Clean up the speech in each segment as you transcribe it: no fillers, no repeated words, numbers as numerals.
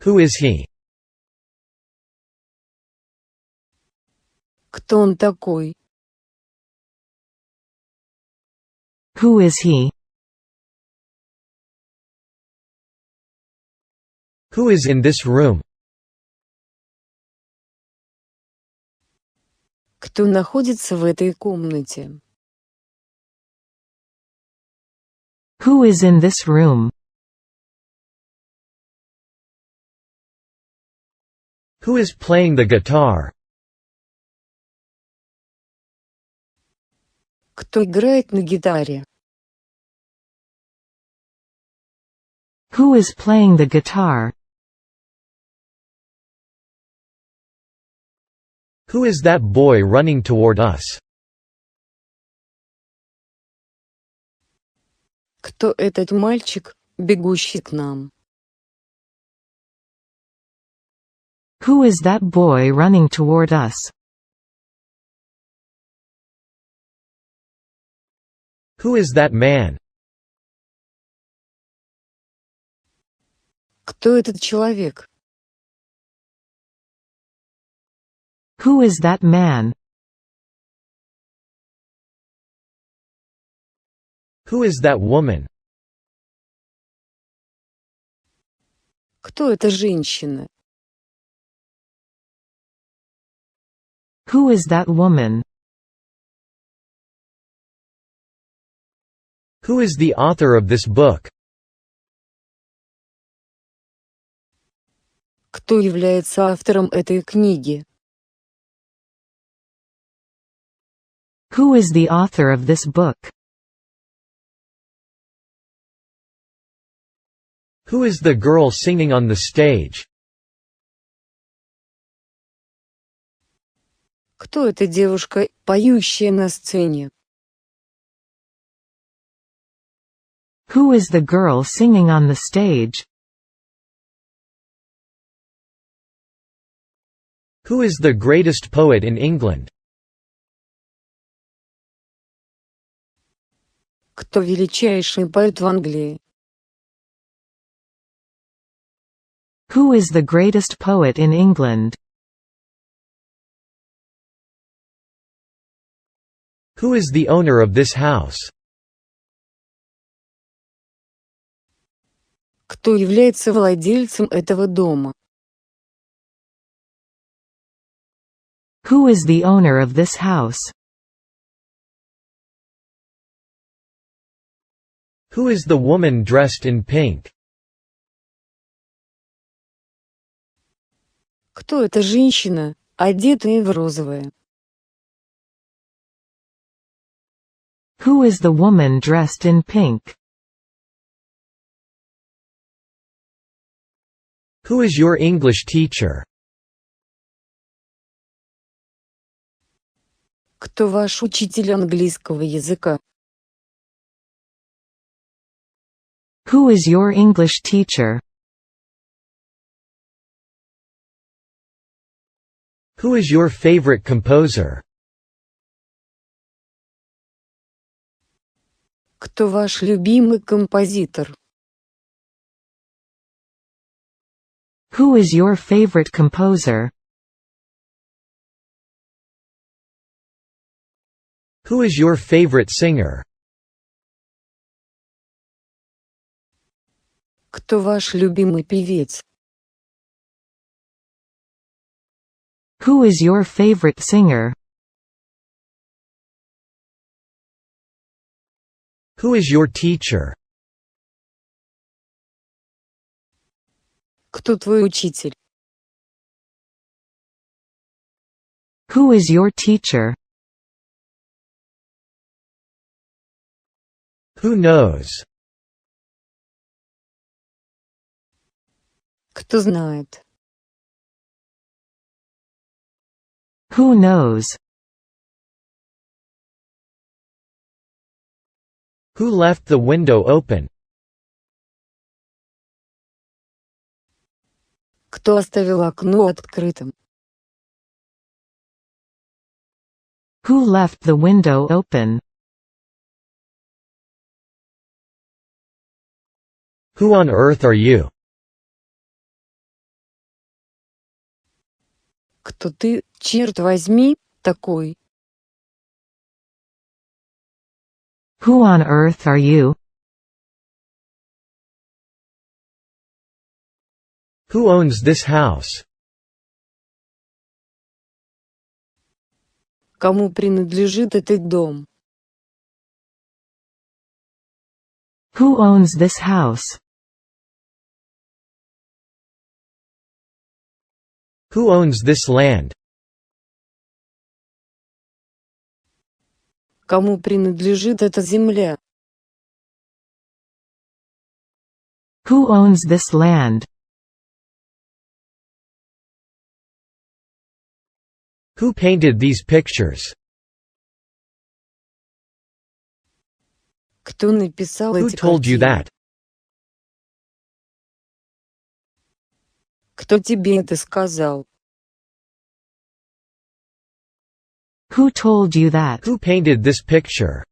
Who is he? Кто он такой? Who is he? Who is in this room? Кто находится в этой комнате? Who is in this room? Who is playing the guitar? Кто играет на гитаре? Who is playing the guitar? Who is that boy running toward us? Кто этот мальчик, бегущий к нам? Who is that boy running toward us? Who is that man? Кто этот человек? Who is that man? Who is that woman? Кто эта женщина? Who is that woman? Who is the author of this book? Кто является автором этой книги? Who is the author of this book? Who is the girl singing on the stage? Кто эта девушка, поющая на сцене? Who is the girl singing on the stage? Who is the greatest poet in England? Кто величайший поэт в Англии? Who is the greatest poet in England? Who is the owner of this house? Кто является владельцем этого дома? Who is the owner of this house? Who is the woman dressed in pink? Кто эта женщина, одетая в розовое? Who is the woman dressed in pink? Who is your English teacher? Кто ваш учитель английского языка? Who is your English teacher? Who is your favorite composer? Кто ваш любимый композитор? Who is your favorite composer? Who is your favorite singer? Кто ваш любимый певец? Who is your favorite singer? Who is your teacher? Кто твой учитель? Who is your teacher? Who knows? Кто знает? Who knows? Who left the window open? Кто оставил окно открытым? Who left the window open? Who on earth are you? Кто ты, черт возьми, такой? Who on earth are you? Who owns this house? Кому принадлежит этот дом? Who owns this house? Who owns this land? Кому принадлежит эта земля? Who owns this land? Who painted these pictures? Кто написал Who эти told you картины? that? Кто тебе это сказал? Who told you that? Who painted this picture?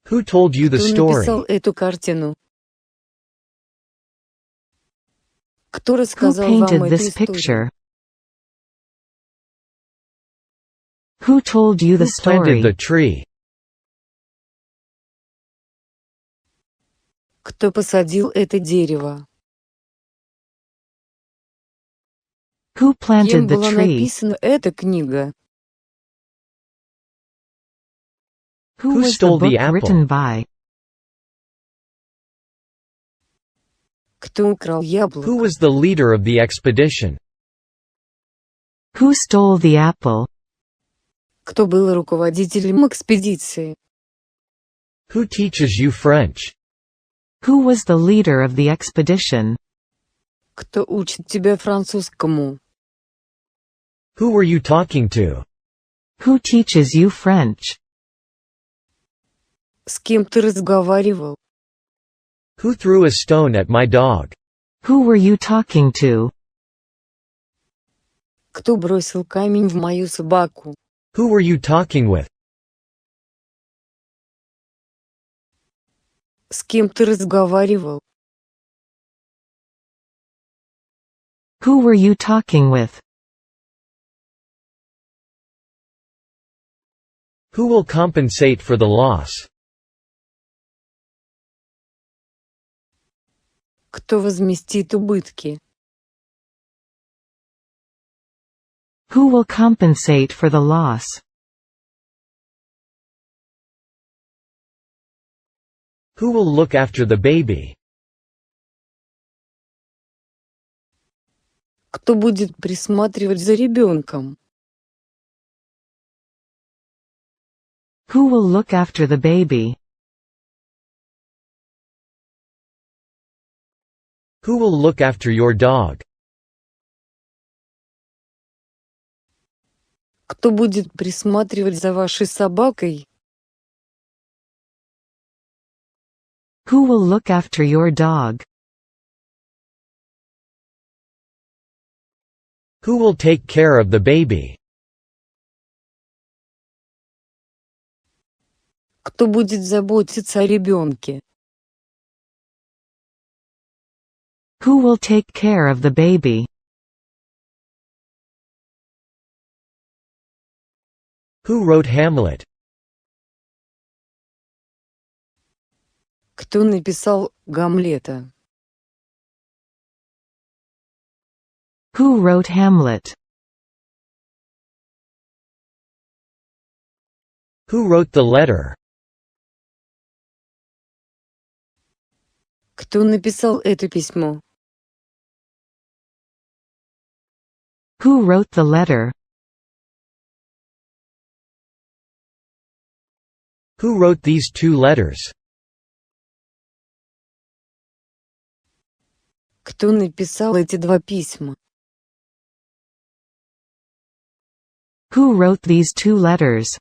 Who told you the Кто написал story? эту картину? Кто Who рассказал painted вам эту this историю? picture? Who told you the Who planted the story? tree? Кто посадил это дерево? Who planted Кем the была tree? написана эта книга? Who Who was the stole the book apple? written by? Кто украл Who яблоко? was the leader of the expedition? Who stole the apple? Кто был руководителем экспедиции? Who teaches you French? Who was the leader of the expedition? Кто учит тебя французскому? Who were you talking to? Who teaches you French? С кем ты разговаривал? Who threw a stone at my dog? Who were you talking to? Кто бросил камень в мою собаку? Who were you talking with? С кем ты разговаривал? Who were you talking with? Who will compensate for the loss? Кто возместит убытки? Who will compensate for the loss? Who will look after the baby? Кто будет присматривать за ребенком? Who will look after the baby? Who will look after your dog? Кто будет присматривать за вашей собакой? Who will look after your dog? Who will take care of the baby? Кто будет заботиться о ребенке? Who will take care of the baby? Who wrote Hamlet? Кто написал Гамлета? Who wrote Hamlet? Who wrote the letter? Кто написал это письмо? Who wrote the letter? Who wrote these two letters? Кто написал эти два письма? Who wrote these two letters?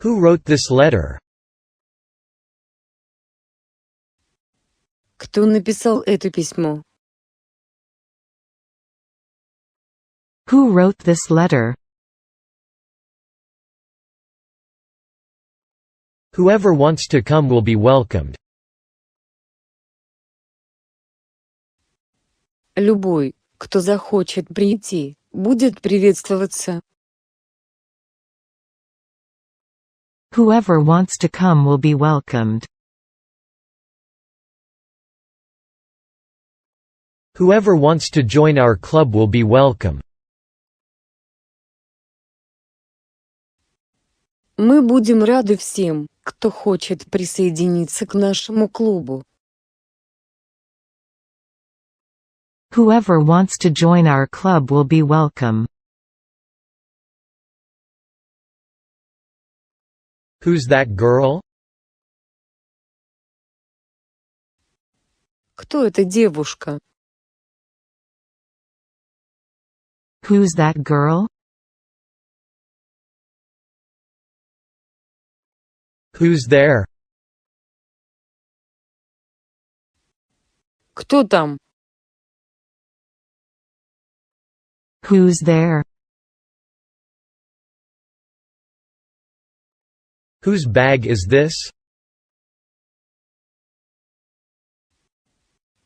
Who wrote this letter? Кто написал это письмо? Who wrote this letter? Whoever wants to come will be welcomed. Любой, кто захочет прийти, будет приветствоваться. Whoever wants to come will be welcomed. Whoever wants to join our club will be welcome. Мы будем рады всем, кто хочет присоединиться к нашему клубу. Whoever wants to join our club will be welcome. Who's that girl? Кто эта девушка? Who's that girl? Who's there? Кто там? Who's there? Whose bag is this?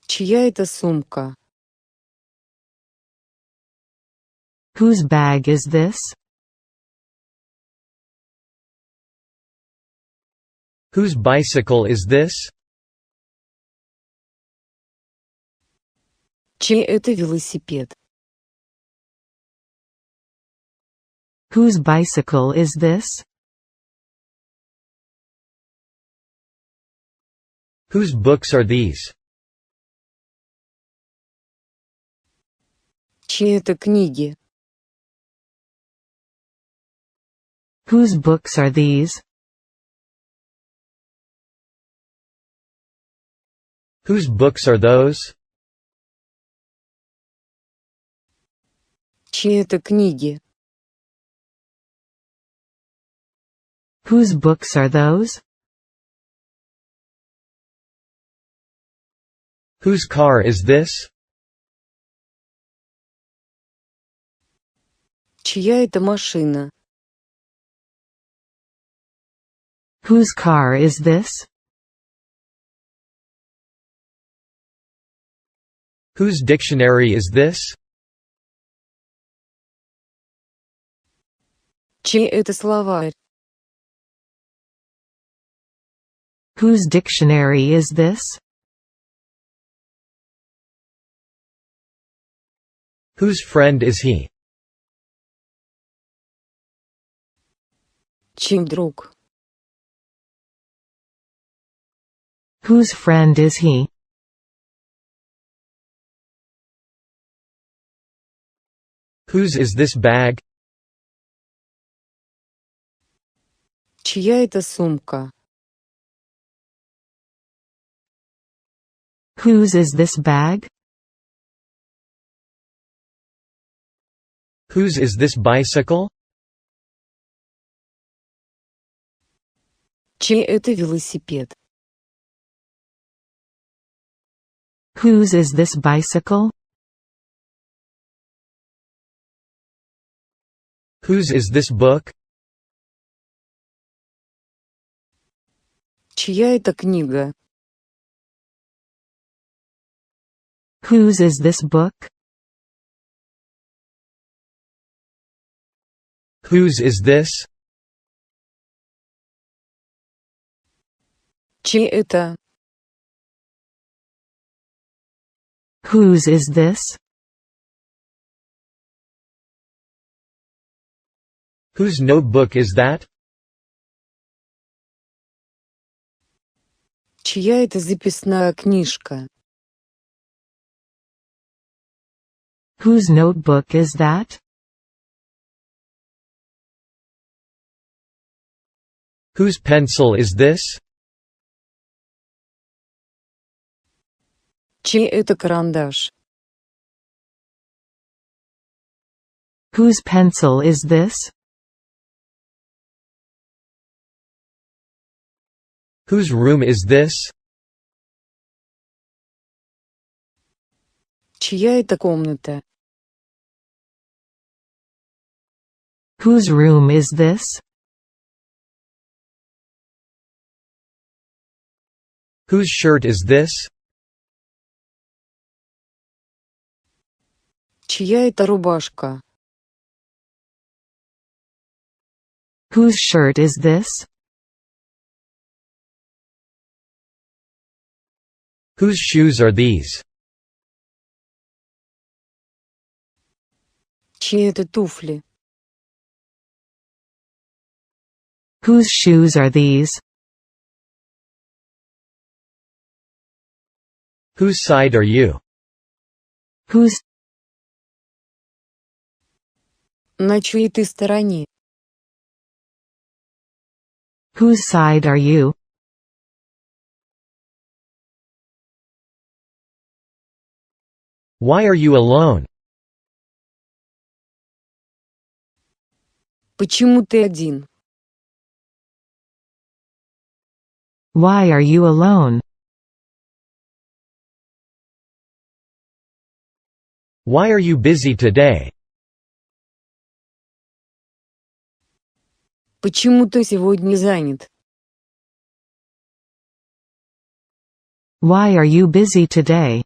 Чья это сумка? Whose bag is this? Whose bicycle is this? Чей это велосипед? Whose bicycle is this? Whose books are these? Чьи это книги? Whose books are these? Whose books are those? Чьи это книги? Whose books are those? Whose car is this? Чья это машина? Whose car is this? Whose dictionary is this? Чей это словарь? Whose dictionary is this? Whose friend is he? Чей друг? Whose friend is he? Whose is this bag? Чья это сумка? Whose is this bag? Whose is this bicycle? Чей это велосипед? Whose is this bicycle? Whose is this book? Чья это книга? Whose is this book? Whose is this? Чей это? Whose is this? Whose notebook is that? Чья это записная книжка? Whose notebook is that? Whose pencil is this? Чей это карандаш? Whose pencil is this? Whose room is this? Чья это комната? Whose room is this? Whose shirt is this? Чья это рубашка? Whose shirt is this? Whose shoes are these? Чьи это туфли? Whose shoes are these? Whose side are you? Whose? На чьей ты стороне? Whose side are you? Why are you alone? Почему ты один? Why are you alone? Why are you busy today? Почему ты сегодня занят? Why are you busy today?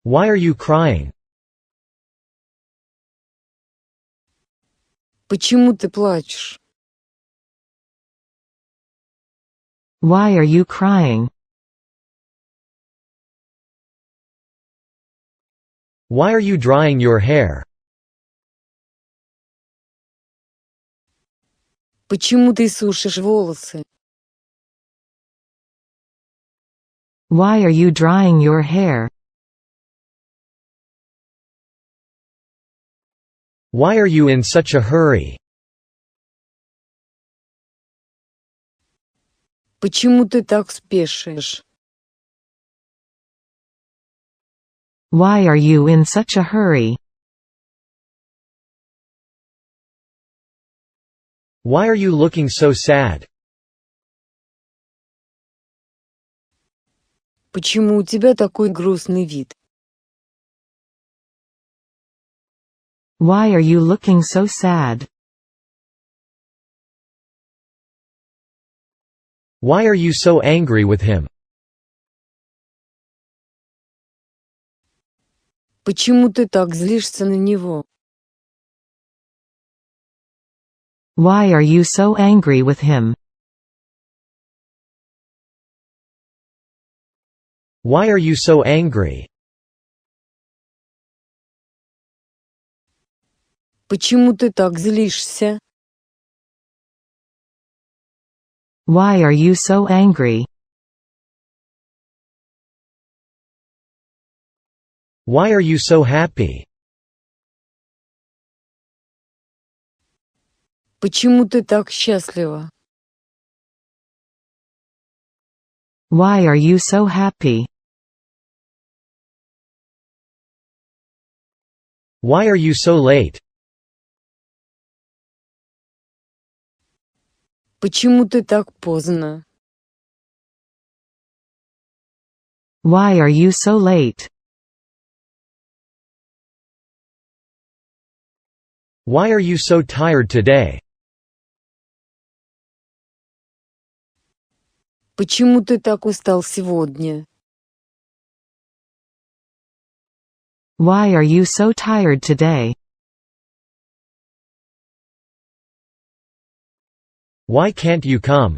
Why are you crying? Почему ты плачешь? Why are you crying? Why are you drying your hair? Почему ты сушишь волосы? Why are you drying your hair? Why are you in such a hurry? Почему ты так спешишь? Why are you in such a hurry? Why are you looking so sad? Почему у тебя такой грустный вид? Why are you looking so sad? Why are you so angry with him? Почему ты так злишься на него? Why are you so angry with him? Why are you so angry? Почему ты так злишься? Why are you so angry? Why are you so happy? Почему ты так счастлива? Why are you so happy? Why are you so late? Почему ты так поздно? Why are you so late? Why are you so tired today? Почему ты так устал сегодня? Why are you so tired today? Why can't you come?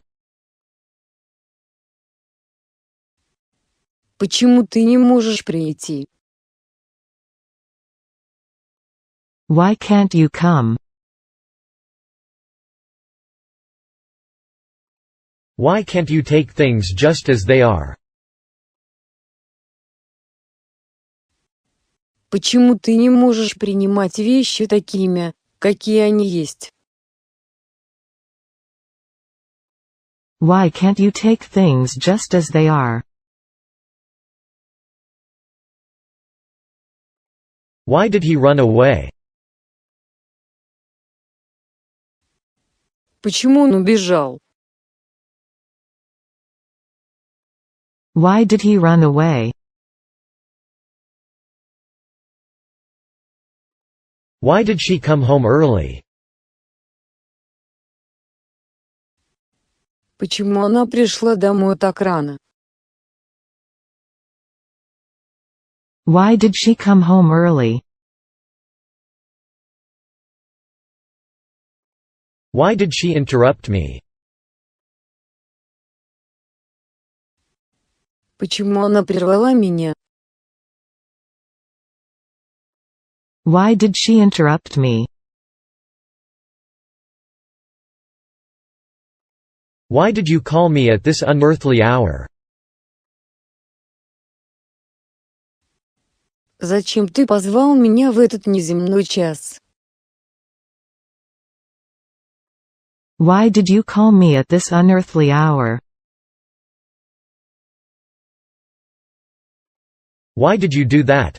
Почему ты не можешь прийти? Why can't you come? Why can't you take things just as they are? Почему ты не можешь принимать вещи такими, какие они есть? Why can't you take things just as they are? Why did he run away? Почему он убежал? Why did he run away? Why did she come home early? Почему она пришла домой так рано? Why did she come home early? Why did she interrupt me? Почему она прервала меня? Why did she interrupt me? Why did you call me at this unearthly hour? Зачем ты позвал меня в этот неземной час? Why did you call me at this unearthly hour? Why did you do that?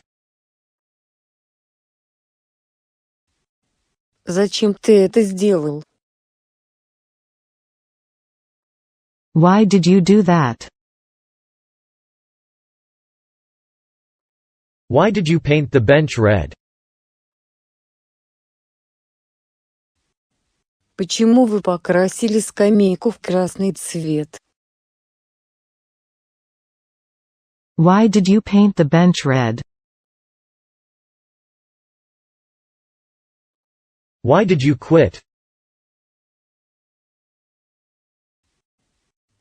Зачем ты это сделал? Why did you do that? Why did you paint the bench red? Почему вы покрасили скамейку в красный цвет? Why did you paint the bench red? Why did you quit?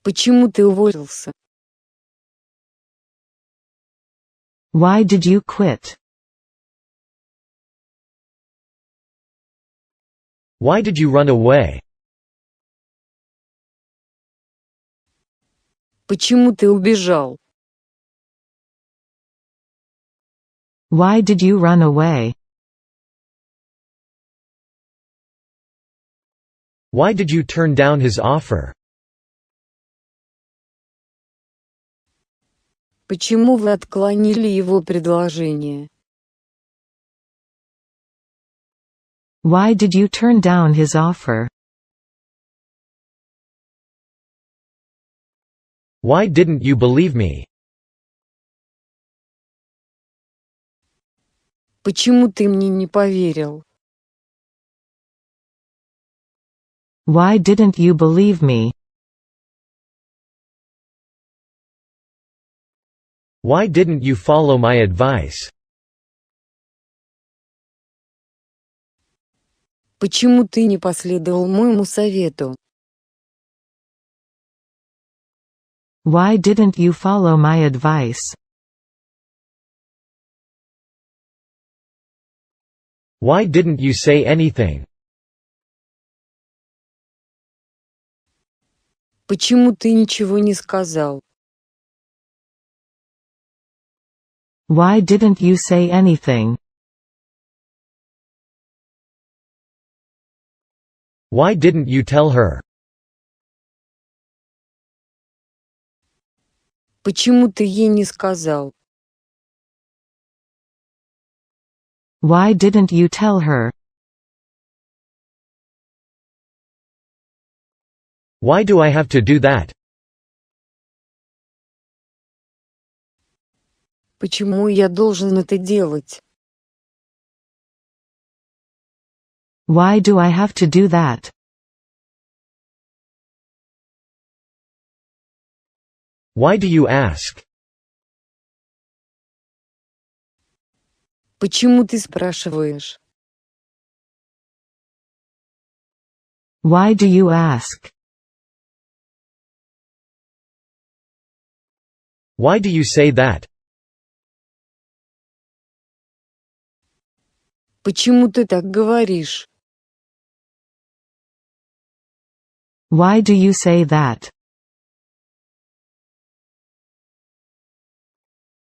Почему ты уволился? Why did you quit? Why did you run away? Почему ты убежал? Why did you run away? Why did you turn down his offer? Почему вы отклонили его предложение? Why did you turn down his offer? Why didn't you believe me? Почему ты мне не поверил? Why didn't you believe me? Why didn't you follow my advice? Почему ты не последовал моему совету? Why didn't you follow my advice? Why didn't you say anything? Почему ты ничего не сказал? Why didn't you say anything? Why didn't you tell her? Почему ты ей не сказал? Why didn't you tell her? Why do I have to do that? Почему я должен это делать? Why do I have to do that? Why do you ask? Почему ты спрашиваешь? Why do you ask? Why do you say that? Почему ты так говоришь? Why do you say that?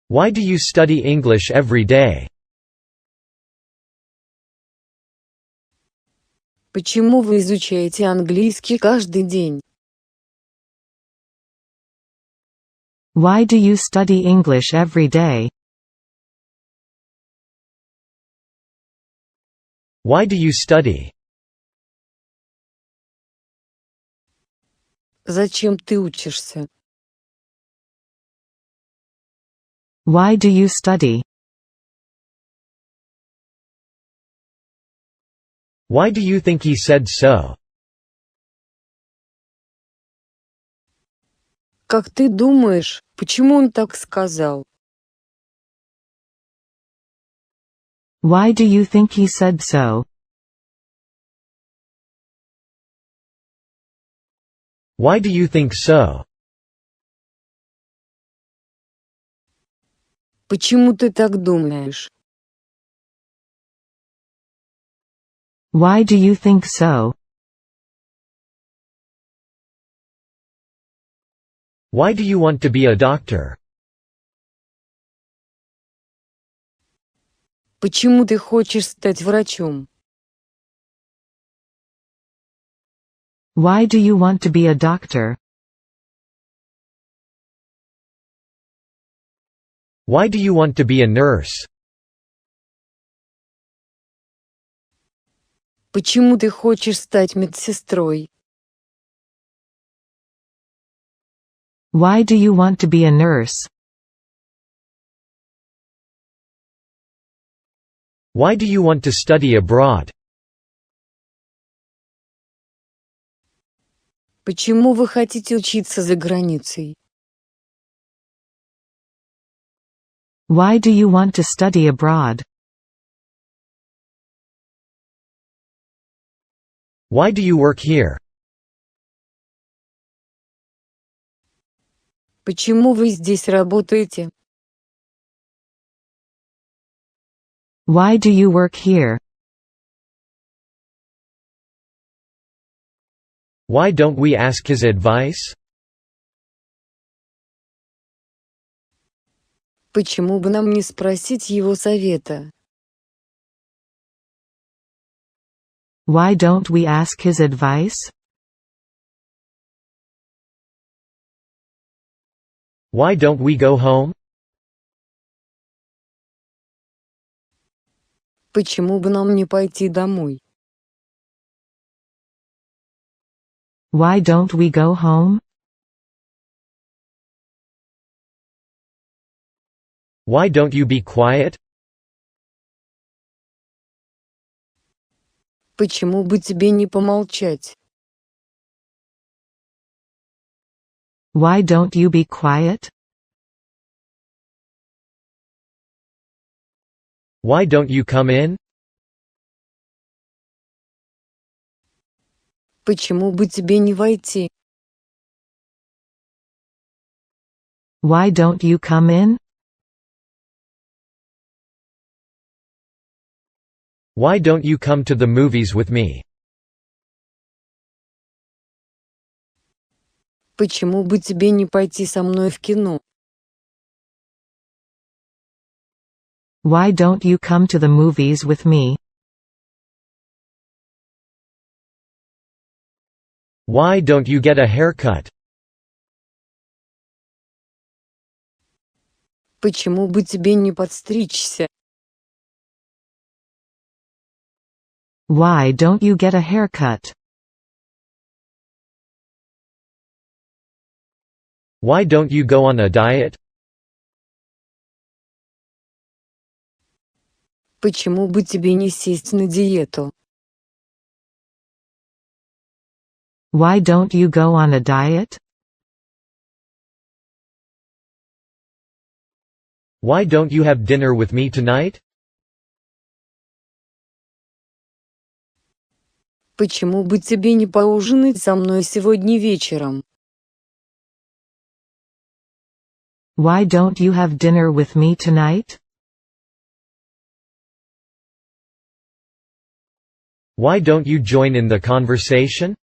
Why do you study English every day? Почему вы изучаете английский каждый день? Why do you study English every day? Why do you study? Зачем ты учишься? Why do you study? Why do you think he said so? Как ты думаешь, почему он так сказал? Why do you think he said so? Why do you think so? Почему ты так думаешь? Why do you think so? Why do you want to be a doctor? Почему ты хочешь стать врачом? Why do you want to be a doctor? Why do you want to be a nurse? Почему ты хочешь стать медсестрой? Why do you want to be a nurse? Why do you want to study abroad? Почему вы хотите учиться за границей? Why do you want to study abroad? Why do you work here? Почему вы здесь работаете? Why do you work here? Why don't we ask his advice? Почему бы нам не спросить его совета? Why don't we ask his advice? Why don't we go home? Почему бы нам не пойти домой? Why don't we go home? Why don't you be quiet? Почему бы тебе не помолчать? Why don't you be quiet? Why don't you come in? Почему бы тебе не войти? Why don't you come in? Why don't you come to the movies with me? Почему бы тебе не пойти со мной в кино? Why don't you come to the movies with me? Why don't you get a haircut? Почему бы тебе не подстричься? Why don't you get a haircut? Why don't you go on a diet? Почему бы тебе не сесть на диету? Why don't you go on a diet? Why don't you have dinner with me tonight? Почему бы тебе не поужинать со мной сегодня вечером? Why don't you have dinner with me tonight? Why don't you join in the conversation?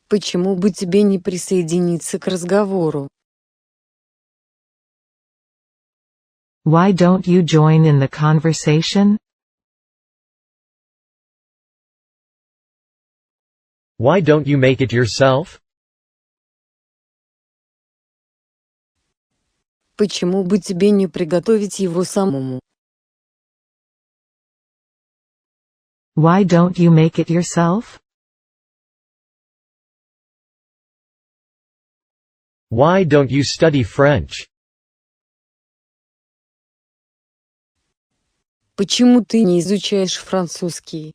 Почему бы тебе не присоединиться к разговору? Why don't you join in the conversation? Why don't you make it yourself? Почему бы тебе не приготовить его самому? Why don't you make it yourself? Why don't you study French? Почему ты не изучаешь французский?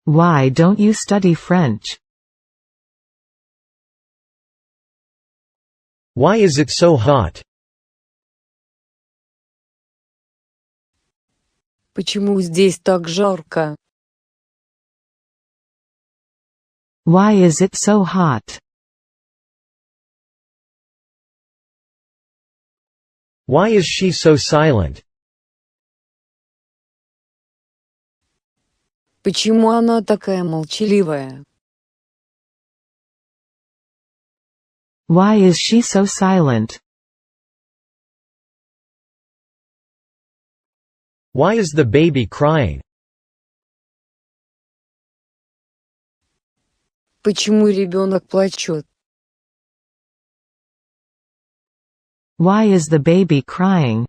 Why don't you study French? Why is it so hot? Почему здесь так жарко? Why is it so hot? Why is she so silent? Почему она такая молчаливая? Why is she so silent? Why is the baby crying? Почему ребенок плачет? Why is the baby crying?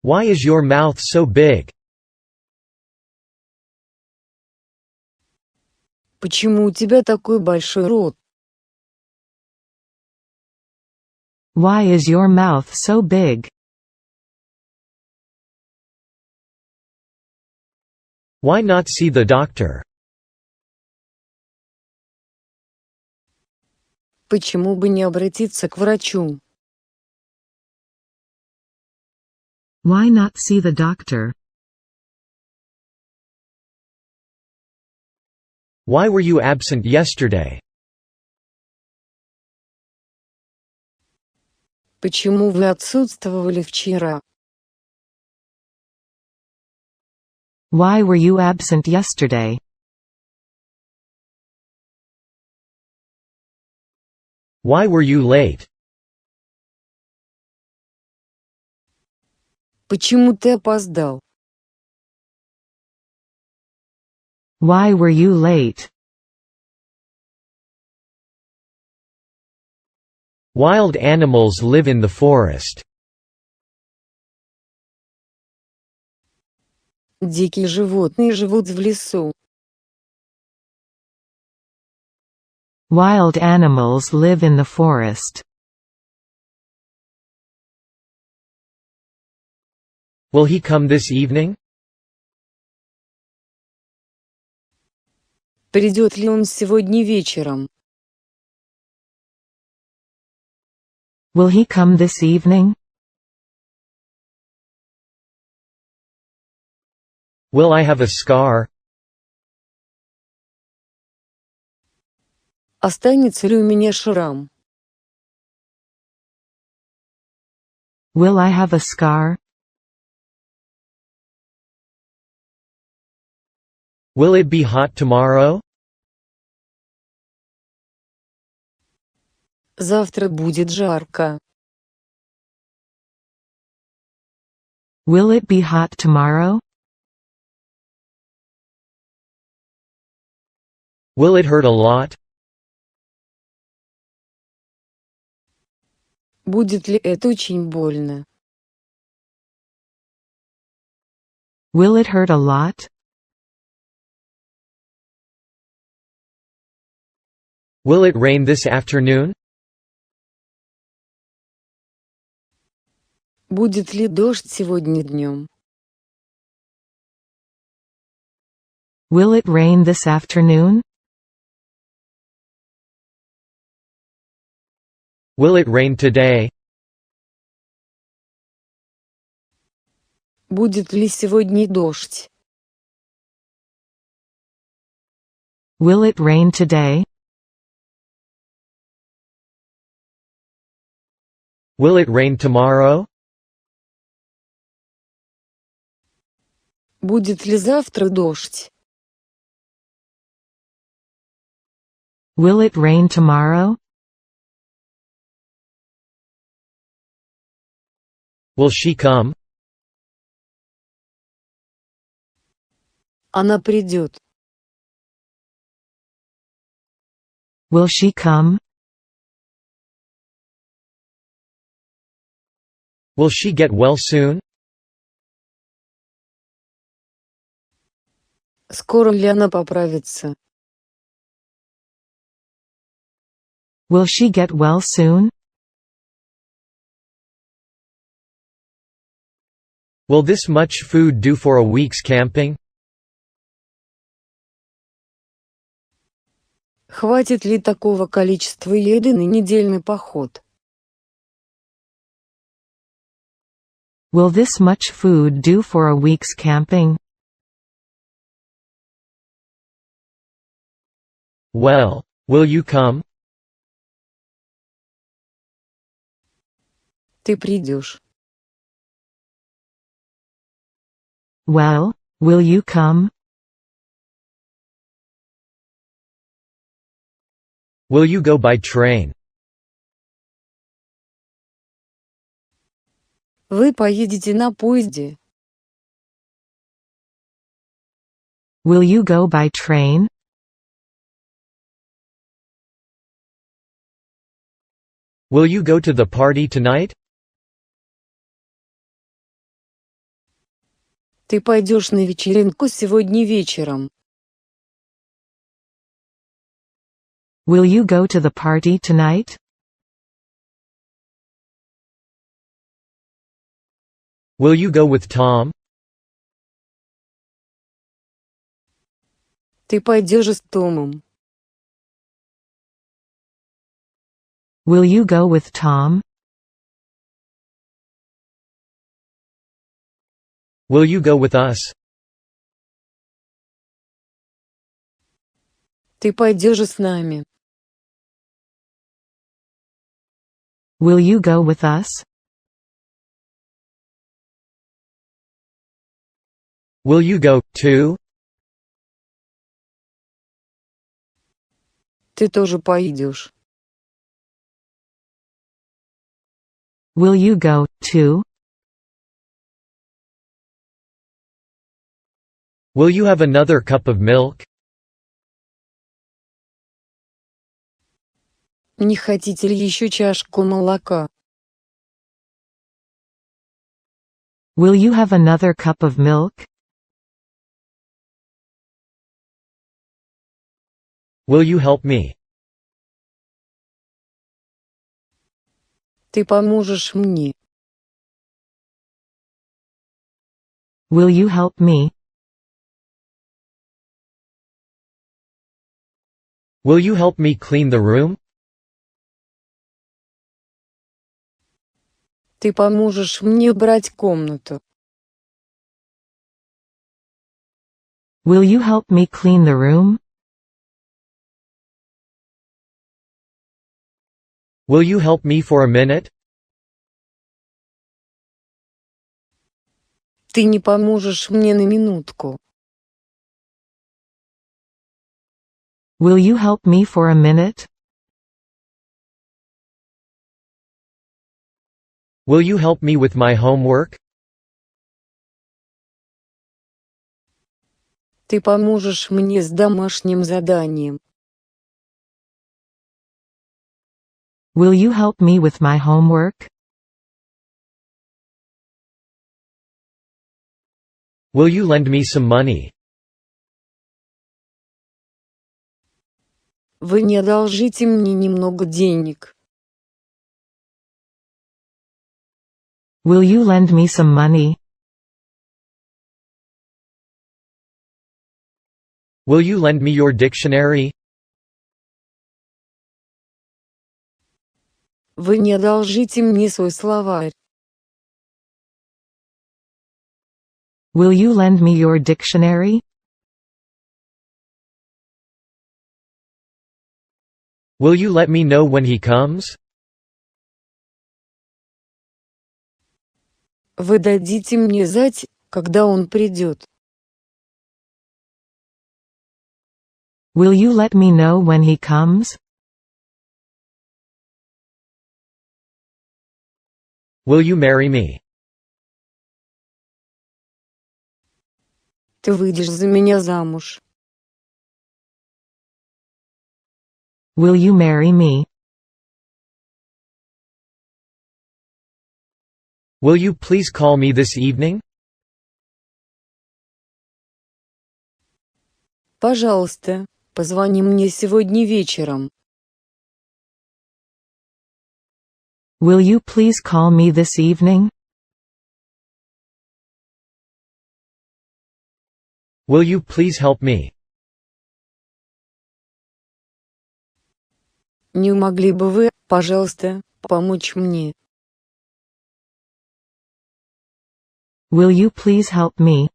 Why is your mouth so big? Почему у тебя такой большой рот? Why is your mouth so big? Why not see the doctor? Почему бы не обратиться к врачу? Why not see the doctor? Why were you absent yesterday? Почему вы отсутствовали вчера? Why were you absent yesterday? Why were you late? Почему ты опоздал? Why were you late? Wild animals live in the forest. Дикие животные живут в лесу. Wild animals live in the forest. Will he come this evening? Придет ли он сегодня вечером? Will he come this evening? Will I have a scar? Останется ли у меня шрам? Will I have a scar? Will it be hot tomorrow? Завтра будет жарко. Will it be hot tomorrow? Will it hurt a lot? Будет ли это очень больно? Will it hurt a lot? Will it rain this afternoon? Будет ли дождь сегодня днем? Will it rain this afternoon? Will it rain today? Будет ли сегодня дождь? Will it rain today? Will it rain tomorrow? Будет ли завтра дождь? Will it rain tomorrow? Will she come? Она придет. Will she come? Will she get well soon? Скоро ли она поправится? Will she get well soon? Will this much food do for a week's camping? Хватит ли такого количества еды на недельный поход? Will this much food do for a week's camping? Well, will you come? Ты придешь. Well, will you come? Will you go by train? Вы поедете на поезде. Will you go by train? Will you go to the party tonight? Ты пойдешь на вечеринку сегодня вечером. Will you go to the party tonight? Will you go with Tom? Ты пойдешь с Томом. Will you go with Tom? Will you go with us? Ты пойдешь с нами. Will you go with us? Will you go, too? Ты тоже поедешь. Will you go, too? Will you have another cup of milk? Не хотите ли еще чашку молока? Will you have another cup of milk? Will you help me? Ты поможешь мне. Will you help me? Will you help me clean the room? Ты поможешь мне убрать комнату. Will you help me clean the room? Will you help me for a minute? Ты не поможешь мне на минутку. Will you help me for a minute? Will you help me with my homework? Ты поможешь мне с домашним заданием. Will you help me with my homework? Will you lend me some money? Вы не одолжите мне немного денег. Will you lend me some money? Will you lend me your dictionary? Вы не одолжите мне свой словарь. Will you lend me your dictionary? Will you let me know when he comes? Вы дадите мне знать, когда он придет. Will you let me know when he comes? Will you marry me? Ты выйдешь за меня замуж. Will you marry me? Will you please call me this evening? Пожалуйста, позвони мне сегодня вечером. Will you please call me this evening? Will you please help me? Не могли бы вы, пожалуйста, помочь мне? Will you please help me?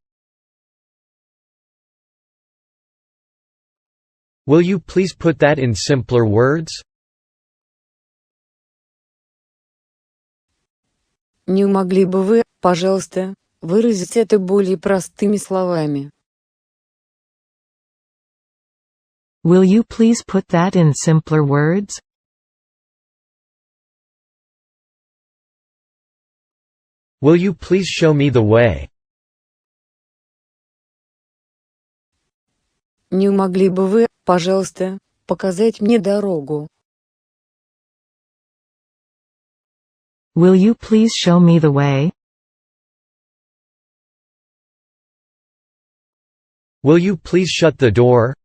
Will you please put that in simpler words? Не могли бы вы, пожалуйста, выразить это более простыми словами? Will you please put that in simpler words? Will you please show me the way? Не могли бы вы, пожалуйста, показать мне дорогу? Will you please show me the way? Will you please shut the door?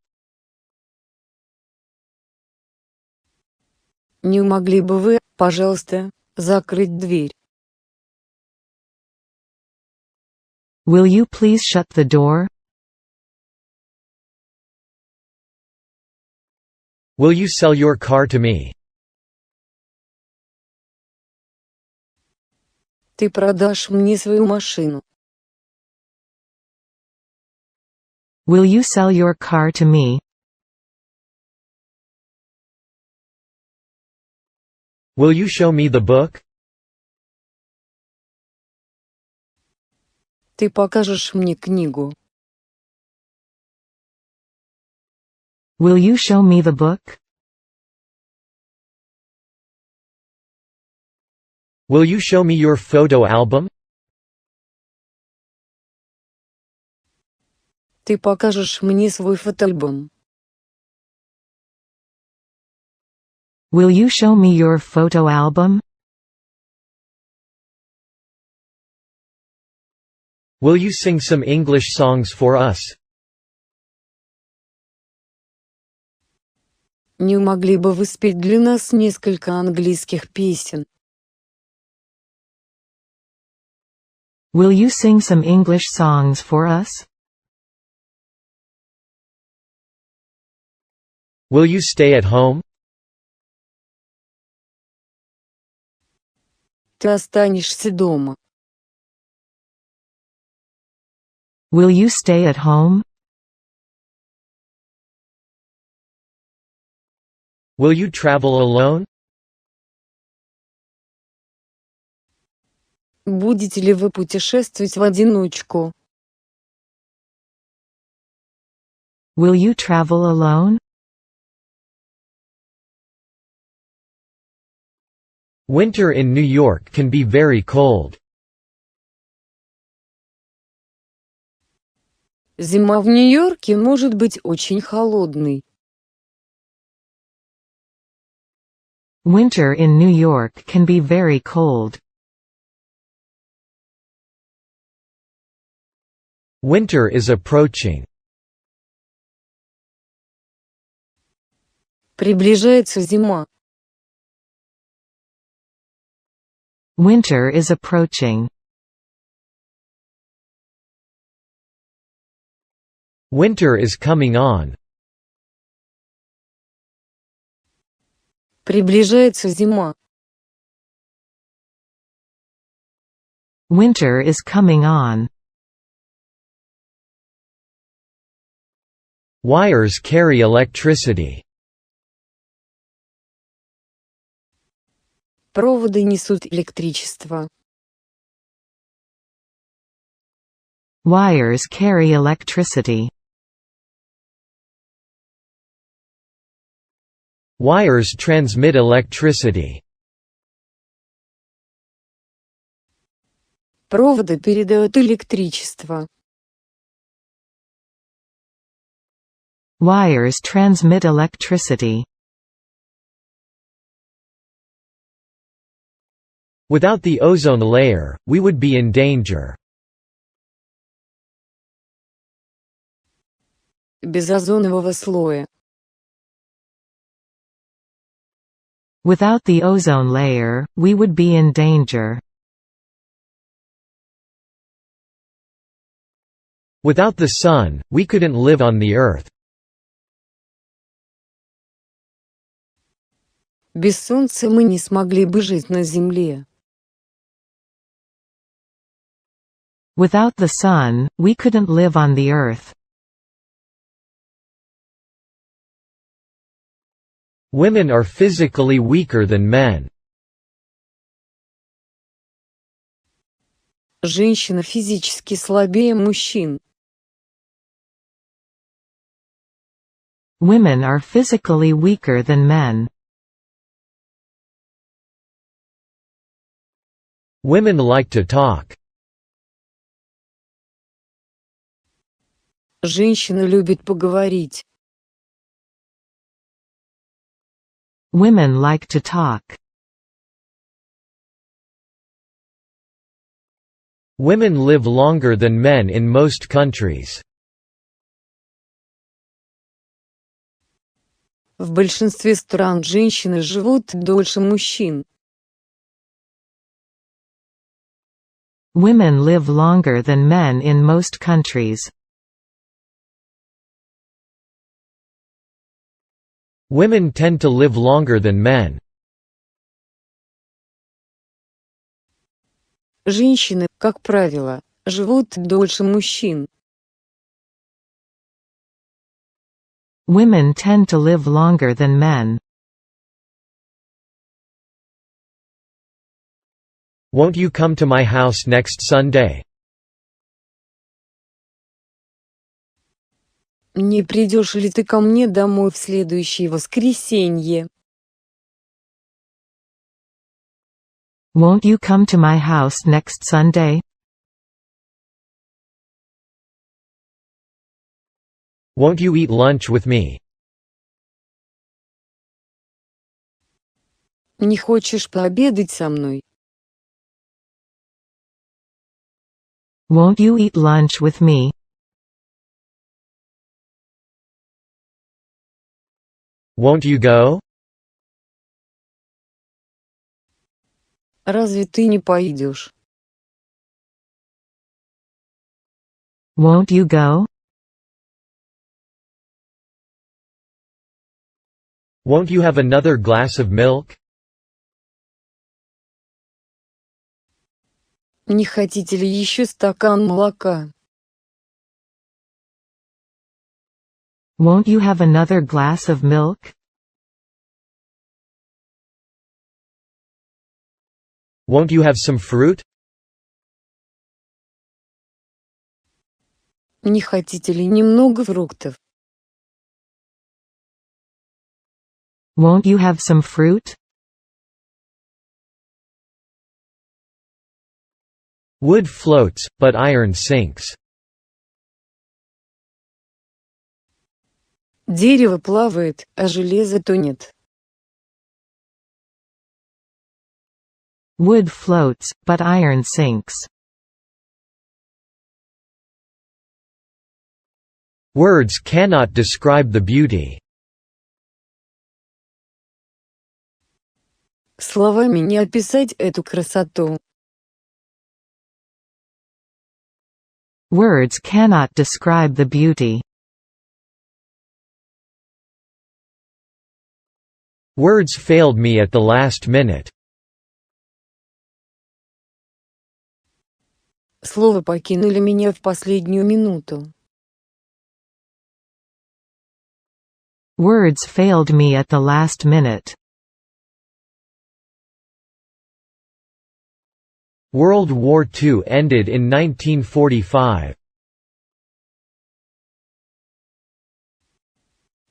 Не могли бы вы, пожалуйста, закрыть дверь? Will you please shut the door? Will you sell your car to me? Ты продашь мне свою машину? Will you sell your car to me? Will you show me the book? Ты покажешь мне книгу? Will you show me the book? Will you show me your photo album? Ты покажешь мне свой фотоальбом? Will you show me your photo album? Will you sing some English songs for us? Не могли бы вы спеть для нас несколько английских песен? Will you sing some English songs for us? Will you stay at home? Ты останешься дома? Will you stay at home? Will you travel alone? Будете ли вы путешествовать в одиночку? Will you travel alone? Winter in New York can be very cold. Зима в Нью-Йорке может быть очень холодной. Winter in New York can be very cold. Winter is approaching. Приближается зима. Winter is approaching. Winter is coming on. Приближается зима. Winter is coming on. Wires carry electricity. Проводы несут электричество. Wires carry electricity. Wires transmit electricity. Проводы передают электричество. Wires transmit electricity. Without the ozone layer, we would be in danger. Без озонового слоя. Without the ozone layer, we would be in danger. Without the sun, we couldn't live on the earth. Без солнца мы не смогли бы жить на земле. Without the sun, we couldn't live on the earth. Women are physically weaker than men. Женщина физически слабее мужчин. Women are physically weaker than men. Women like to talk. Женщина любит поговорить. Women like to talk. Women live longer than men in most countries. В большинстве стран женщины живут дольше мужчин. Women live longer than men in most countries. Women tend to live longer than men. Женщины, как правило, живут дольше мужчин. Women tend to live longer than men. Won't you come to my house next Sunday? Не придешь ли ты ко мне домой в следующее воскресенье? Won't you come to my house next Sunday? Won't you eat lunch with me? Не хочешь пообедать со мной? Won't you eat lunch with me? Won't you go? Разве ты не пойдешь? Won't you go? Won't you have another glass of milk? Не хотите ли еще стакан молока? Won't you have another glass of milk? Won't you have some fruit? Не хотите ли немного фруктов? Won't you have some fruit? Wood floats, but iron sinks. Дерево плавает, а железо тонет. Wood floats, but iron sinks. Words cannot describe the beauty. Словами не описать эту красоту. Words cannot describe the beauty. Words failed me at the last minute. Слова покинули меня в последнюю минуту. Words failed me at the last minute. World War II ended in 1945.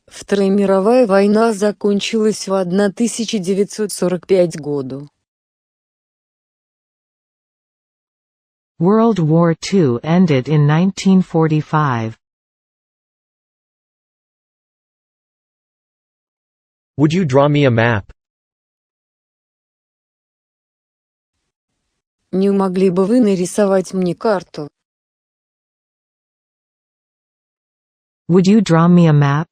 Вторая мировая война закончилась в 1945 году. World War II ended in 1945. Would you draw me a map? Не могли бы вы нарисовать мне карту? Would you draw me a map?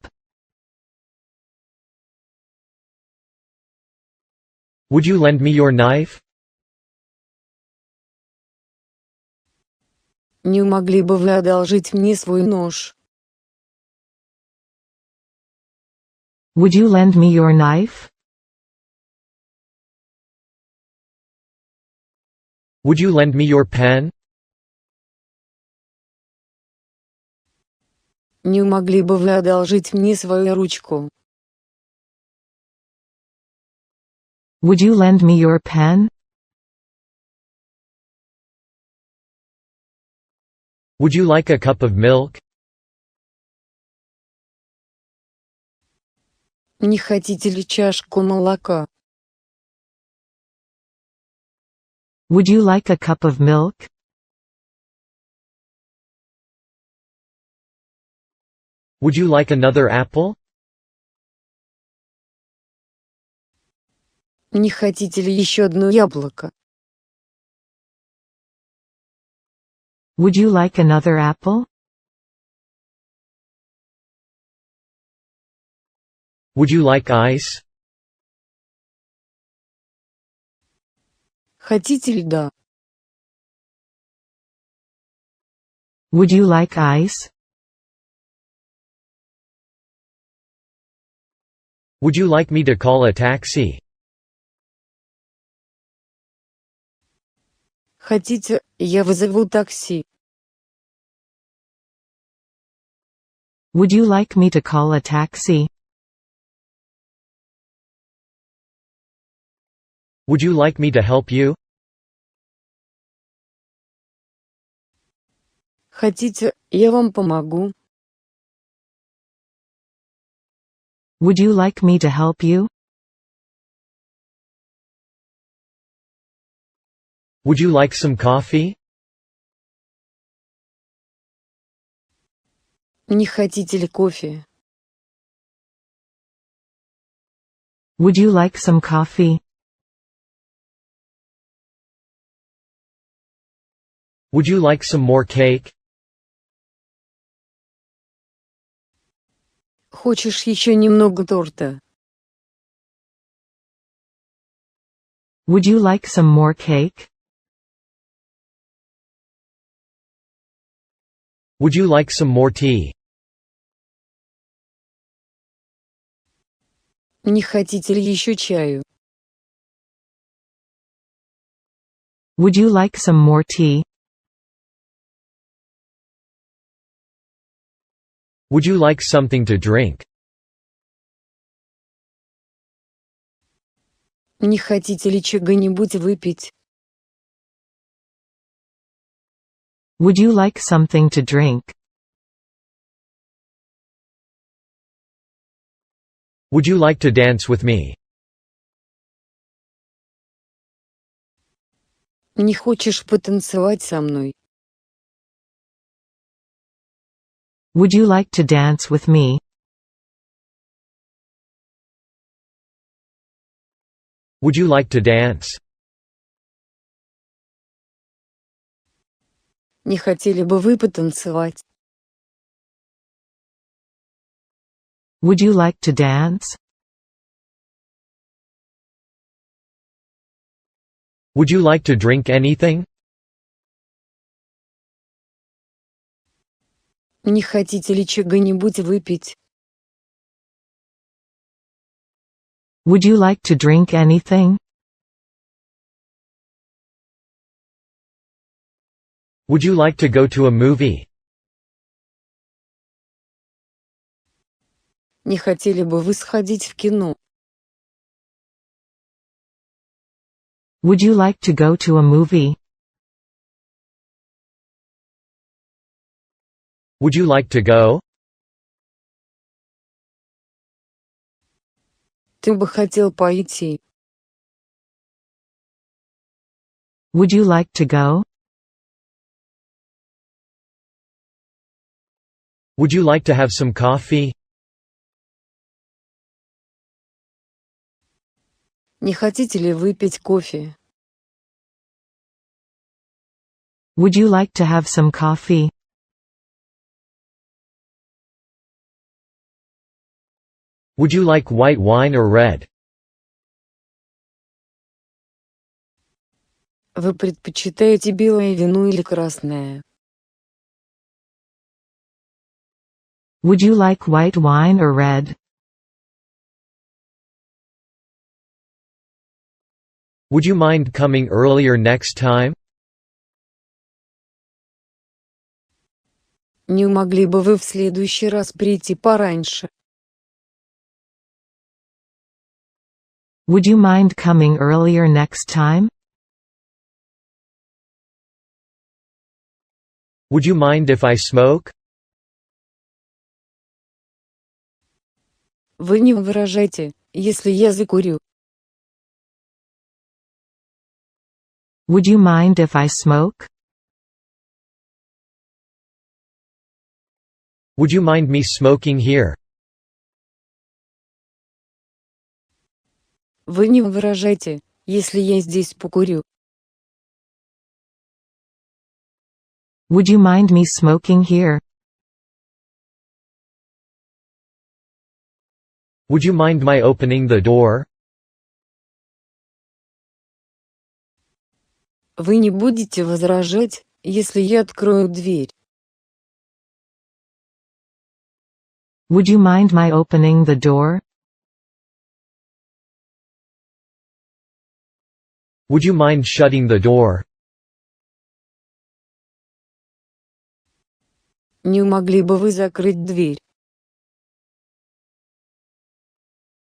Would you lend me your knife? Не могли бы вы одолжить мне свой нож? Would you lend me your knife? Would you lend me your pen? Не могли бы вы одолжить мне свою ручку? Would you lend me your pen? Would you like a cup of milk? Не хотите ли чашку молока? Would you like a cup of milk? Would you like another apple? Не хотите ли еще одно яблоко? Would you like another apple? Would you like ice? Хотите льда? Would you like ice? Would you like me to call a taxi? Хотите, я вызову такси? Would you like me to call a taxi? Would you like me to help you? Хотите, я вам помогу? Would you like me to help you? Would you like some coffee? Не хотите ли кофе? Would you like some coffee? Would you like some more cake? Хочешь еще немного торта? Would you like some more cake? Would you like some more tea? Не хотите ли еще чаю? Would you like some more tea? Would you like something to drink? Не хотите ли чего-нибудь выпить? Would you like something to drink? Would you like to dance with me? Не хочешь потанцевать со мной? Would you like to dance with me? Would you like to dance? Не хотели бы вы потанцевать? Would you like to dance? Would you like to drink anything? Не хотите ли чего-нибудь выпить? Would you like to drink anything? Would you like to go to a movie? Не хотели бы вы сходить в кино? Would you like to go to a movie? Would you like to go? Ты бы хотел пойти? Would you like to go? Would you like to have some coffee? Не хотите ли выпить кофе? Would you like to have some coffee? Would you like white wine or red? Вы предпочитаете белое вино или красное? Would you like white wine or red? Would you mind coming earlier next time? Не могли бы вы в следующий раз прийти пораньше? Would you mind coming earlier next time? Would you mind if I smoke? Вы не возражайте, если я закурю? Would you mind if I smoke? Would you mind me smoking here? Вы не возражайте, если я здесь покурю? Would you mind me smoking here? Would you mind my opening the door? Вы не будете возражать, если я открою дверь? Would you mind my opening the door? Would you mind shutting the door? Не могли бы вы закрыть дверь?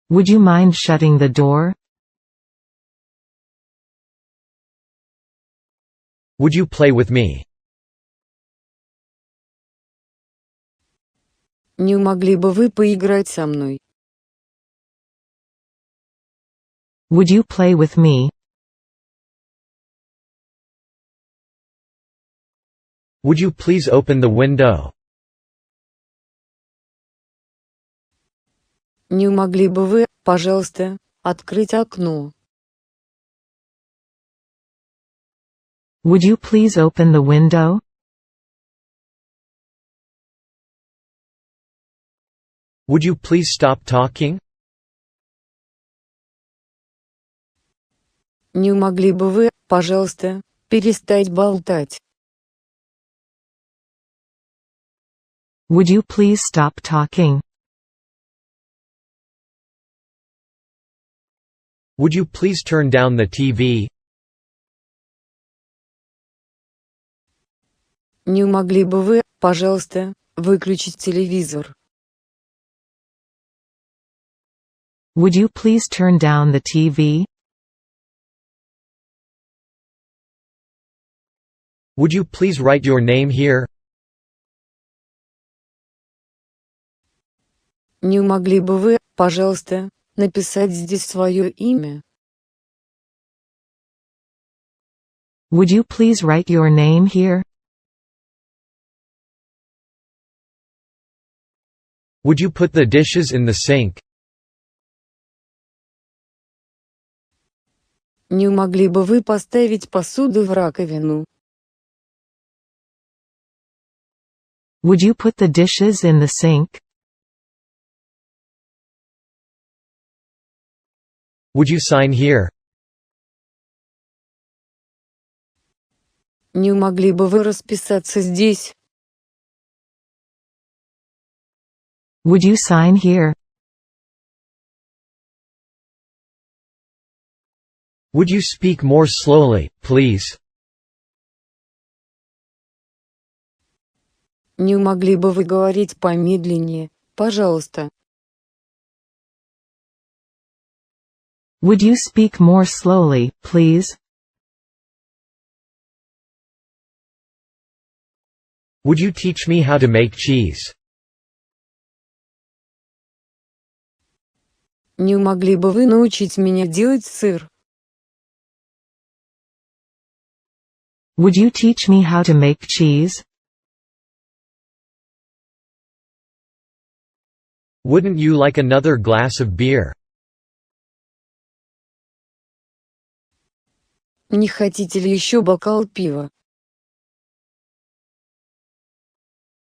Would you mind shutting the door? Would you play with me? Не могли бы вы поиграть со мной? Would you play with me? Would you please open the window? Не могли бы вы, пожалуйста, открыть окно? Would you please open the window? Would you please stop talking? Не могли бы вы, пожалуйста, перестать болтать? Would you please stop talking? Would you please turn down the TV? Не могли бы вы, пожалуйста, выключить телевизор? Would you please turn down the TV? Would you please write your name here? Не могли бы вы, пожалуйста, написать здесь свое имя? Would you please write your name here? Would you put the dishes in the sink? Не могли бы вы поставить посуду в раковину? Would you put the dishes in the sink? Would you sign here? Не могли бы вы расписаться здесь? Would you sign here? Would you speak more slowly, please? Не могли бы вы говорить помедленнее, пожалуйста? Would you speak more slowly, please? Would you teach me how to make cheese? Не могли бы вы научить меня делать сыр? Would you teach me how to make cheese? Wouldn't you like another glass of beer? Не хотите ли еще бокал пива?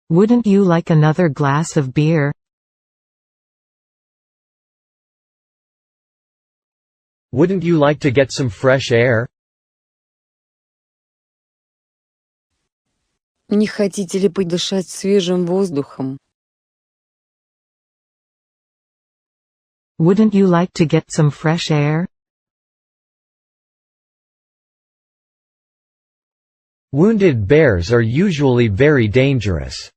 Wouldn't you like another glass of beer? Wouldn't you like to get some fresh air? Не хотите ли подышать свежим воздухом? Wouldn't you like to get some fresh air? Wounded bears are usually very dangerous.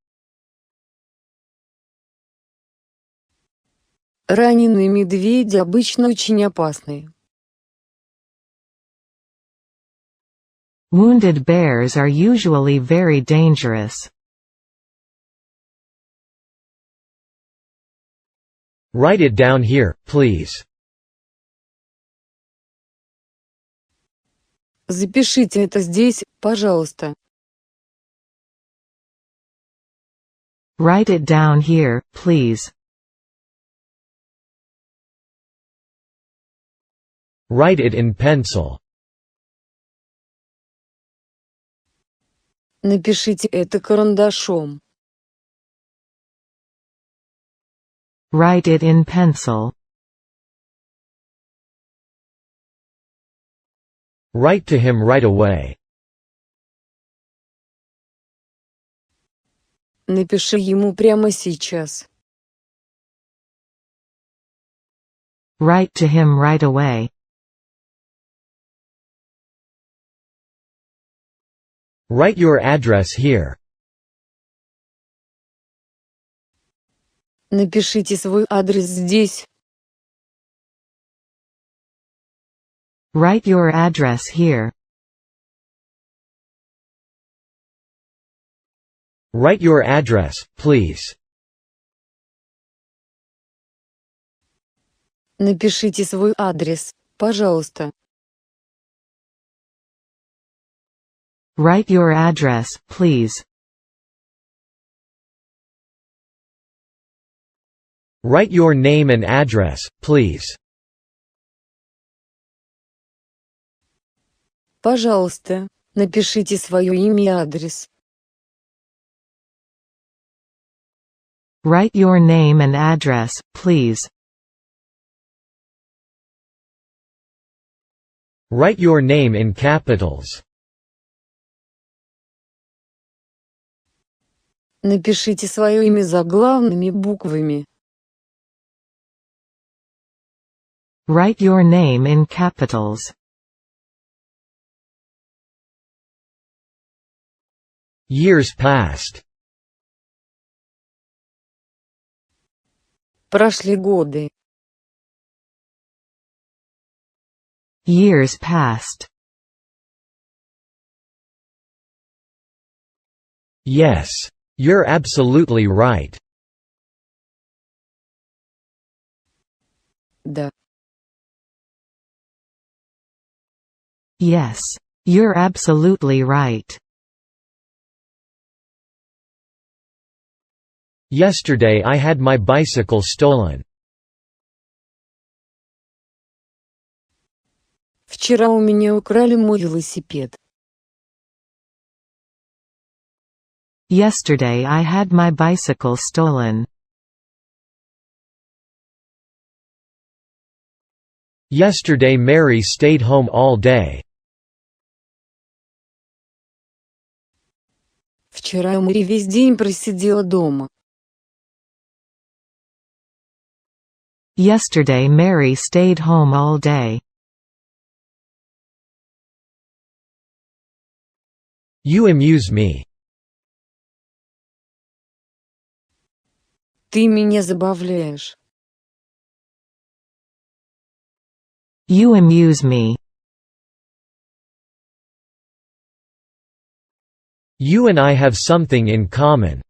Раненые медведи обычно очень опасны. Wounded bears are usually very dangerous. Write it down here, please. Запишите это здесь, пожалуйста. Write it down here, please. Write it in pencil. Напишите это карандашом. Write it in pencil. Write to him right away. Напиши ему прямо сейчас. Write to him right away. Write your address here. Напишите свой адрес здесь. Write your address here. Write your address, please. Напишите свой адрес, пожалуйста. Write your address, please. Write your name and address, please. Пожалуйста, напишите свое имя и адрес. Write your name and address, please. Write your name in capitals. Напишите свое имя заглавными буквами. Write your name in capitals. Years passed. Прошли годы. Years passed. Yes. You're absolutely right. Да. Yes. You're absolutely right. Yesterday I had my bicycle stolen. Вчера у меня украли мой велосипед. Yesterday I had my bicycle stolen. Yesterday Mary stayed home all day. Вчера Мэри весь день просидела дома. Yesterday Mary stayed home all day. You amuse me. Ты меня забавляешь. You amuse me. You and I have something in common.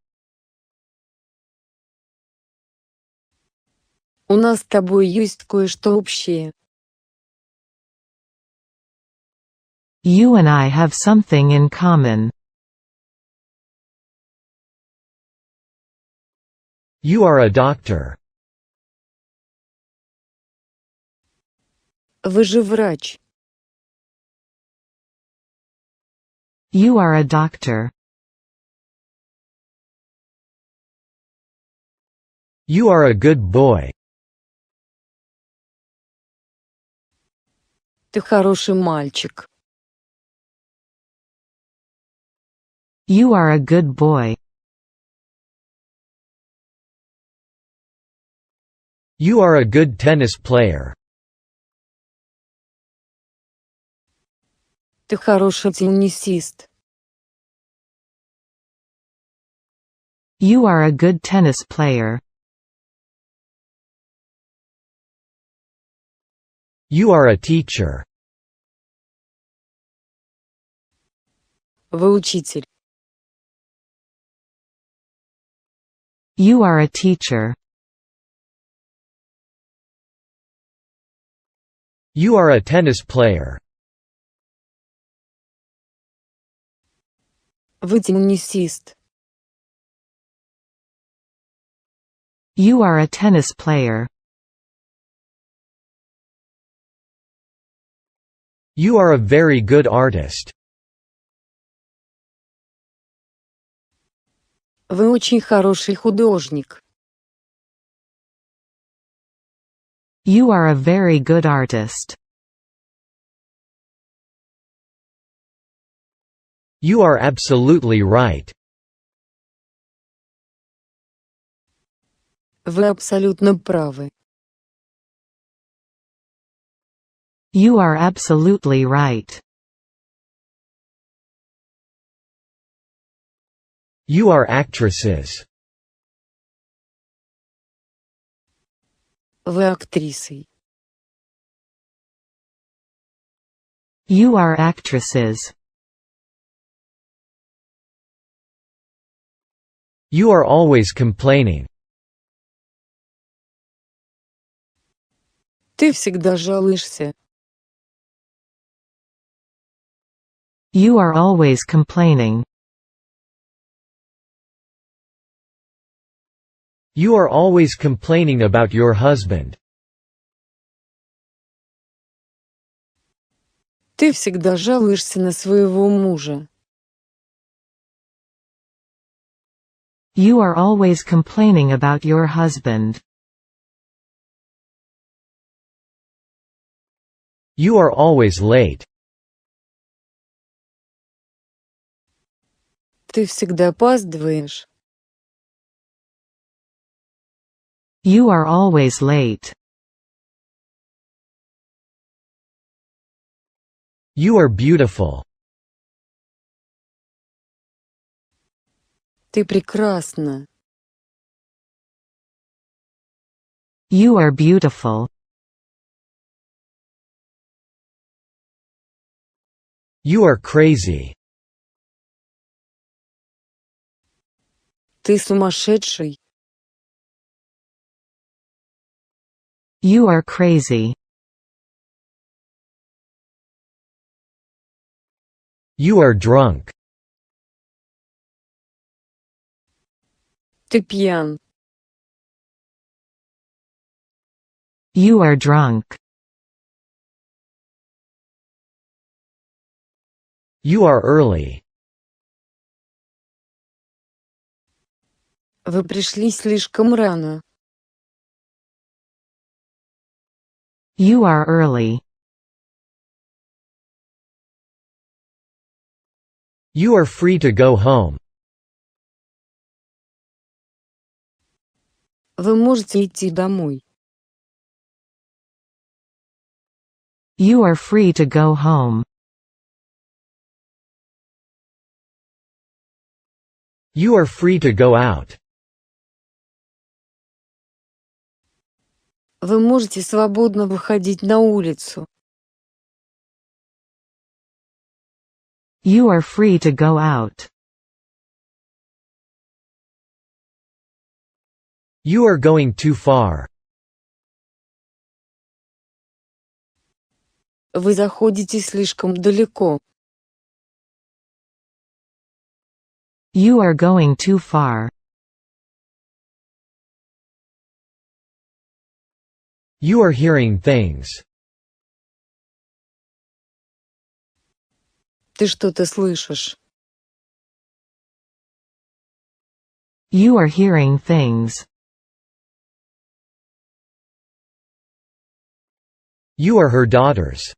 У нас с тобой есть кое-что общее. You and I have something in common. You are a doctor. Вы же врач. You are a doctor. You are a good boy. Ты хороший мальчик. You are a good boy. You are a good tennis player. Ты хороший теннисист. You are a good tennis player. You are a teacher. Вы учитель. You are a teacher. You are a tennis player. Вы теннисист. You are a tennis player. You are a very good artist. Вы очень хороший художник. You are a very good artist. You are absolutely right. Вы абсолютно правы. You are absolutely right. You are actresses. Вы актрисой. You are actresses. You are always complaining. Ты всегда жалуешься. You are always complaining. You are always complaining about your husband. Ты всегда жалуешься на своего мужа. You are always complaining about your husband. You are always late. Ты всегда опаздываешь. You are always late. You are beautiful. Ты прекрасна. You are beautiful. You are crazy. Ты сумасшедший. You are crazy. You are drunk. Ты пьян. You are drunk. You are early. Вы пришли слишком рано. You are early. You are free to go home. Вы можете идти домой. You are free to go home. You are free to go out. Вы можете свободно выходить на улицу. You are free to go out. You are going too far. Вы заходите слишком далеко. You are going too far. You are hearing things. Ты что-то слышишь. You are hearing things. You are her daughters.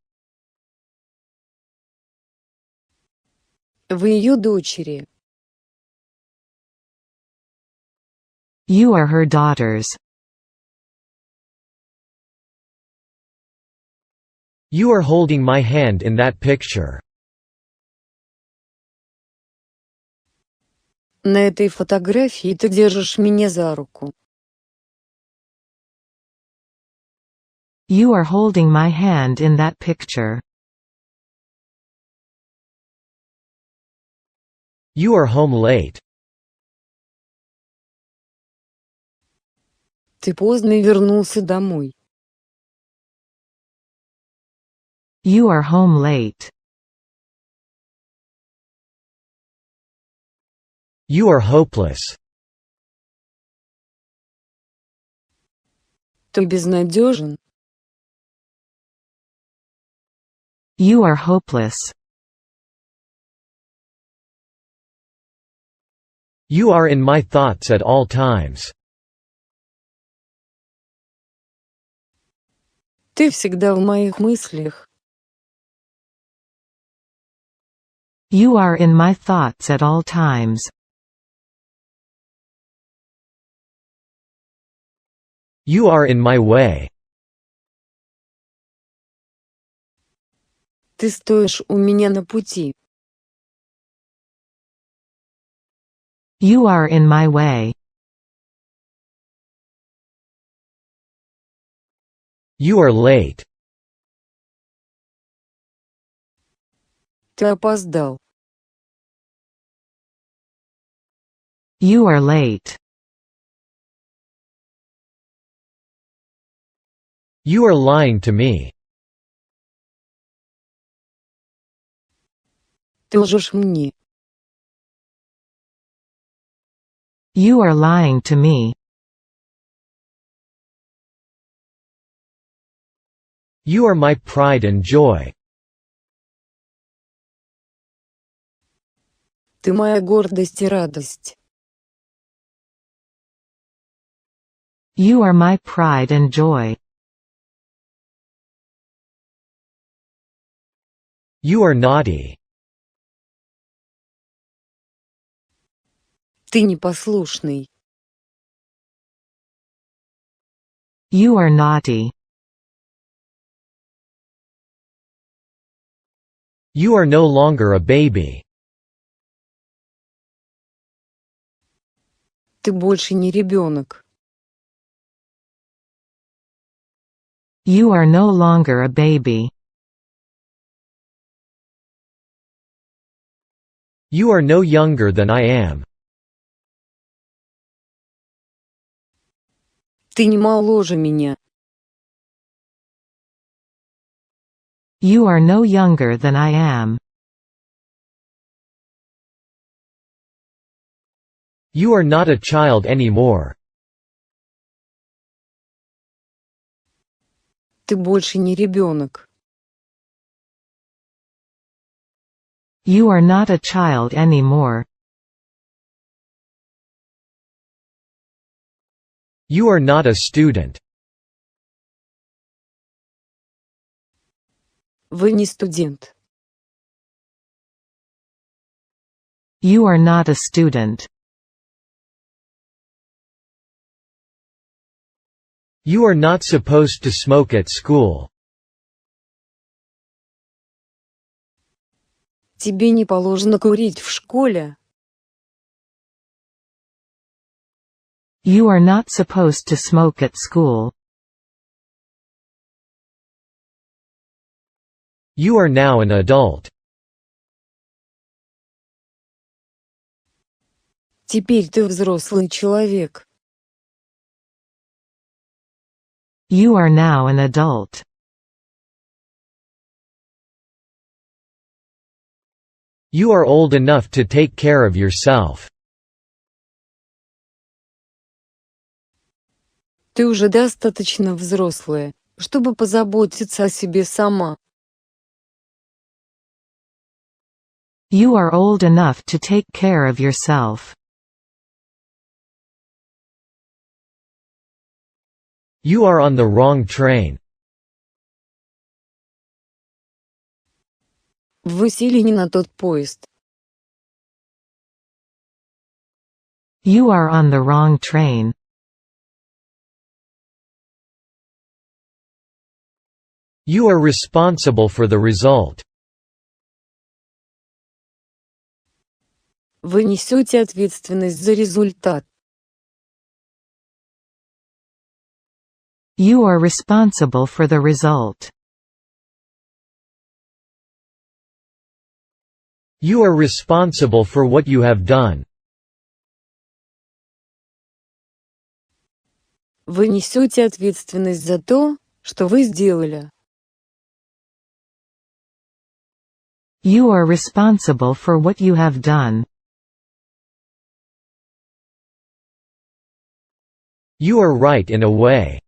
Вы ее дочери. You are her daughters. You are holding my hand in that picture. На этой фотографии ты держишь меня за руку. You are holding my hand in that picture. You are home late. Ты поздно вернулся домой. You are home late. You are hopeless. Ты безнадежен. You are hopeless. You are in my thoughts at all times. Ты всегда в моих мыслях. You are in my thoughts at all times. You are in my way. Ты стоишь у меня на пути. You are in my way. You are late. Ты опоздал. You are late. You are lying to me. Ты лжешь мне. You are lying to me. You are my pride and joy. Ты моя гордость и радость. You are my pride and joy. You are naughty. Ты непослушный. You are naughty. You are no longer a baby. Ты больше не ребенок. You are no longer a baby. You are no younger than I am. Ты не моложе меня. You are no younger than I am. You are not a child anymore. Ты больше не ребенок. You are not a child anymore. You are not a student. Вы не студент. You are not a student. You are not supposed to smoke at school. Тебе не положено курить в школе. You are not supposed to smoke at school. You are now an adult. Теперь ты взрослый человек. You are now an adult. You are old enough to take care of yourself. Ты уже достаточно взрослая, чтобы позаботиться о себе сама. You are old enough to take care of yourself. You are on the wrong train. Вы сели не на тот поезд. You are on the wrong train. You are responsible for the result. Вы несете ответственность за результат. You are responsible for the result. You are responsible for what you have done. Вы несете ответственность за то, что вы сделали. You are responsible for what you have done. You are right in a way.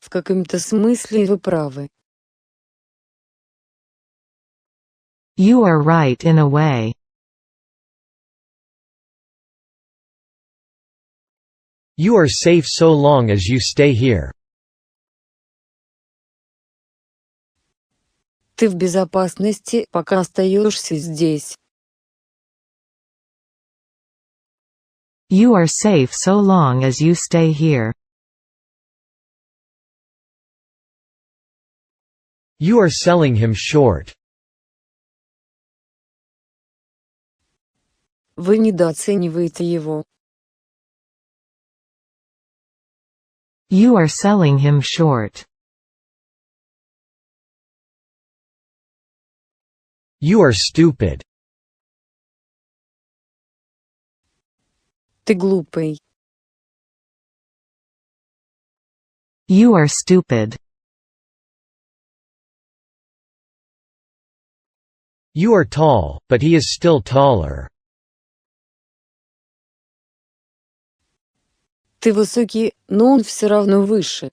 В каком-то смысле вы правы. You are right in a way. You are safe so long as you stay here. Ты в безопасности, пока остаешься здесь. You are safe so long as you stay here. You are selling him short. Вы недооцениваете его. You are selling him short. You are stupid. Ты глупый. You are stupid. You are tall, but he is still taller. Ты высокий, но он все равно выше.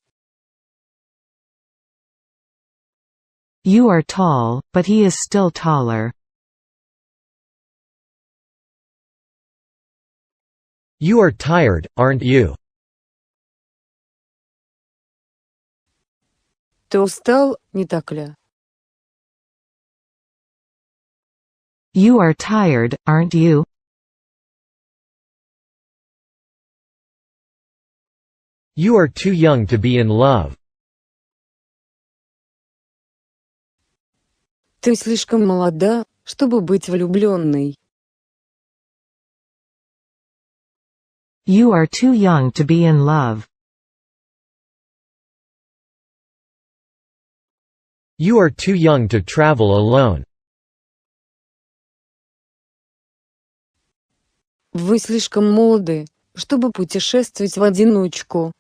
You are tall, but he is still taller. You are tired, aren't you? Ты устал, не так ли? You are tired, aren't you? You are too young to be in love. Ты слишком молода, чтобы быть влюбленной. You are too young to be in love. You are too young to travel alone. Вы слишком молоды, чтобы путешествовать в одиночку.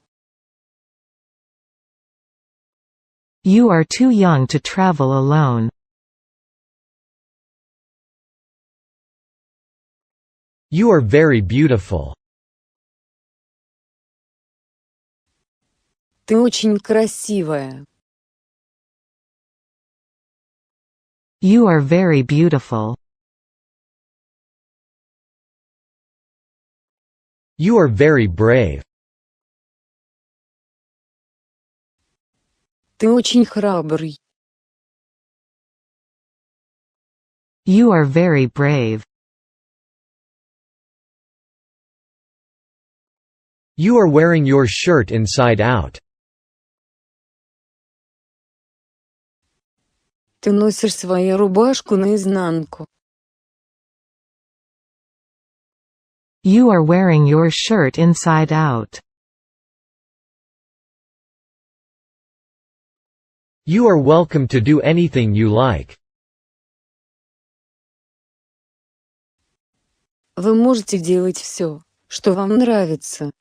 You are too young to travel alone. You are very beautiful. Ты очень красивая. You are very beautiful. You are very brave. Ты очень храбрый. You are very brave. You are wearing your shirt inside out. Ты носишь свою рубашку наизнанку. You are wearing your shirt inside out. You are welcome to do anything you like. Вы можете делать все, что вам нравится.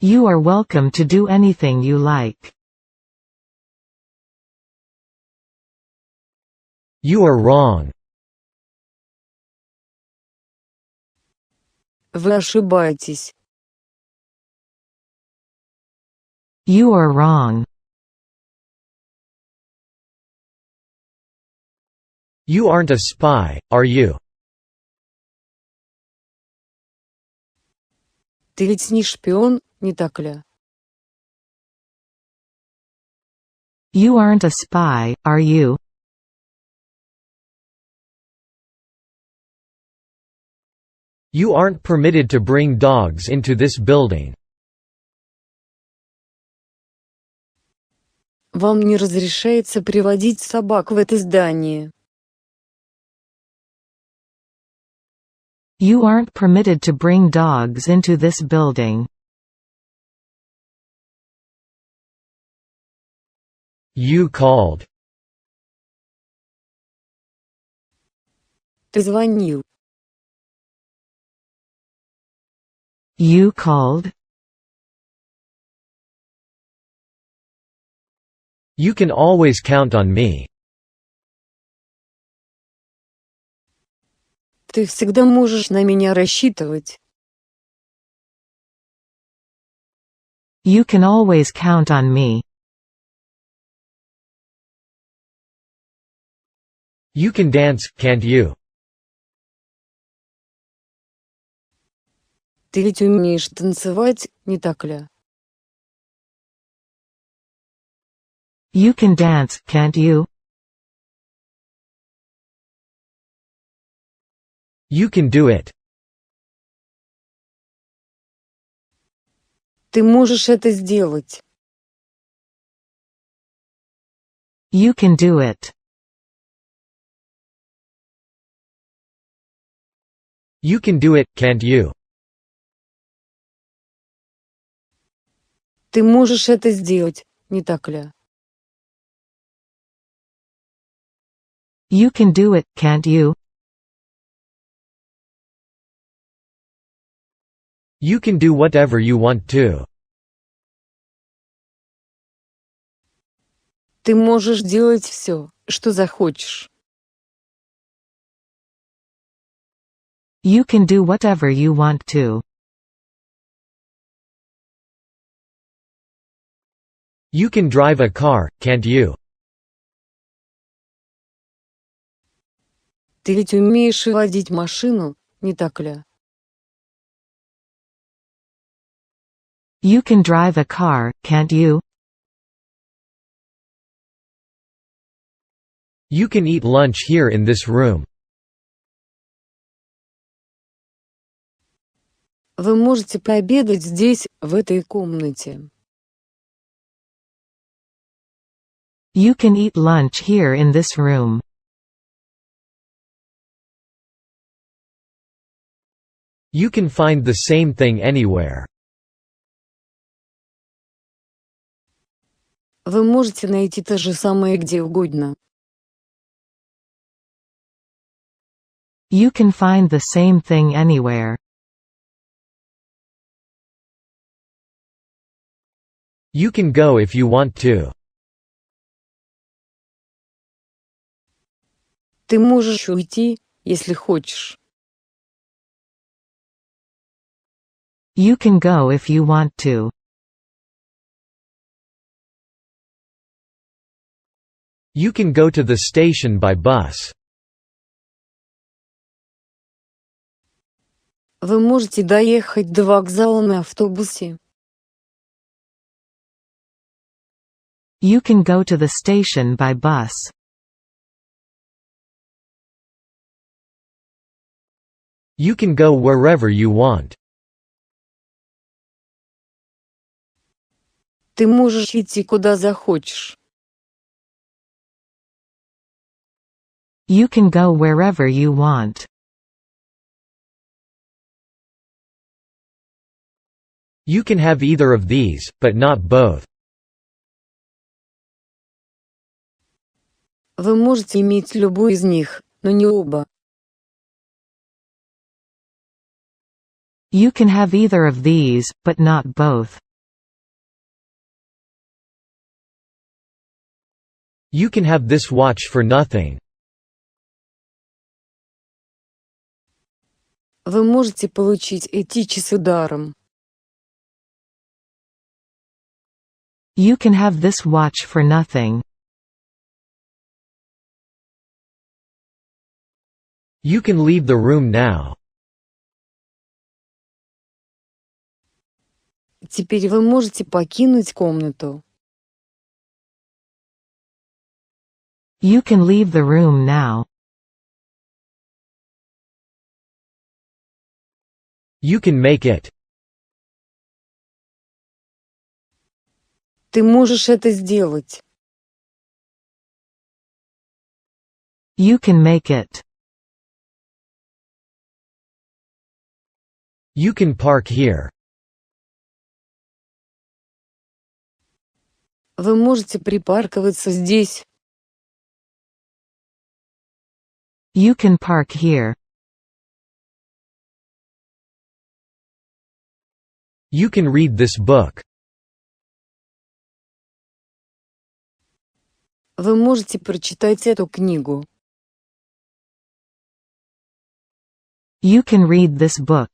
You are welcome to do anything you like. You are wrong. Вы ошибаетесь. You are wrong. You aren't a spy, are you? Ты ведь не шпион, не так ли? You aren't a spy, are you? You aren't permitted to bring dogs into this building. Вам не разрешается приводить собак в это здание. You aren't permitted to bring dogs into this building. You called. Ты звонил. You called. You can always count on me. Ты всегда можешь на меня рассчитывать. You can always count on me. You can dance, can't you? Ты ведь умеешь танцевать, не так ли? You can dance, can't you? You can do it. Ты можешь это сделать. You can do it. You can do it, can't you? Ты можешь это сделать, не так ли? You can do it, can't you? You can do whatever you want to. Ты можешь делать все, что захочешь. You can do whatever you want to. You can drive a car, can't you? Ты ведь умеешь водить машину, не так ли? You can drive a car, can't you? You can eat lunch here in this room. Вы можете пообедать здесь, в этой комнате. You can eat lunch here in this room. You can find the same thing anywhere. Вы можете найти то же самое где угодно. You can find the same thing anywhere. You can go if you want to. Ты можешь уйти, если хочешь. You can go if you want to. You can go to the station by bus. Вы можете доехать до вокзала на автобусе. You can go to the station by bus. You can go wherever you want. Ты можешь идти куда захочешь. You can go wherever you want. You can have either of these, but not both. Вы можете иметь любой из них, но не оба. You can have either of these, but not both. You can have this watch for nothing. Вы можете получить эти часы даром. You can have this watch for nothing. You can leave the room now. Теперь вы можете покинуть комнату. You can leave the room now. You can make it. Ты можешь это сделать. You can make it. You can park here. Вы можете припарковаться здесь. You can park here. You can read this book. Вы можете прочитать эту книгу. You can read this book.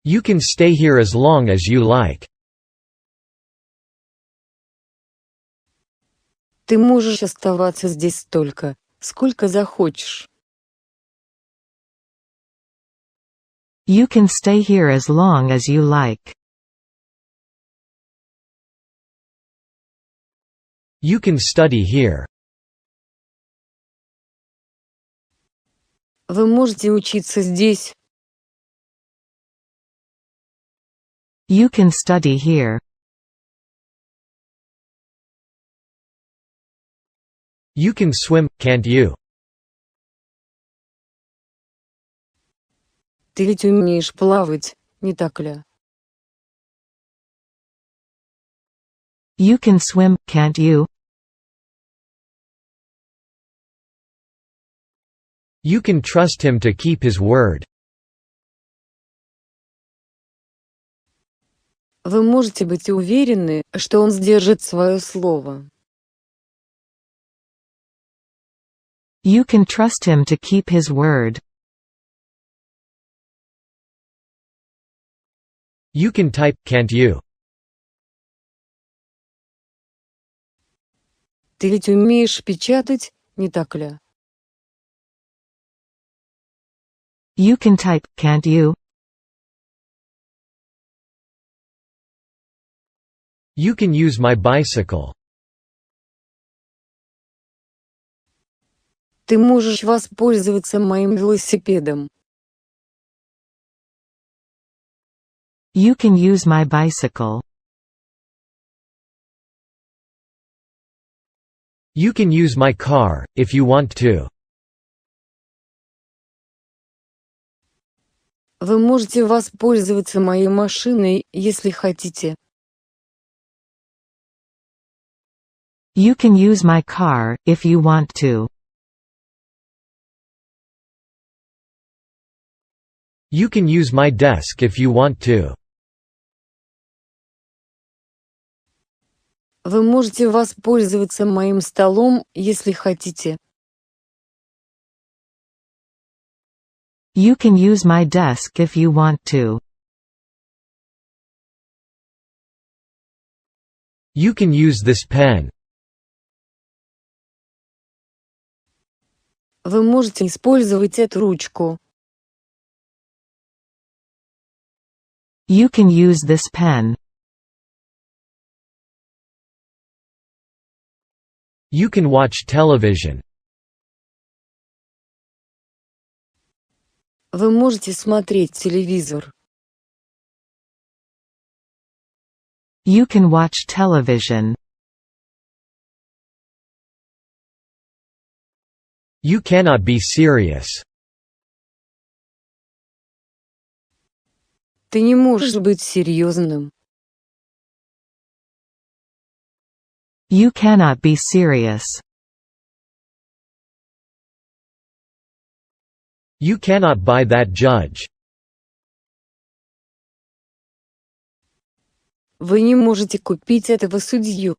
You can stay here as long as you like. Ты можешь оставаться здесь столько, сколько захочешь. You can stay here as long as you like. You can study here. Вы можете учиться здесь. You can study here. You can swim, can't you? Ты ведь умеешь плавать, не так ли? You can swim, can't you? You can trust him to keep his word. Вы можете быть уверены, что он сдержит свое слово. You can trust him to keep his word. You can type, can't you? Ты ведь умеешь печатать, не так ли? You can type, can't you? You can use my bicycle. Ты можешь воспользоваться моим велосипедом. You can use my bicycle. You can use my car, if you want to. Вы можете воспользоваться моей машиной, если хотите. You can use my car, if you want to. You can use my desk if you want to. Вы можете воспользоваться моим столом, если хотите. You can use my desk if you want to. You can use this pen. Вы можете использовать эту ручку. You can use this pen. You can watch television. Вы можете смотреть телевизор. You can watch television. You cannot be serious. Ты не можешь быть серьезным. You cannot be serious. You cannot buy that judge. Вы не можете купить этого судью.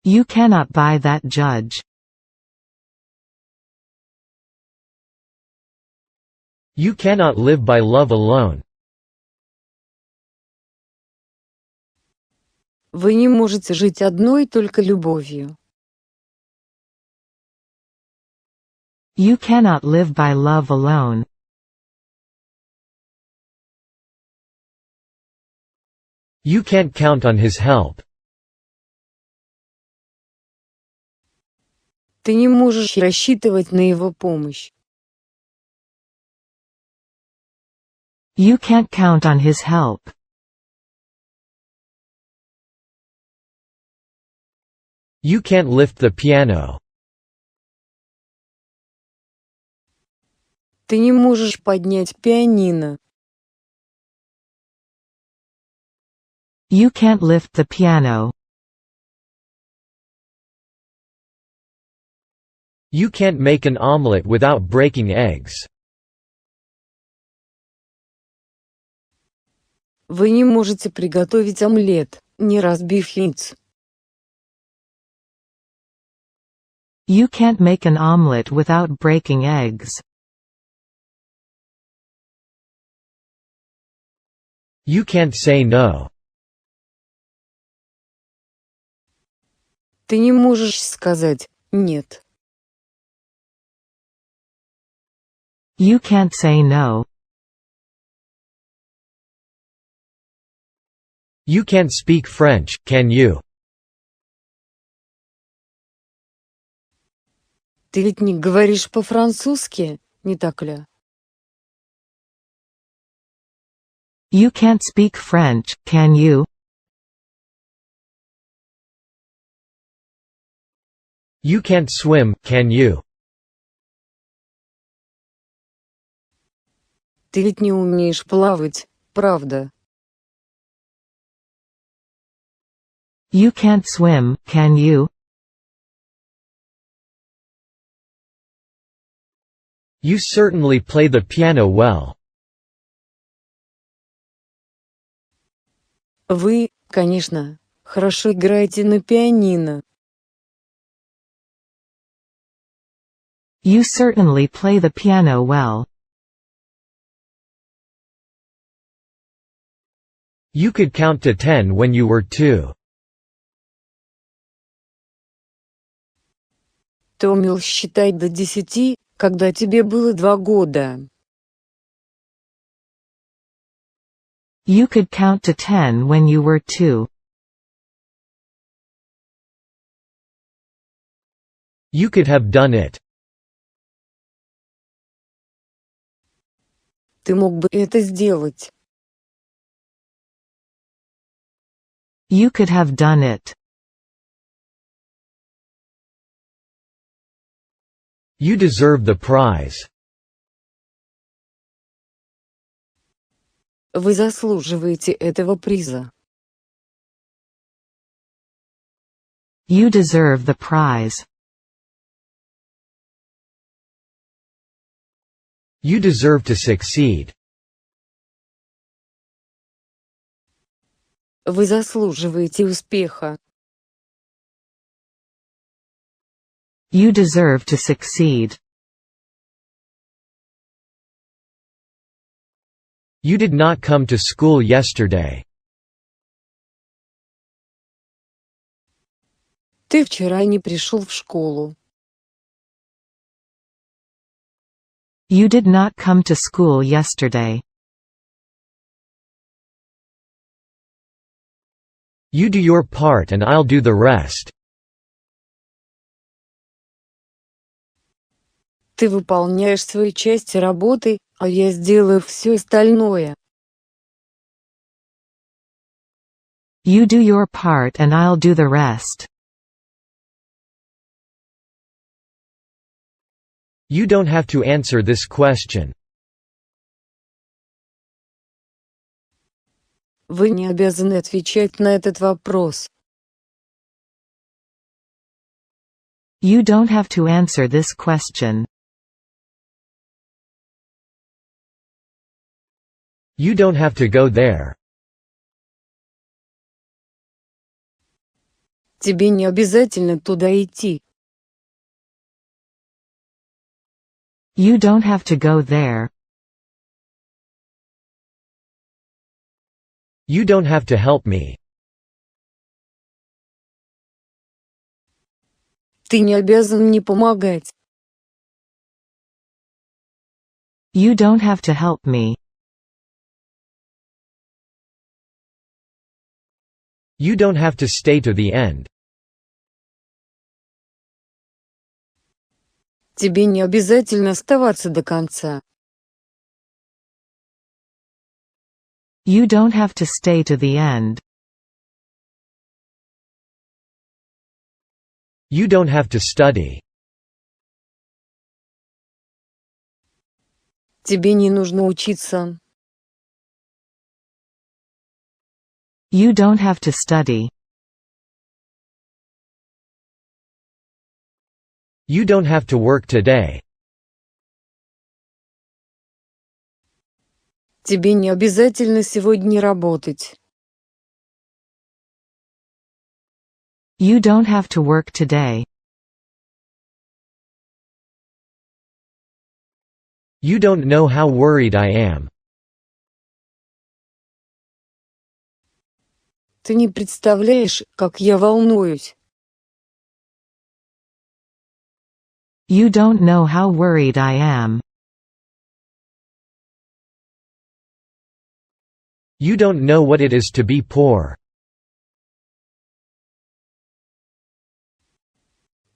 You cannot buy that judge. You cannot live by love alone. Вы не можете жить одной только любовью. You cannot live by love alone. You can't count on his help. Ты не можешь рассчитывать на его помощь. You can't count on his help. You can't lift the piano. Ты не можешь поднять пианино. You can't lift the piano. You can't make an omelette without breaking eggs. Вы не можете приготовить омлет, не разбив яиц. You can't make an omelette without breaking eggs. You can't say no. Ты не можешь сказать «нет». You can't say no. You can't speak French, can you? Ты ведь не говоришь по-французски, не так ли? You can't speak French, can you? You can't swim, can you? Ты ведь не умеешь плавать, правда? You can't swim, can you? You certainly play the piano well. Вы, конечно, хорошо играете на пианино. You certainly play the piano well. You could count to 10 when you were 2. Ты умел считать до 10, когда тебе было 2 года. You could count to 10 when you were 2. You could have done it. Ты мог бы это сделать. You could have done it. You deserve the prize. Вы заслуживаете этого приза. You deserve the prize. You deserve to succeed. Вы заслуживаете успеха. You deserve to succeed. You did not come to school yesterday. Ты вчера не пришел в школу. You did not come to school yesterday. You do your part and I'll do the rest. Ты выполняешь свою часть работы, а я сделаю все остальное. You do your part and I'll do the rest. You don't have to answer this question. Вы не обязаны отвечать на этот вопрос. You don't have to answer this question. You don't have to go there. Тебе не обязательно туда идти. You don't have to go there. You don't have to help me. Ты не обязан мне помогать. You don't have to help me. You don't have to stay to the end. Тебе не обязательно оставаться до конца. You don't have to stay to the end. You don't have to study. Тебе не нужно учиться. You don't have to study. You don't have to work today. Тебе не обязательно сегодня работать. You don't have to work today. You don't know how worried I am. Ты не представляешь, как я волнуюсь. You don't know how worried I am. You don't know what it is to be poor.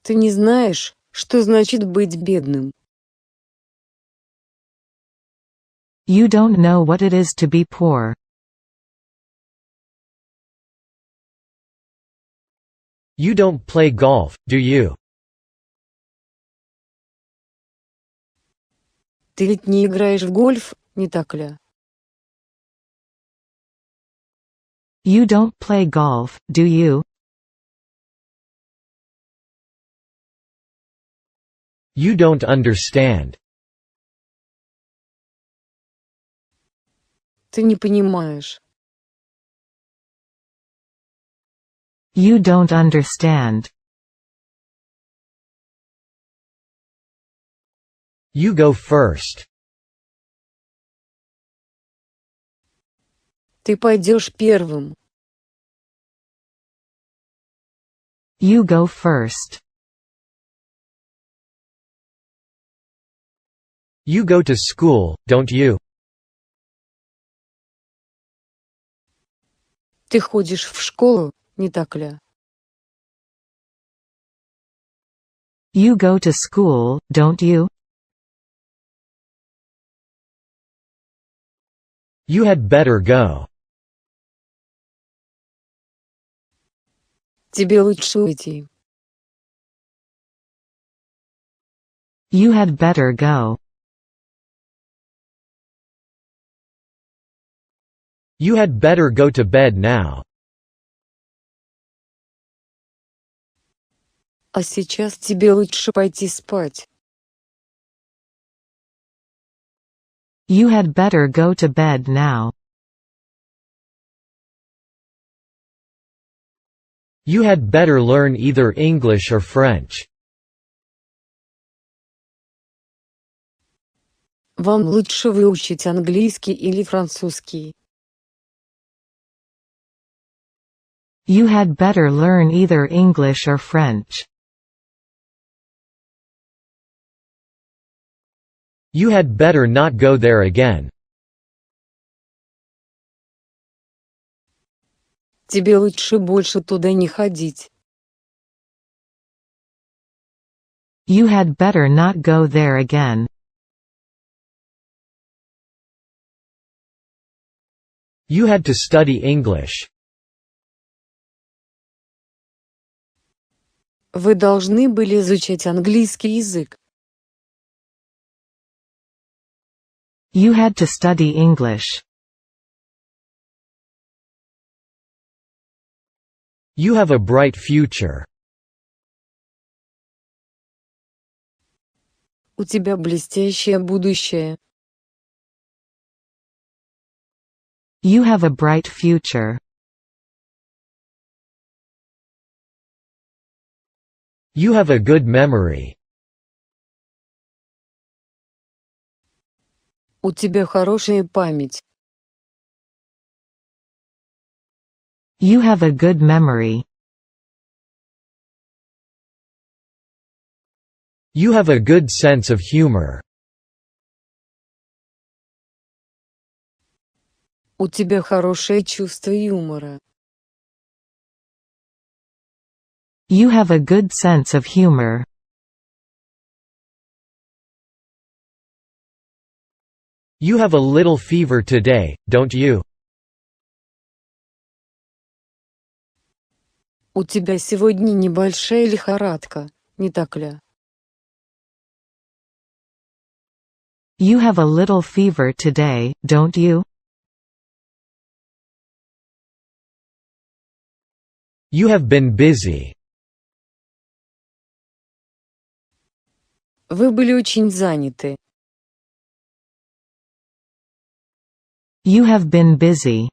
Ты не знаешь, что значит быть бедным. You don't know what it is to be poor. You don't play golf, do you? Ты ведь не играешь в гольф, не так ли? You don't play golf, do you? You don't understand. Ты не понимаешь. You don't understand. You go first. Ты пойдешь первым. You go first. You go to school, don't you? Ты ходишь в школу, не так ли? You go to school, don't you? You had better go. Тебе лучше уйти. You had better go. You had better go to bed now. А сейчас тебе лучше пойти спать. You had better go to bed now. You had better learn either English or French. Вам лучше выучить английский или французский. You had better learn either English or French. You had better not go there again. Тебе лучше больше туда не ходить. You had better not go there again. You had to study English. Вы должны были изучать английский язык. You had to study English. You have a bright future. У тебя блестящее будущее. You have a bright future. You have a good memory. У тебя хорошая память. You have a good memory. You have a good sense of humor. У тебя хорошее чувство юмора. You have a good sense of humor. You have a little fever today, don't you? У тебя сегодня небольшая лихорадка, не так ли? You have a little fever today, don't you? You have been busy. Вы были очень заняты. You have been busy.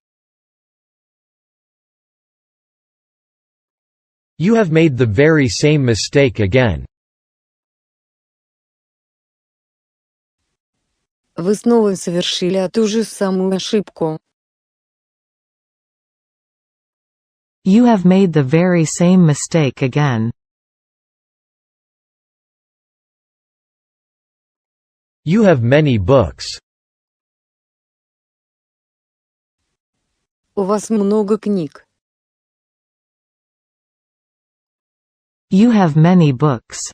You have made the very same mistake again. Вы снова совершили ту же самую ошибку. You have made the very same mistake again. You have many books. У вас много книг. You have many books.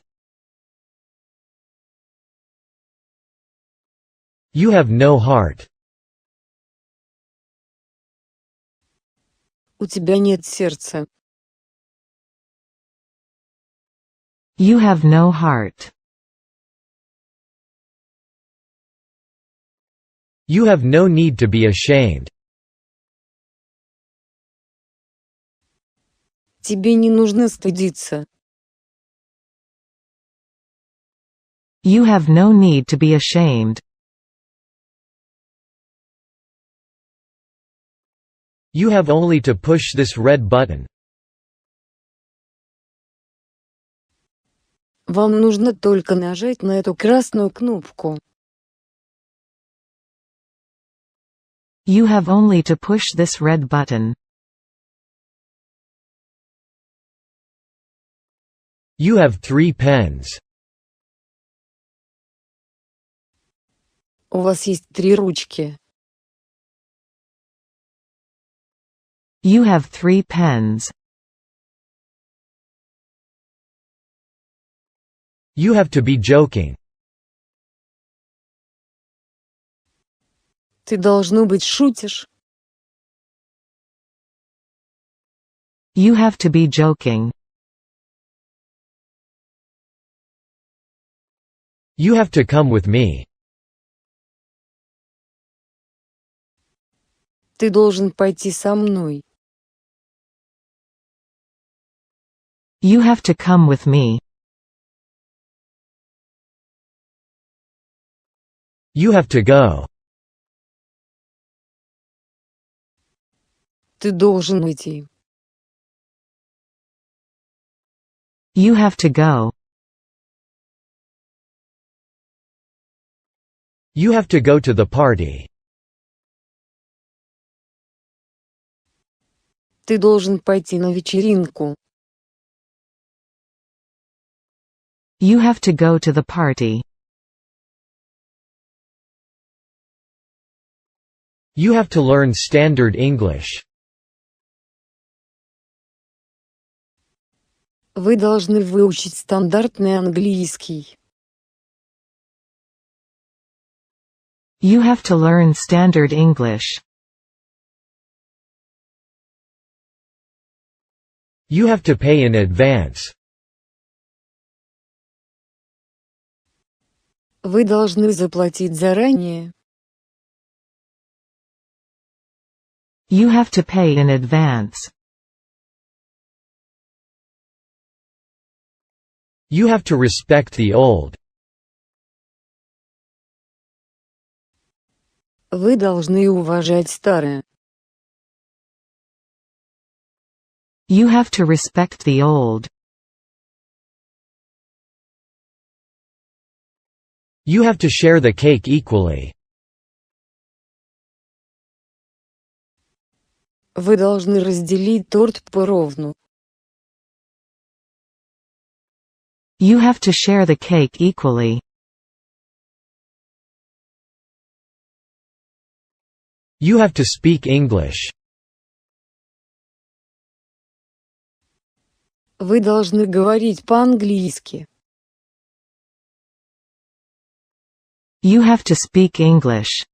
You have no heart. У тебя нет сердца. You have no heart. You have no need to be ashamed. Тебе не нужно стыдиться. You have no need to be ashamed. You have only to push this red button. Вам нужно только нажать на эту красную кнопку. You have only to push this red button. You have 3 pens. У вас есть 3 ручки. You have 3 pens. You have to be joking. Ты, должно быть, шутишь. You have to be joking. You have to come with me. Ты должен пойти со мной. You have to come with me. You have to go. Ты должен уйти. You have to go. You have to go to the party. Ты должен пойти на вечеринку. You have to go to the party. You have to learn standard English. Вы должны выучить стандартный английский. You have to learn standard English. You have to pay in advance. Вы должны заплатить заранее. You have to pay in advance. You have to respect the old. Вы должны уважать старое. You have to respect the old. You have to share the cake equally. Вы должны разделить торт поровну. You have to share the cake equally. You have to speak English. Вы должны говорить по-английски. You have to speak English.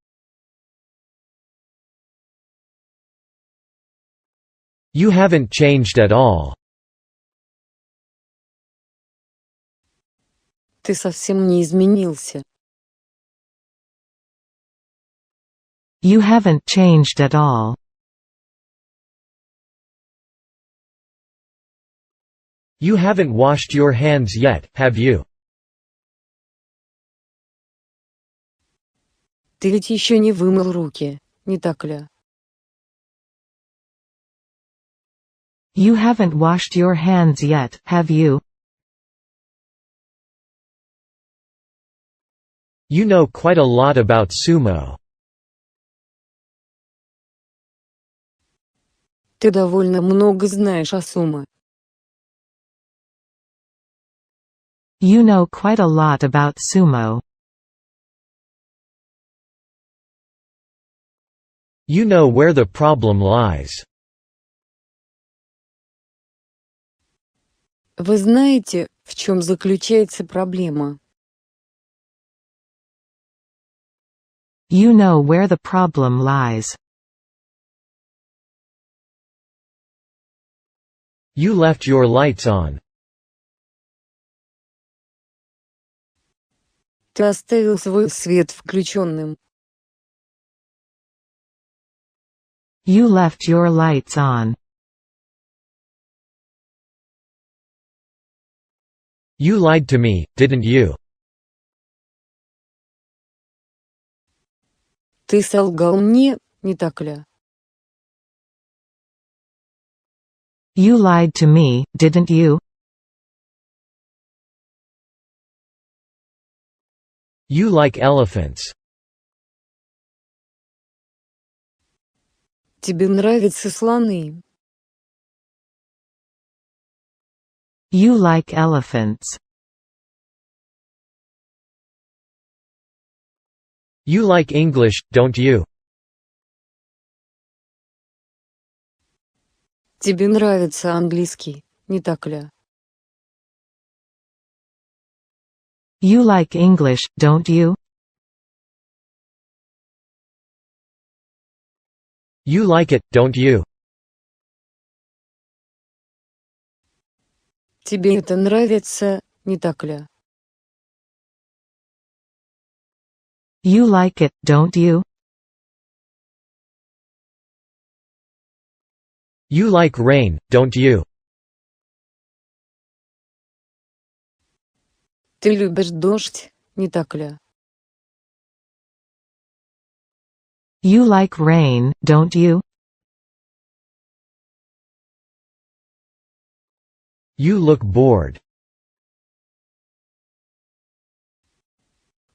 You haven't changed at all. Ты совсем не изменился. You haven't changed at all. You haven't washed your hands yet, have you? Ты ведь еще не вымыл руки, не так ли? You haven't washed your hands yet, have you? You know quite a lot about sumo. Ты довольно много знаешь о сумо. You know quite a lot about sumo. You know where the problem lies. Вы знаете, в чем заключается проблема? You know where the problem lies. You left your lights on. Ты оставил свой свет включенным. You left your lights on. You lied to me, didn't you? Ты солгал мне, не так ли? You lied to me, didn't you? You like elephants. Тебе нравятся слоны. You like elephants. You like English, don't you? Тебе нравится английский, не так ли? You like English, don't you? You like it, don't you? Тебе это нравится, не так ли? You like it, don't you? You like rain, don't you? Ты любишь дождь, не так ли? You like rain, don't you? You look bored.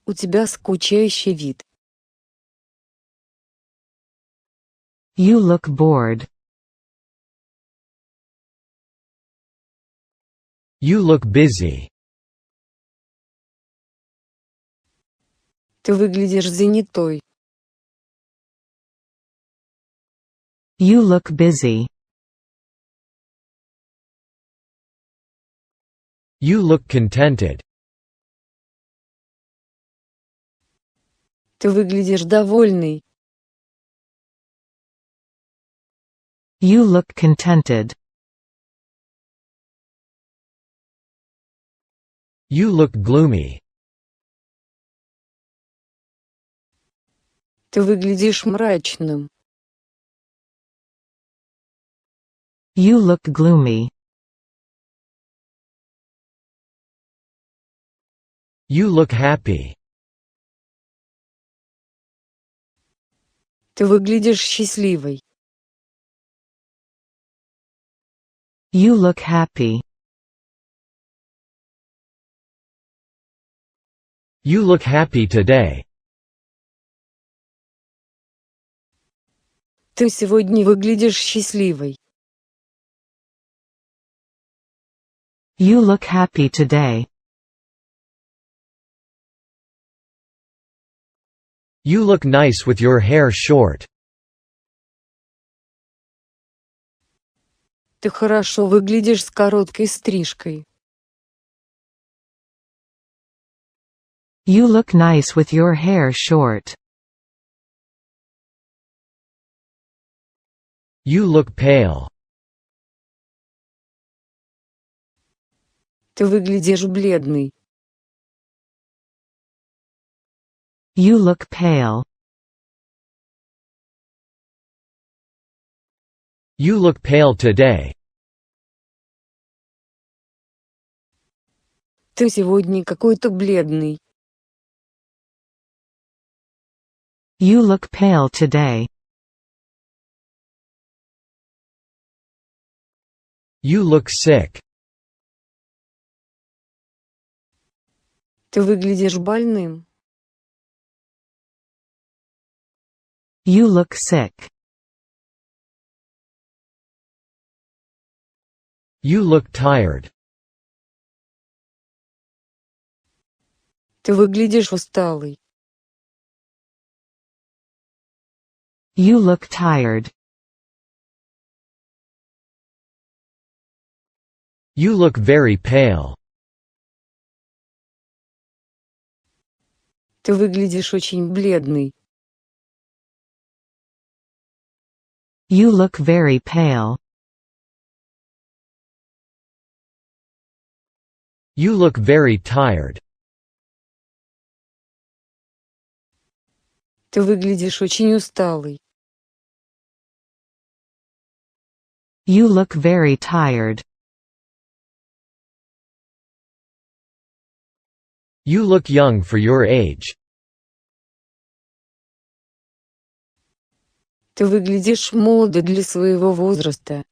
У тебя скучающий вид. You look bored. You look busy. Ты выглядишь занятой. You look busy. You look contented. Ты выглядишь довольный. You look contented. You look gloomy. Ты выглядишь мрачным. You look gloomy. You look happy. Ты выглядишь счастливой. You look happy. You look happy today. Ты сегодня выглядишь счастливой. You look happy today. You look nice with your hair short. Ты хорошо выглядишь с короткой стрижкой. You look nice with your hair short. You look pale. Ты выглядишь бледный. You look pale. You look pale today. Ты сегодня какой-то бледный. You look pale today. You look sick. Ты выглядишь больным. You look sick. You look tired. Ты выглядишь усталый. You look tired. You look very pale. Ты выглядишь очень бледный. You look very pale. You look very tired. Ты выглядишь очень усталый. You look very tired. You look young for your age. Ты выглядишь молодо для своего возраста.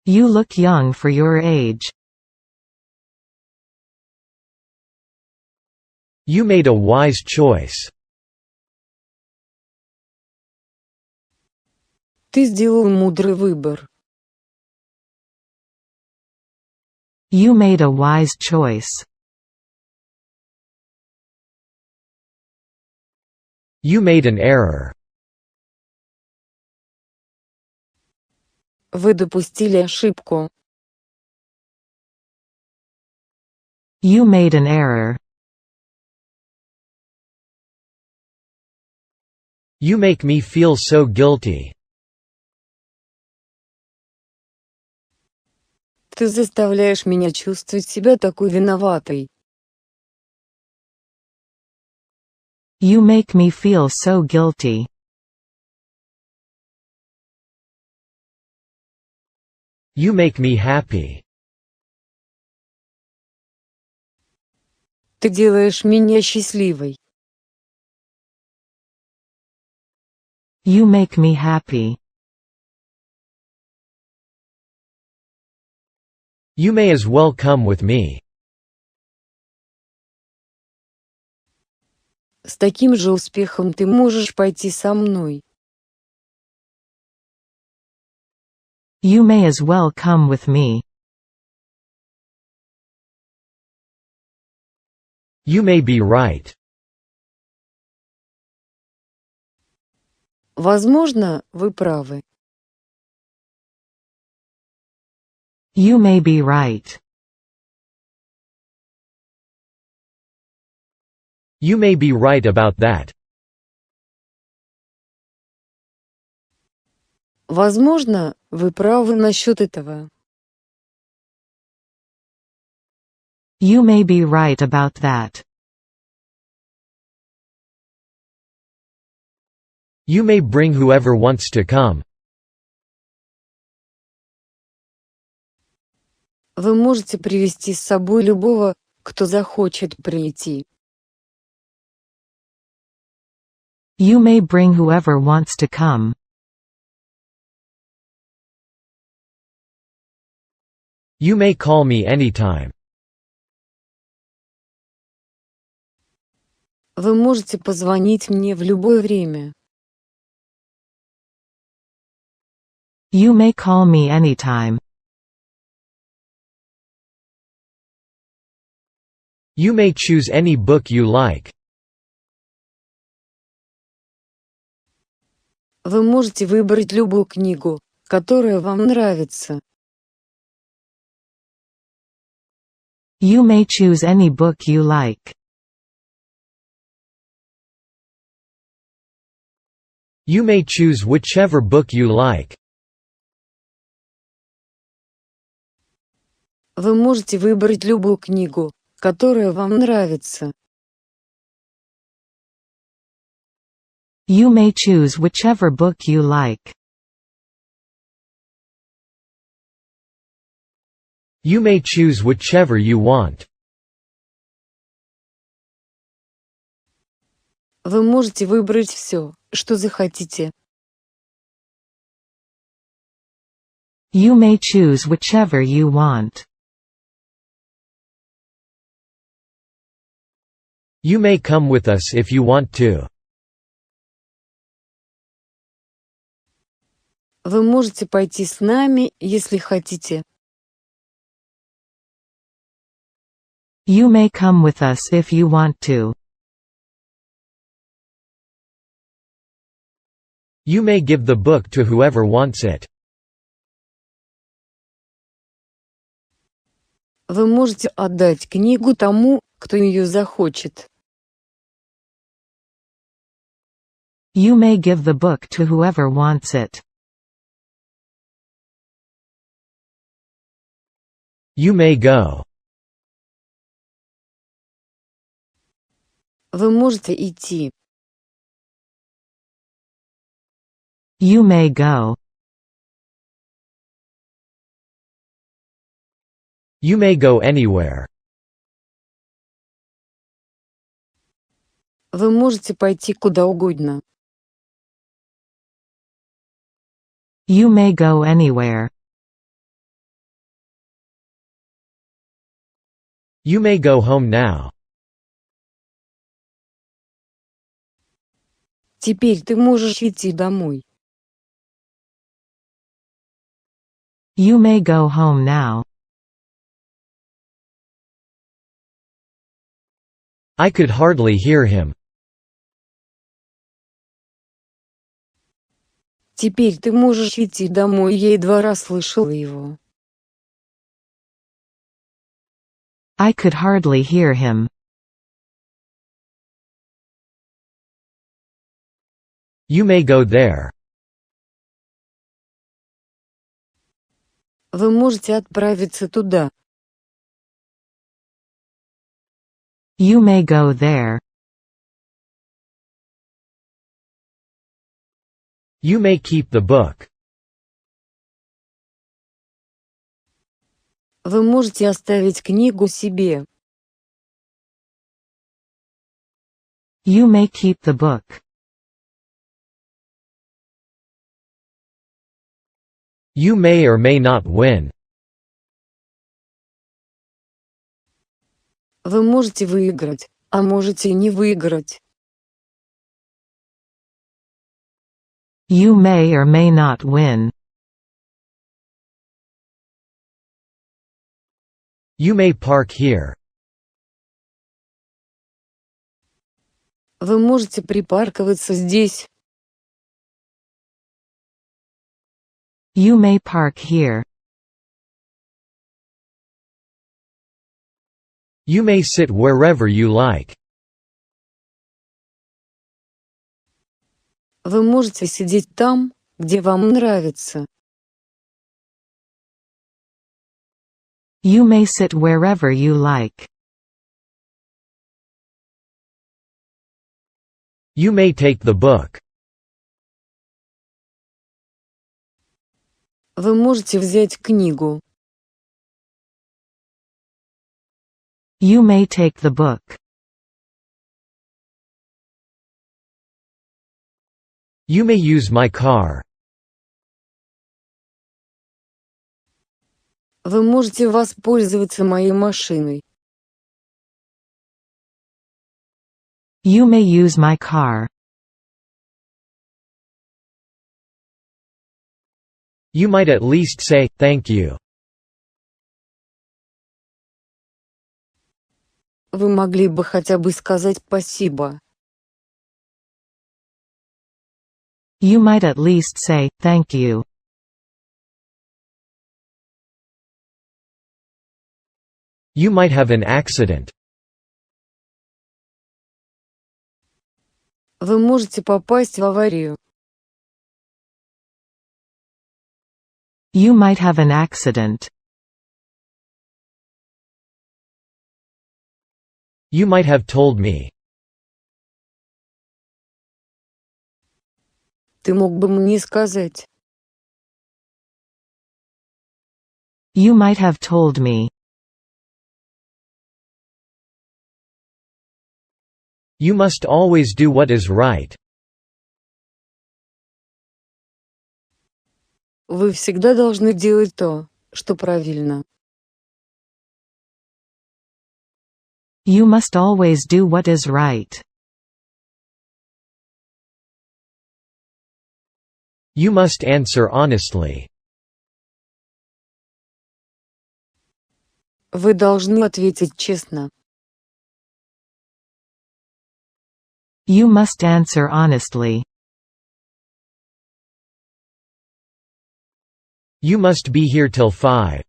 You look young for your age. You made a wise choice. Ты сделал мудрый выбор. You made a wise choice. You made an error. Вы допустили ошибку. You made an error. You make me feel so guilty. Ты заставляешь меня чувствовать себя такой виноватой. You make me feel so guilty. You make me happy. Ты делаешь меня счастливой. You make me happy. You may as well come with me. С таким же успехом ты можешь пойти со мной. You may as well come with me. You may be right. Возможно, вы правы. You may be right. You may be right about that. Возможно, вы правы насчет этого. You may be right about that. You may bring whoever wants to come. Вы можете привести с собой любого, кто захочет прийти. You may bring whoever wants to come. You may call me anytime. Вы можете позвонить мне в любое время. You may call me anytime. You may choose any book you like. Вы можете выбрать любую книгу, которая вам нравится. You may choose any book you like. You may choose whichever book you like. Вы можете выбрать любую книгу, которая вам нравится. You may choose whichever book you like. You may choose whichever you want. Вы можете выбрать все, что захотите. You may choose whichever you want. You may come with us if you want to. Вы можете пойти с нами, если хотите. You may come with us if you want to. You may give the book to whoever wants it. Вы можете отдать книгу тому, кто ее захочет. You may give the book to whoever wants it. You may go. Вы можете идти. You may go. You may go anywhere. Вы можете пойти куда угодно. You may go anywhere. You may go home now. Теперь ты можешь идти домой. You may go home now. I could hardly hear him. Теперь ты можешь идти домой, я едва расслышала его. I could hardly hear him. You may go there. Вы можете отправиться туда. You may go there. You may keep the book. Вы можете оставить книгу себе. You may keep the book. You may or may not win. Вы можете выиграть, а можете и не выиграть. You may or may not win. You may park here. Вы можете припарковаться здесь. You may park here. You may sit wherever you like. Вы можете сидеть там, где вам нравится. You may sit wherever you like. You may take the book. Вы можете взять книгу. You may take the book. You may use my car. Вы можете воспользоваться моей машиной. You may use my car. You might at least say, thank you. Вы могли бы хотя бы сказать спасибо. You might at least say, thank you. You might have an accident. Вы можете попасть в аварию. You might have an accident. You might have told me. Ты мог бы мне сказать. You might have told me. You must always do what is right. Вы всегда должны делать то, что правильно. You must always do what is right. You must answer honestly. Вы должны ответить честно. You must answer honestly. You must be here till 5.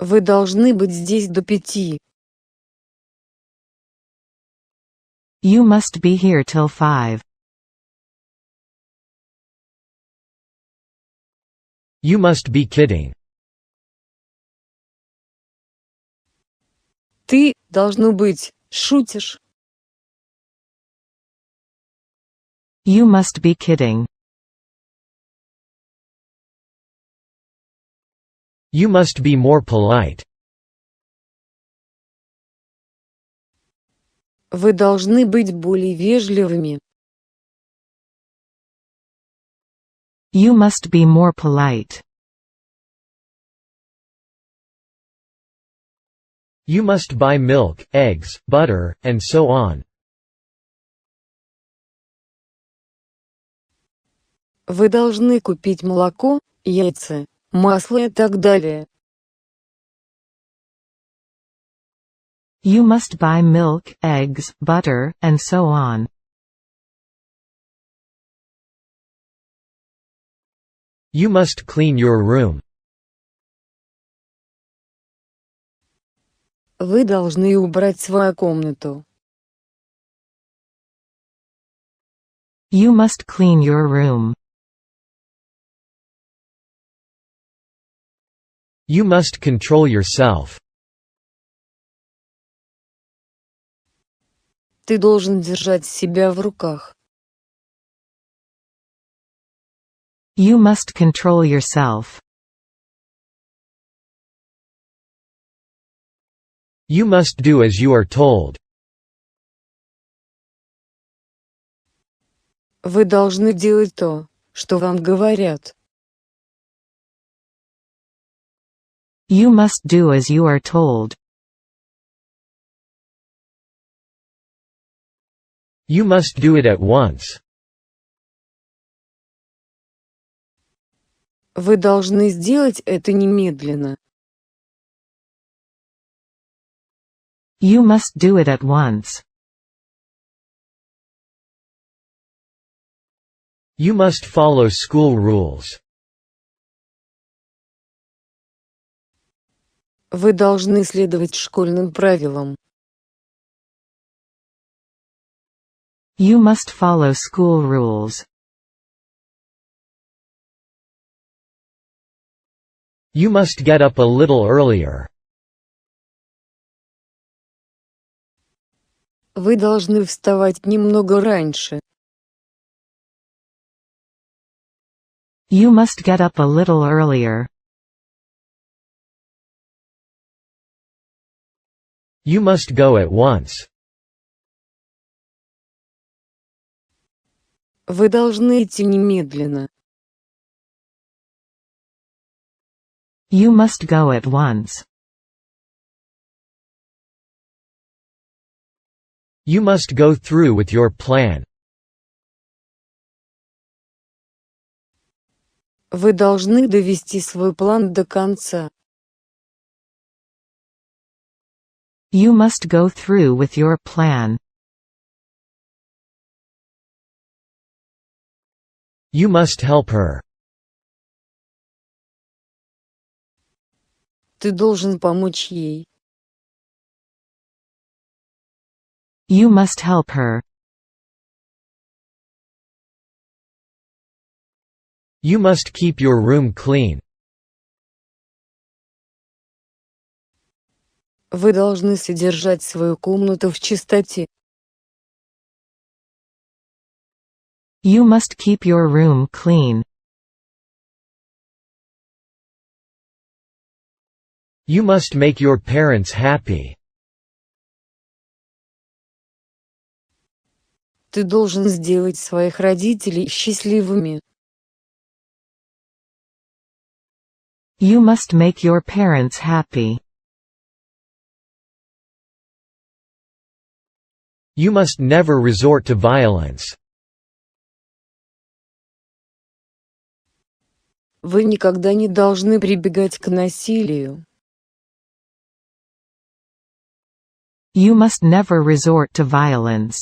Вы должны быть здесь до 5. You must be here till 5. You must be kidding. Ты, должно быть, шутишь. You must be kidding. You must be more polite. Вы должны быть более вежливыми. You must be more polite. You must buy milk, eggs, butter, and so on. Вы должны купить молоко, яйца, масло и так далее. You must buy milk, eggs, butter, and so on. You must clean your room. Вы должны убрать свою комнату. You must clean your room. You must control yourself. Ты должен держать себя в руках. You must control yourself. You must do as you are told. Вы должны делать то, что вам говорят. You must do as you are told. You must do it at once. Вы должны сделать это немедленно. You must do it at once. You must follow school rules. Вы должны следовать школьным правилам. You must follow school rules. You must get up a little earlier. Вы должны вставать немного раньше. You must get up a little earlier. You must go at once. Вы должны идти немедленно. You must go at once. You must go through with your plan. Вы должны довести свой план до конца. You must go through with your plan. You must help her. Ты должен помочь ей. You must help her. You must keep your room clean. Вы должны содержать свою комнату в чистоте. You must keep your room clean. You must make your parents happy. Ты должен сделать своих родителей счастливыми. You must make your parents happy. You must never resort to violence. Вы никогда не должны прибегать к насилию. You must never resort to violence.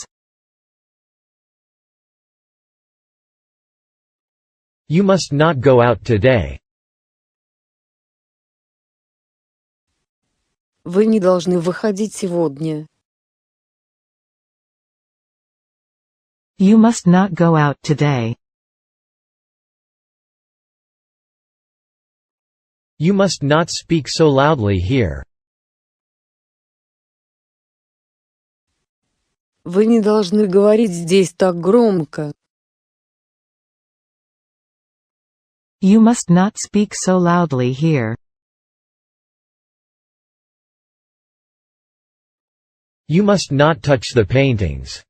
You must not go out today. Вы не должны выходить сегодня. You must not go out today. You must not speak so loudly here. Вы не должны говорить здесь так громко. You must not speak so loudly here. You must not touch the paintings.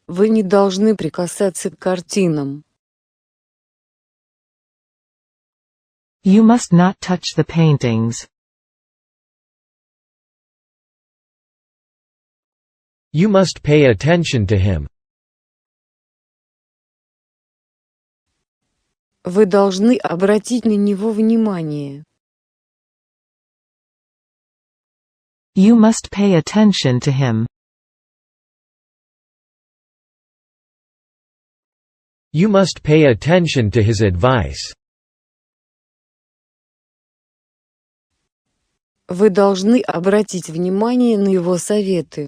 Вы не должны прикасаться к картинам. You must not touch the paintings. You must pay attention to him. Вы должны обратить на него внимание. You must pay attention to him. You must pay attention to his advice. Вы должны обратить внимание на его советы.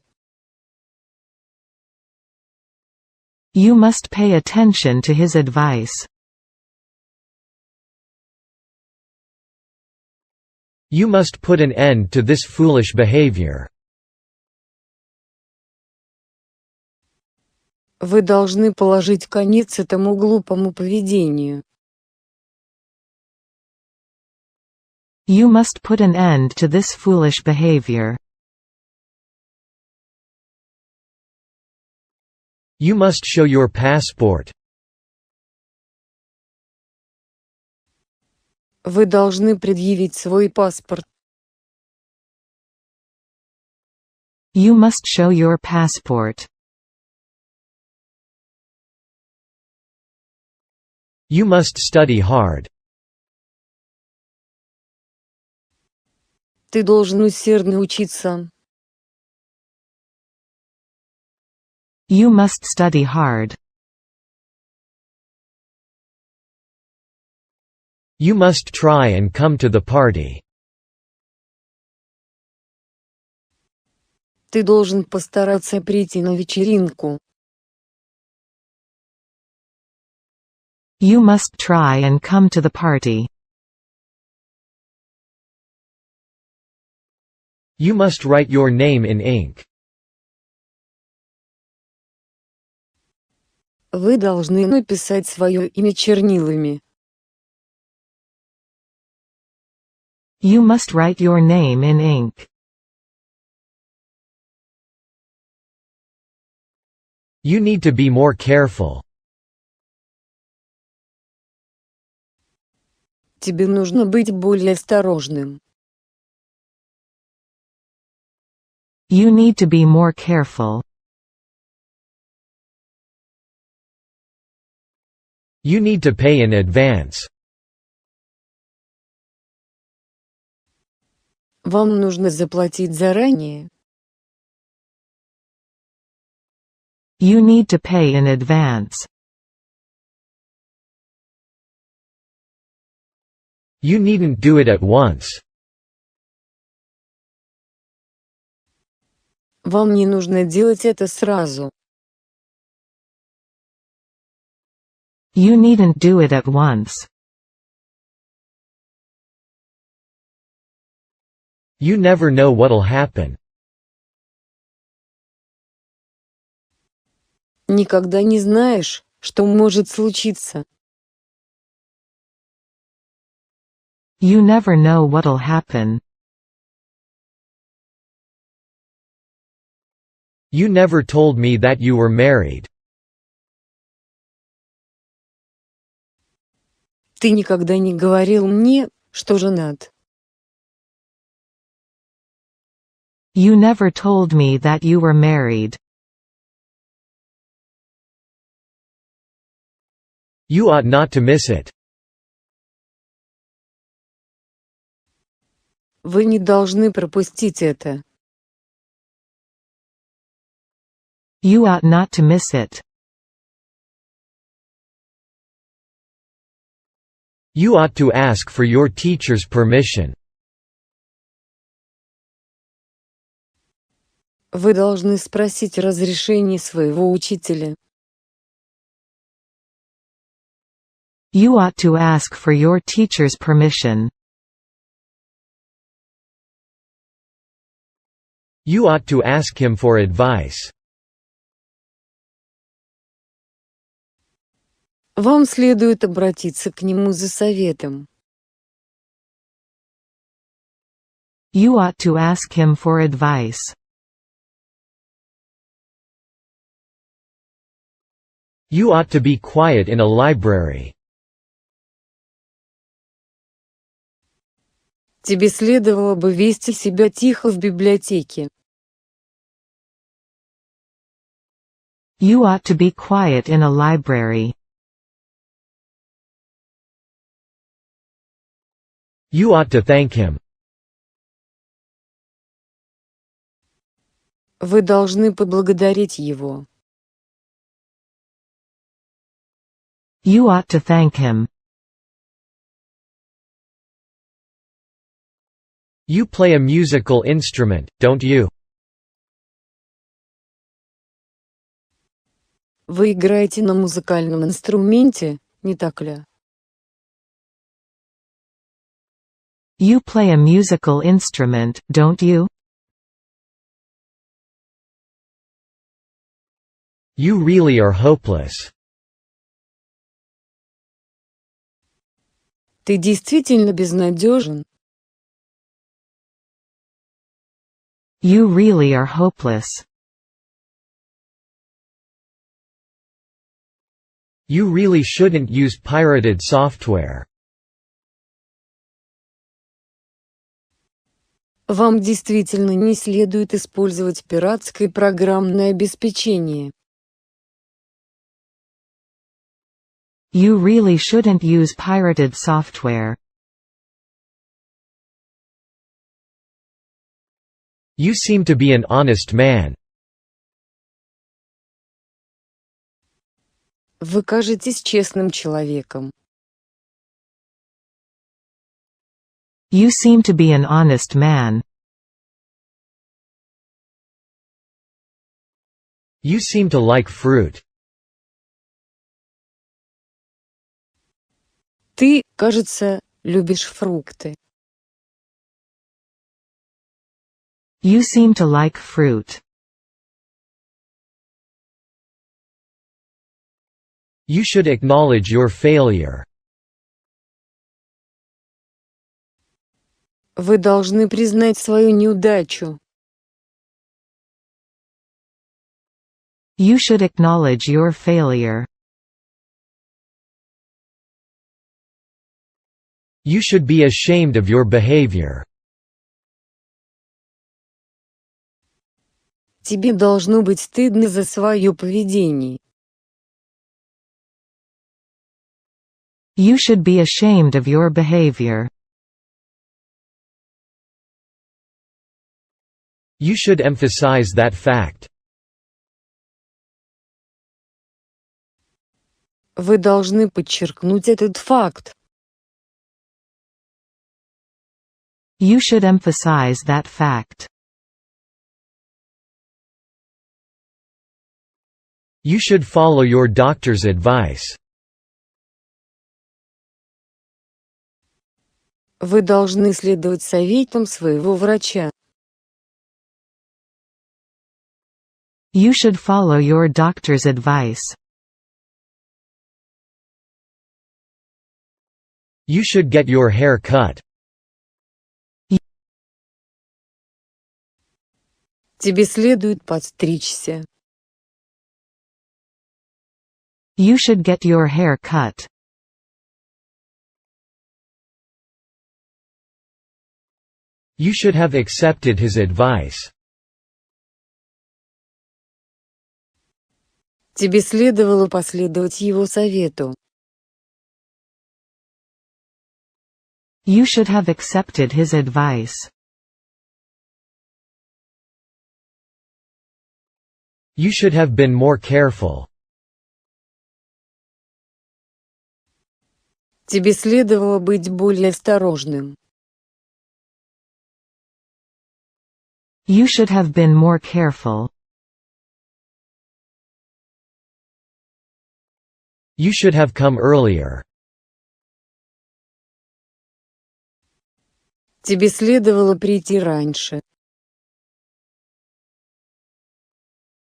You must pay attention to his advice. You must put an end to this foolish behavior. Вы должны положить конец этому глупому поведению. You must put an end to this foolish behavior. You must show your passport. Вы должны предъявить свой паспорт. You must show your passport. You must study hard. Ты должен усердно учиться. You must study hard. You must try and come to the party. Ты должен постараться прийти на вечеринку. You must try and come to the party. You must write your name in ink. Вы должны написать свое имя чернилами. You must write your name in ink. You need to be more careful. Тебе нужно быть более осторожным. You need to be more careful. You need to pay in advance. Вам нужно заплатить заранее. You need to pay in advance. You needn't do it at once. Вам не нужно делать это сразу. You needn't do it at once. You never know what'll happen. Никогда не знаешь, что может случиться. You never know what'll happen. You never told me that you were married. Ты никогда не говорил мне, что женат. You never told me that you were married. You ought not to miss it. Вы не должны пропустить это. You ought not to miss it. You ought to ask for your teacher's permission. Вы должны спросить разрешение своего учителя. You ought to ask for your teacher's permission. You ought to ask him for advice. Вам следует обратиться к нему за советом. You ought to ask him for advice. You ought to be quiet in a library. Тебе следовало бы вести себя тихо в библиотеке. You ought to be quiet in a library. You ought to thank him. Вы должны поблагодарить его. You ought to thank him. You play a musical instrument, don't you? Вы играете на музыкальном инструменте, не так ли? You play a musical instrument, don't you? You really are hopeless. Ты действительно безнадежен. You really are hopeless. You really shouldn't use pirated software. Вам действительно не следует использовать пиратское программное обеспечение. You really shouldn't use pirated software. You seem to be an honest man. Вы кажетесь честным человеком. You seem to be an honest man. You seem to like fruit. Ты, кажется, любишь фрукты. You seem to like fruit. You should acknowledge your failure. Вы должны признать свою неудачу. You should acknowledge your failure. You should be ashamed of your behavior. Тебе должно быть стыдно за свое поведение. You should be ashamed of your behavior. You should emphasize that fact. Вы должны подчеркнуть этот факт. You should emphasize that fact. You should follow your doctor's advice. Вы должны следовать советам своего врача. You should follow your doctor's advice. You should get your hair cut. Тебе следует подстричься. You should get your hair cut. You should have accepted his advice. Тебе следовало последовать его совету. You should have accepted his advice. You should have been more careful. Тебе следовало быть более осторожным. You should have been more careful. You should have come earlier. Тебе следовало прийти раньше.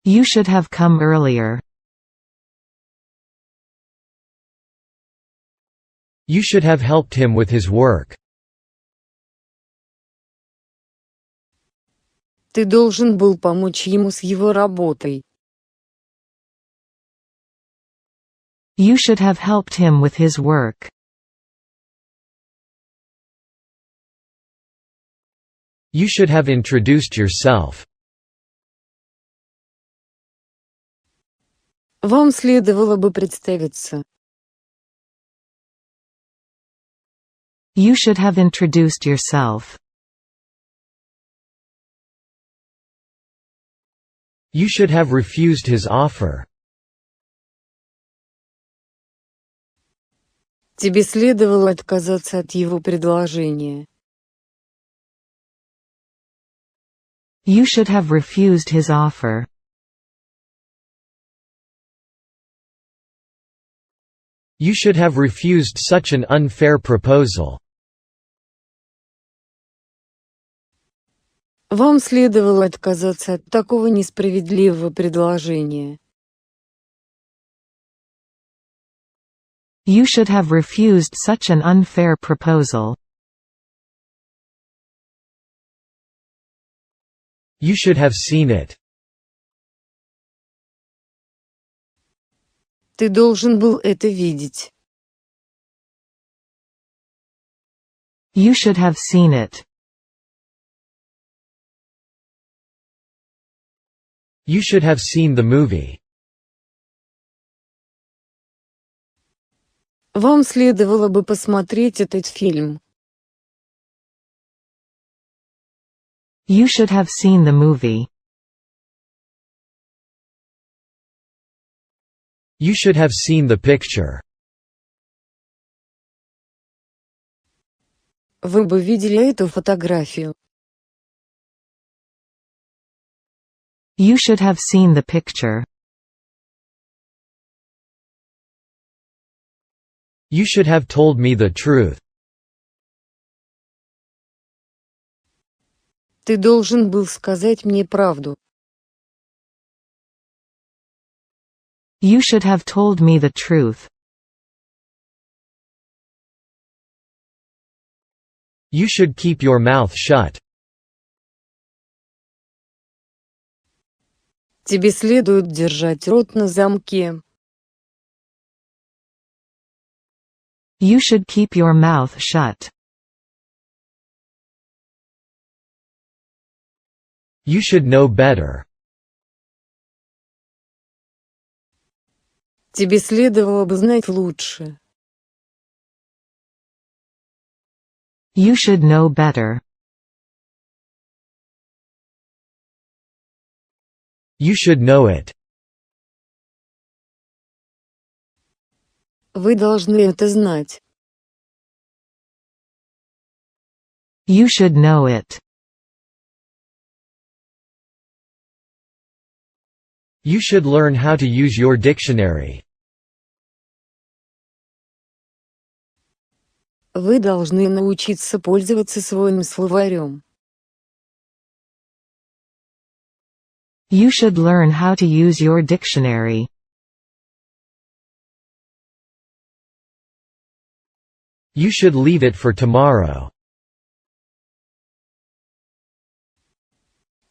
You should have come earlier. You should have helped him with his work. Ты должен был помочь ему с его работой. You should have helped him with his work. You should have introduced yourself. Вам следовало бы представиться. You should have introduced yourself. You should have refused his offer. Тебе следовало отказаться от его предложения. You should have refused his offer. You should have refused such an unfair proposal. Вам следовало отказаться от такого несправедливого предложения. You should have refused such an unfair proposal. You should have seen it. Ты должен был это видеть. You should have seen it. You should have seen the movie. Вам следовало бы посмотреть этот фильм. You should have seen the movie. You should have seen the picture. Вы бы видели эту фотографию. You should have seen the picture. You should have told me the truth. Ты должен был сказать мне правду. You should have told me the truth. You should keep your mouth shut. Тебе следует держать рот на замке. You should keep your mouth shut. You should know better. Тебе следовало бы знать лучше. You should know better. You should know it. Вы должны это знать. You should know it. You should learn how to use your dictionary. Вы должны научиться пользоваться своим словарем. You should learn how to use your dictionary. You should leave it for tomorrow.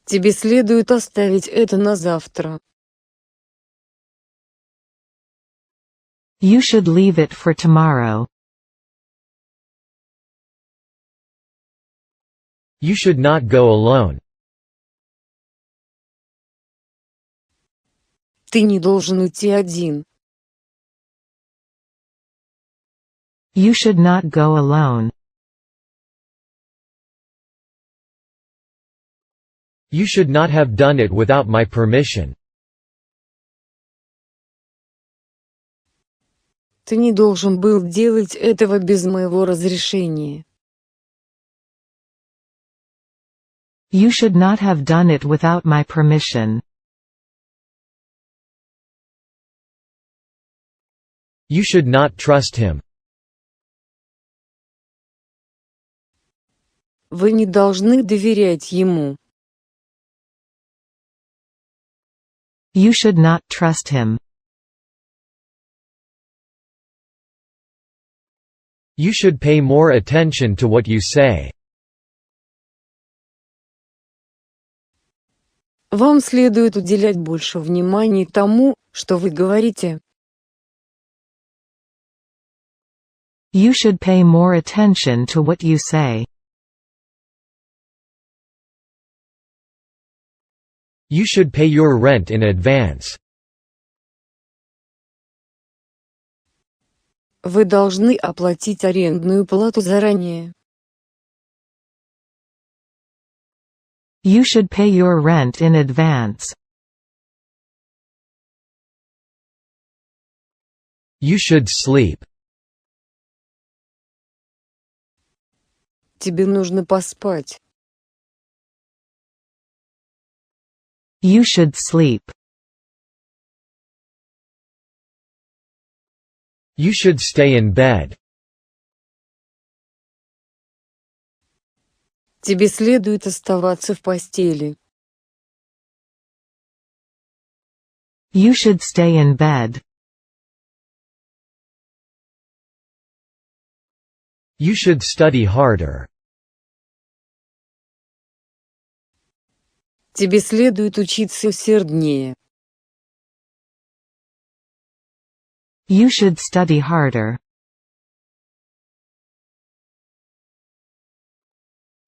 Тебе следует оставить это на завтра. You should leave it for tomorrow. You should not go alone. Ты не должен идти один. You should not go alone. You should not have done it without my permission. Ты не должен был делать этого без моего разрешения. You should not have done it without my permission. You should not trust him. Вы не должны доверять ему. You should not trust him. You should pay more attention to what you say. Вам следует уделять больше внимания тому, что вы говорите. You should pay more attention to what you say. You should pay your rent in advance. Вы должны оплатить арендную плату заранее. You should pay your rent in advance. You should sleep. Тебе нужно поспать. You should sleep. You should stay in bed. Тебе следует оставаться в постели. You should stay in bed. You should study harder. Тебе следует учиться усерднее. You should study harder.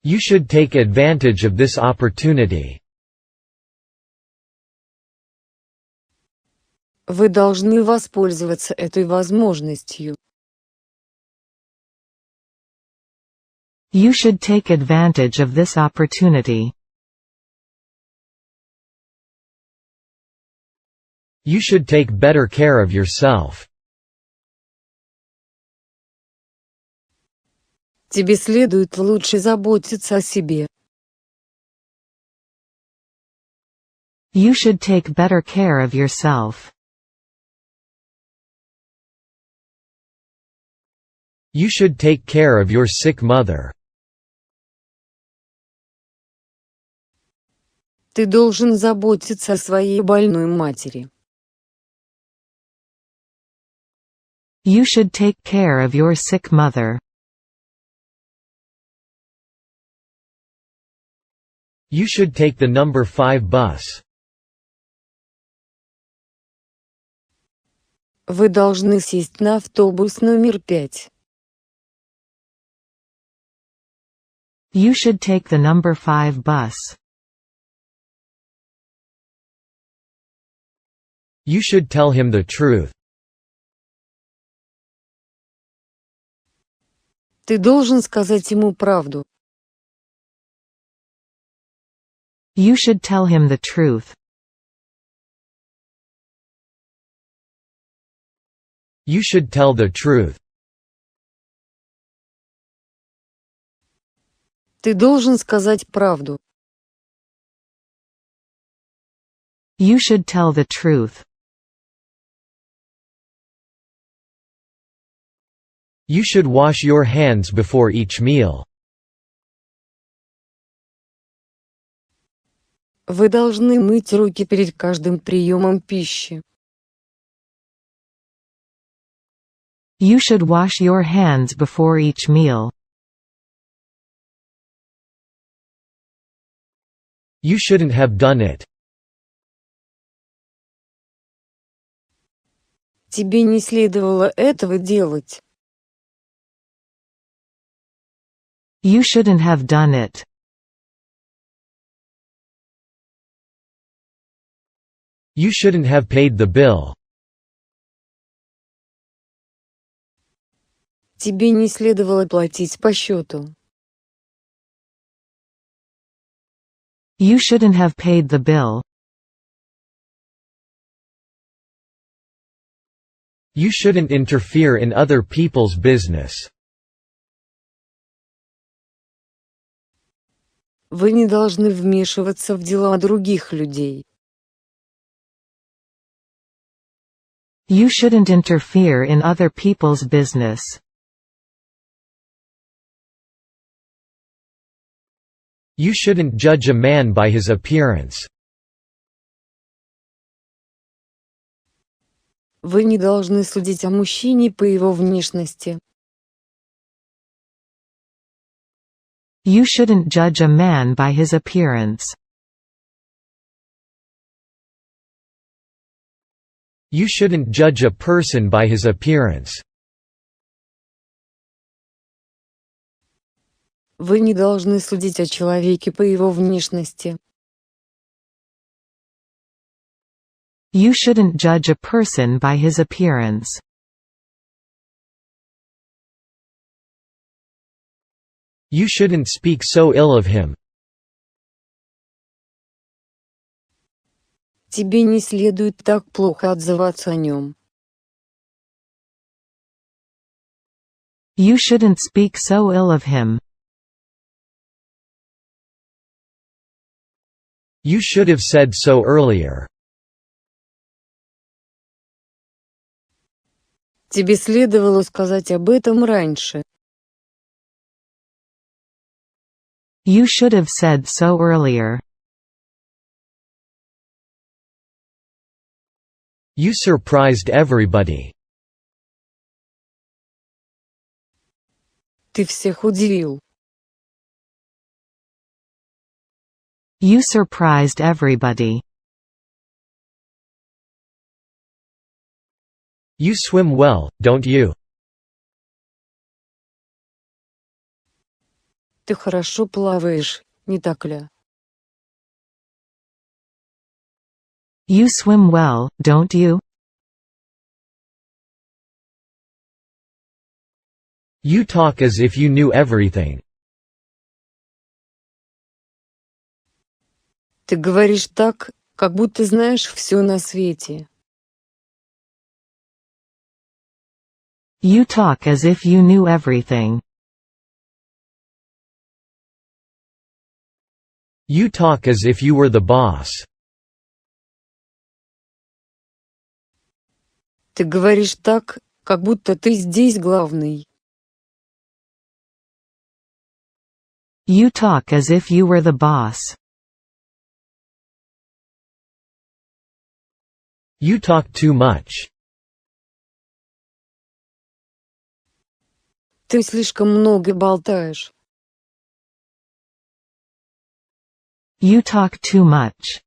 You should take advantage of this opportunity. Вы должны воспользоваться этой возможностью. You should take advantage of this opportunity. You should take better care of yourself. Тебе следует лучше заботиться о себе. You should take better care of yourself. You should take care of your sick mother. Ты должен заботиться о своей больной матери. You should take care of your sick mother. You should take the number 5 bus. Вы должны сесть на автобус номер 5. You should take the number 5 bus. You should tell him the truth. Ты должен сказать ему правду. You should tell him the truth. You should tell the truth. Ты должен сказать правду. You should tell the truth. You should wash your hands before each meal. Вы должны мыть руки перед каждым приемом пищи. You should wash your hands before each meal. You shouldn't have done it. Тебе не следовало этого делать. You shouldn't have done it. You shouldn't have paid the bill. Тебе не следовало платить по счету. You shouldn't have paid the bill. You shouldn't interfere in other people's business. Вы не должны вмешиваться в дела других людей. You shouldn't interfere in other people's business. You shouldn't judge a man by his appearance. Вы не должны судить о мужчине по его внешности. You shouldn't judge a man by his appearance. You shouldn't judge a person by his appearance. Вы не должны судить о человеке по его внешности. You shouldn't judge a person by his appearance. You shouldn't speak so ill of him. Тебе не следует так плохо отзываться о нем. You shouldn't speak so ill of him. You should have said so earlier. Тебе следовало сказать об этом раньше. You should have said so earlier. You surprised everybody. Ты всех удивил. You surprised everybody. You swim well, don't you? Ты хорошо плаваешь, не так ли? You swim well, don't you? You talk as if you knew everything. Ты говоришь так, как будто знаешь все на свете. You talk as if you knew everything. You talk as if you were the boss. Ты говоришь так, как будто ты здесь главный. You talk as if you were the boss. You talk too much. Ты слишком много болтаешь. You talk too much.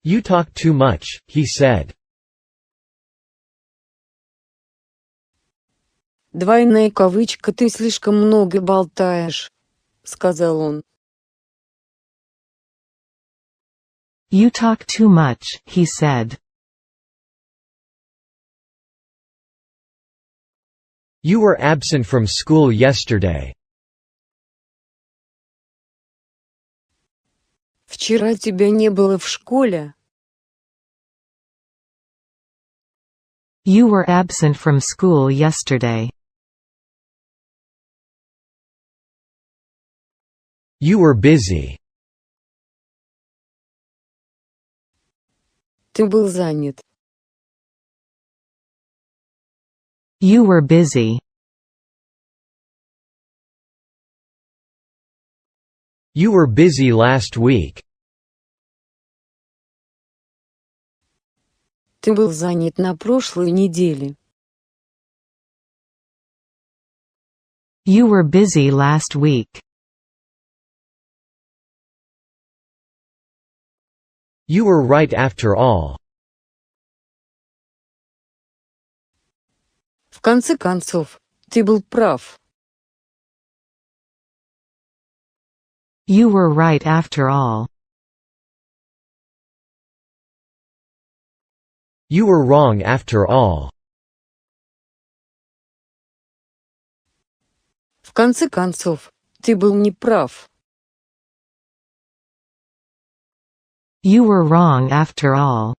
You talk too much, he said. Двойная кавычка «ты слишком много болтаешь», — сказал он. You talk too much, he said. You were absent from school yesterday. Вчера тебя не было в школе. You were absent from school yesterday. You were busy. Ты был занят. You were busy. You were busy last week. Ты был занят на прошлой неделе. You were busy last week. You were right after all. В конце концов, ты был прав. You were right after all. You were wrong after all. В конце концов, ты был неправ. You were wrong after all.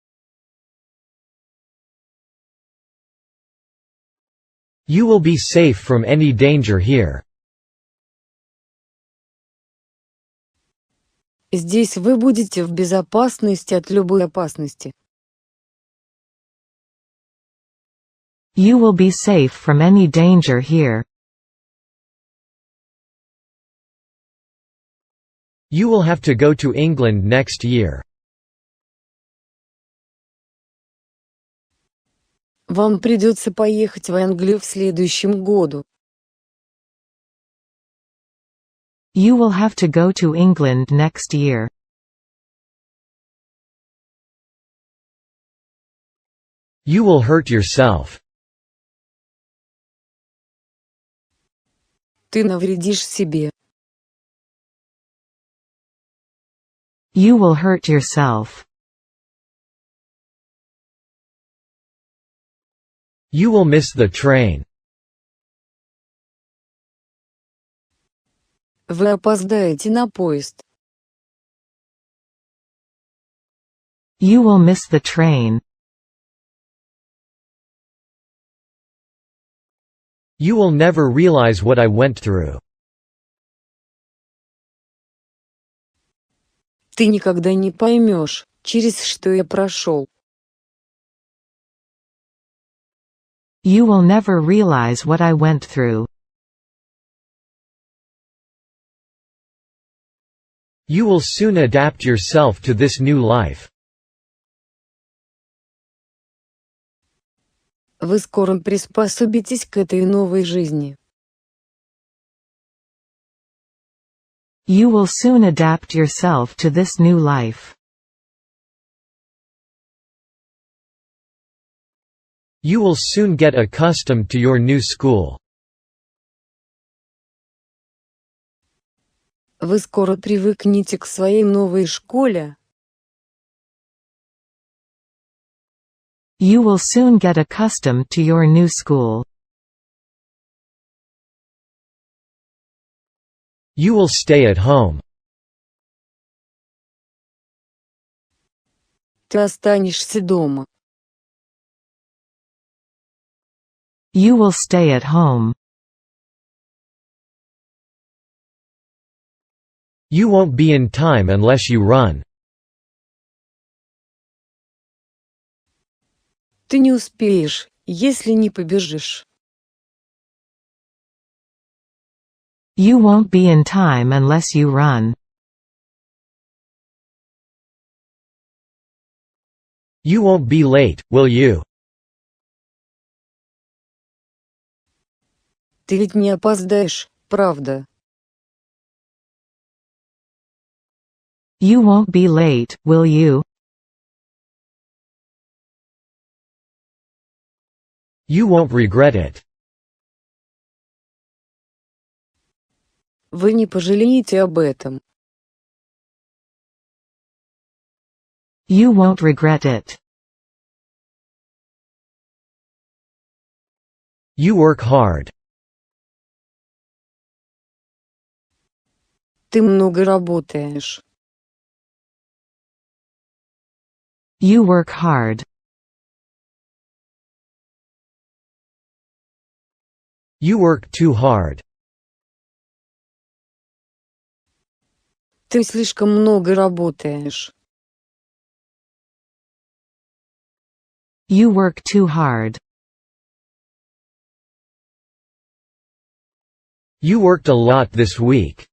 You will be safe from any danger here. Здесь вы будете в безопасности от любой опасности. You will be safe from any danger here. You will have to go to England next year. Вам придется поехать в Англию в следующем году. You will have to go to England next year. You will hurt yourself. Ты навредишь себе. You will hurt yourself. You will miss the train. Вы опоздаете на поезд. You will miss the train. You will never realize what I went through. Ты никогда не поймешь, через что я прошел. You will never realize what I went through. You will soon adapt yourself to this new life. Вы скоро приспособитесь к этой новой жизни. You will soon adapt yourself to this new life. You will soon get accustomed to your new school. Вы скоро привыкнете к своей новой школе. You will soon get accustomed to your new school. You will stay at home. Ты останешься дома. You will stay at home. You won't be in time unless you run. Ты не успеешь, если не побежишь. You won't be in time unless you run. You won't be late, will you? Ты ведь не опоздаешь, правда? You won't be late, will you? You won't regret it. Вы не пожалеете об этом. You won't regret it. You work hard. Ты много работаешь. You work hard. You work too hard. Ты слишком много работаешь. You work too hard. You worked a lot this week.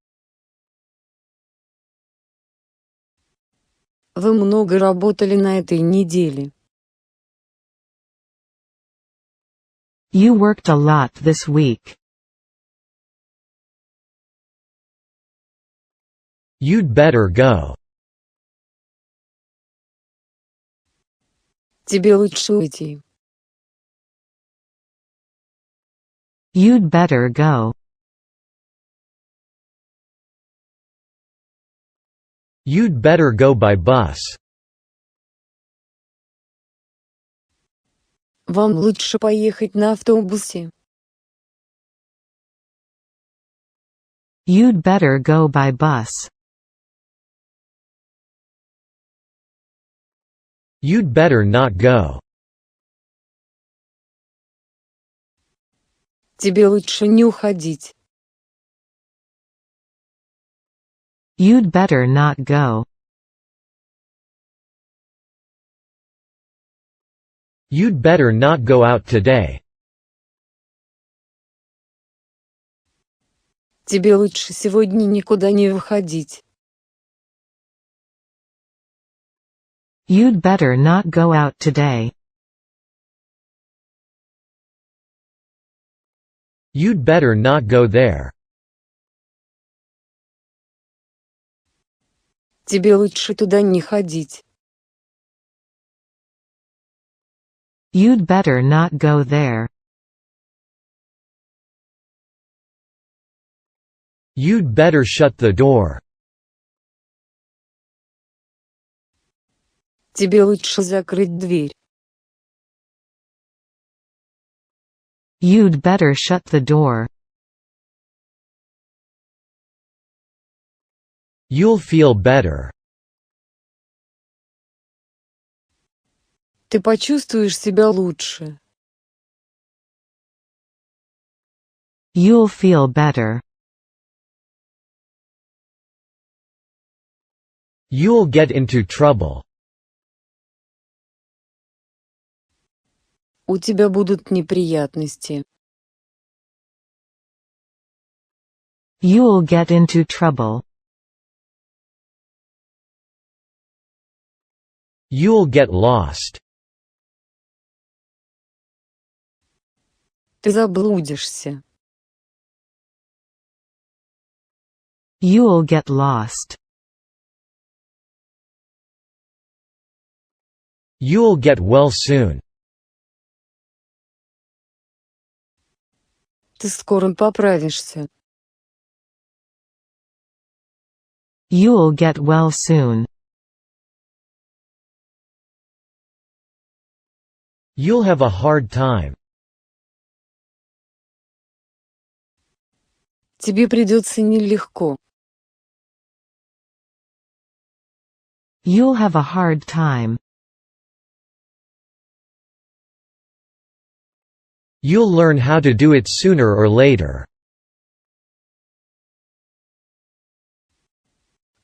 Вы много работали на этой неделе. You worked a lot this week. You'd better go. Тебе лучше уйти. You'd better go. You'd better go by bus. Вам лучше поехать на автобусе. You'd better go by bus. You'd better not go. Тебе лучше не уходить. You'd better not go. You'd better not go out today. Тебе лучше сегодня никуда не выходить. You'd better not go out today. You'd better not go there. Тебе лучше туда не ходить. You'd better not go there. You'd better shut the door. Тебе лучше закрыть дверь. You'd better shut the door. You'll feel better. Ты почувствуешь себя лучше. You'll feel better. You'll get into trouble. У тебя будут неприятности. You'll get into trouble. You'll get lost. Ты заблудишься. You'll get lost. You'll get well soon. Ты скоро поправишься. You'll get well soon. You'll have a hard time. Тебе придется нелегко. You'll have a hard time. You'll learn how to do it sooner or later.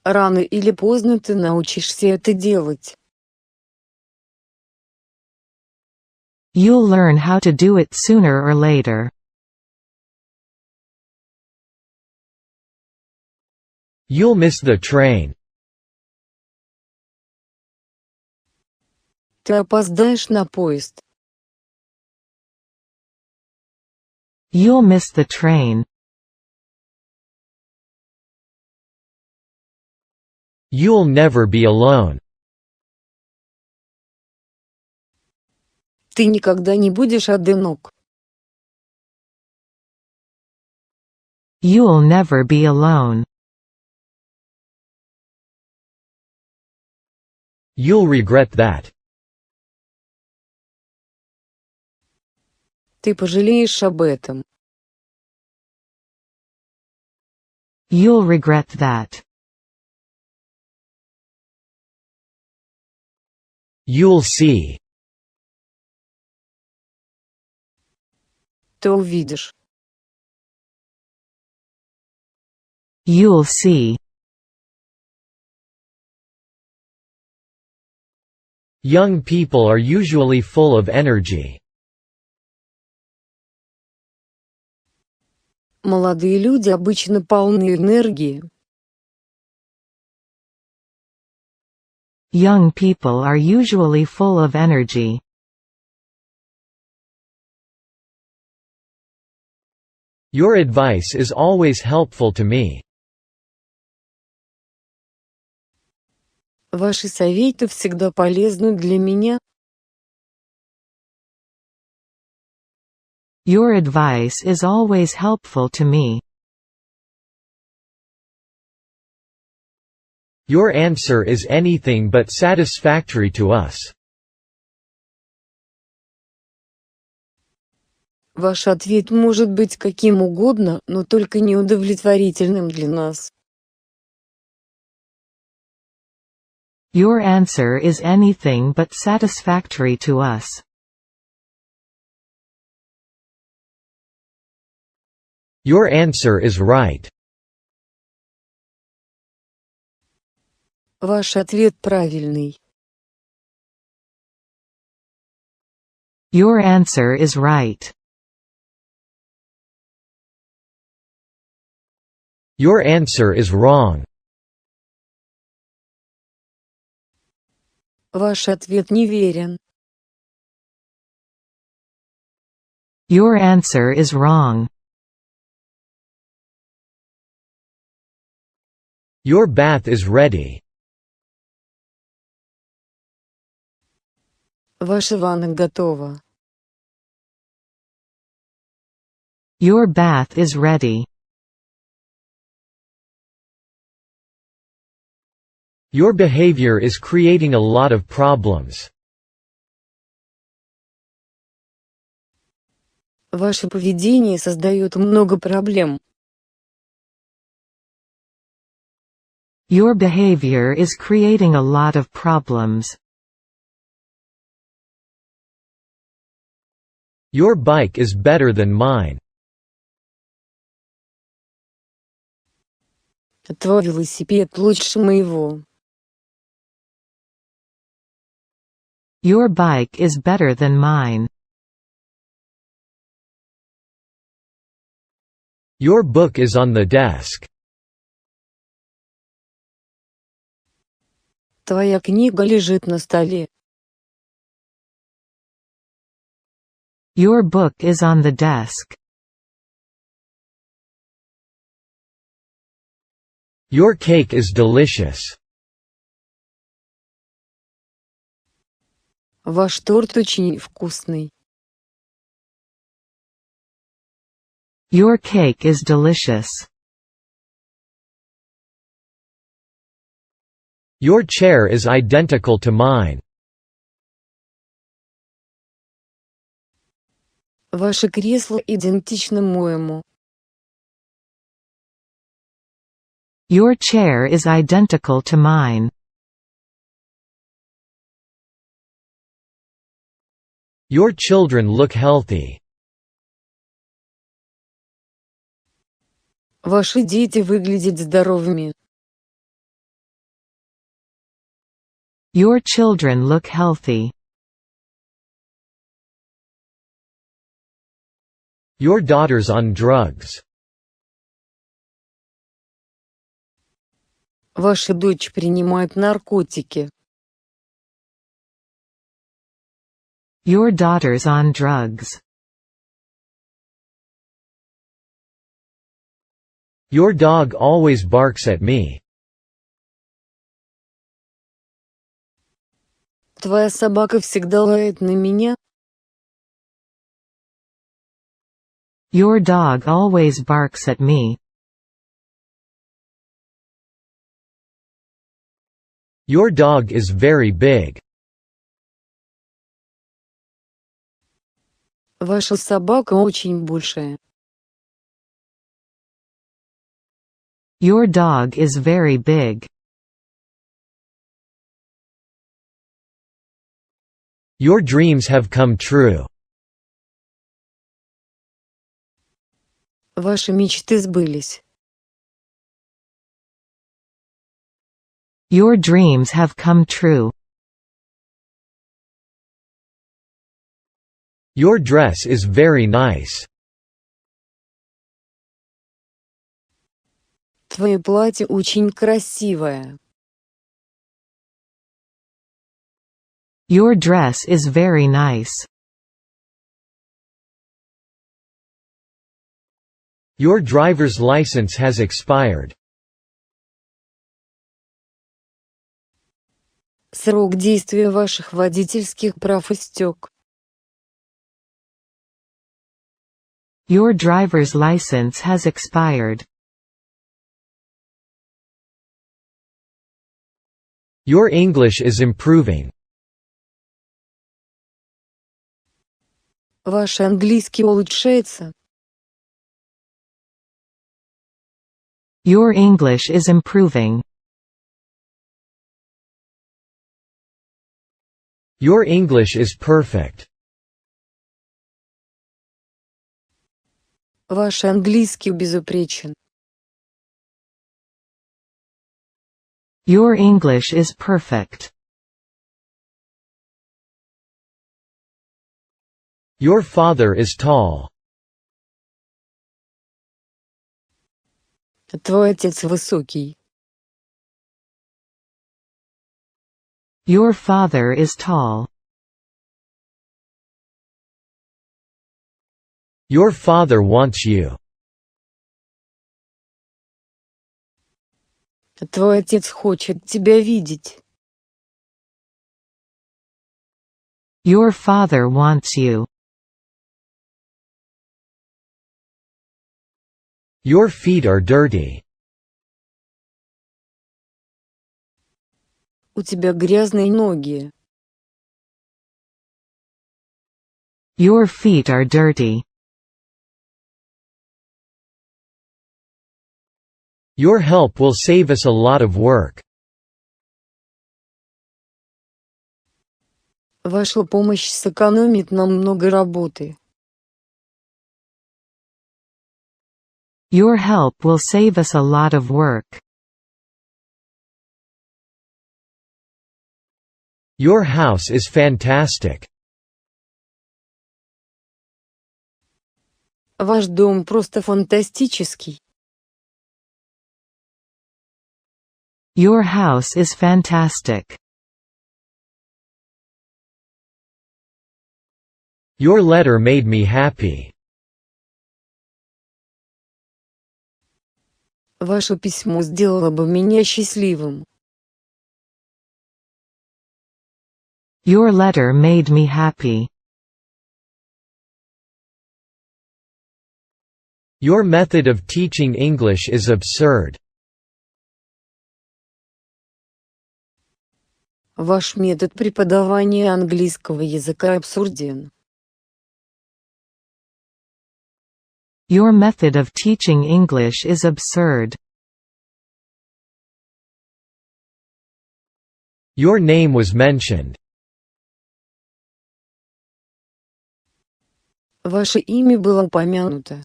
Рано или поздно ты научишься это делать. You'll learn how to do it sooner or later. You'll miss the train. Ты опоздаешь на поезд. You'll miss the train. You'll never be alone. Ты никогда не будешь одинок. You'll never be alone. You'll regret that. Ты пожалеешь об этом. You'll regret that. You'll see. Ты увидишь. You'll see. Young people are usually full of energy. Молодые люди обычно полны энергии. Young people are usually full of energy. Your advice is always helpful to me. Ваши советы всегда полезны для меня. Your advice is always helpful to me. Your answer is anything but satisfactory to us. Ваш ответ может быть каким угодно, но только неудовлетворительным для нас. Your answer is anything but satisfactory to us. Your answer is right. Ваш ответ правильный. Your answer is right. Your answer is wrong. Ваш ответ неверен. Your answer is wrong. Your bath is ready. Ваша ванна готова. Your bath is ready. Your behavior is creating a lot of problems. Ваше поведение создает много проблем. Your behavior is creating a lot of problems. Your bike is better than mine. Твой велосипед лучше моего. Your bike is better than mine. Your book is on the desk. Твоя книга лежит на столе. Your book is on the desk. Your cake is delicious. Ваш торт очень вкусный. Your cake is delicious. Your chair is identical to mine. Ваше кресло идентично моему. Your chair is identical to mine. Your children look healthy. Ваши дети выглядят здоровыми. Your children look healthy. Your daughter's on drugs. Ваша дочь принимает наркотики. Your daughter's on drugs. Your dog always barks at me. Твоя собака всегда лает на меня. Your dog always barks at me. Your dog is very big. Ваша собака очень большая. Your dog is very big. Your dreams have come true. Ваши мечты сбылись. Your dreams have come true. Your dress is very nice. Твое платье очень красивое. Your dress is very nice. Your driver's license has expired. Срок действия ваших водительских прав истек. Your driver's license has expired. Your English is improving. Ваш английский улучшается. Your English is improving. Your English is perfect. Ваш английский безупречен. Your English is perfect. Your father is tall. Твой отец высокий. Your father is tall. Your father wants you. Твой отец хочет тебя видеть. Your father wants you. Your feet are dirty. У тебя грязные ноги. Your feet are dirty. Your help will save us a lot of work. Ваша помощь сэкономит нам много работы. Your help will save us a lot of work. Your house is fantastic. Ваш дом просто фантастический. Your house is fantastic. Your letter made me happy. Ваше письмо сделало бы меня счастливым. Your letter made me happy. Your method of teaching English is absurd. Ваш метод преподавания английского языка абсурден. Your method of teaching English is absurd. Your name was mentioned. Ваше имя было упомянуто.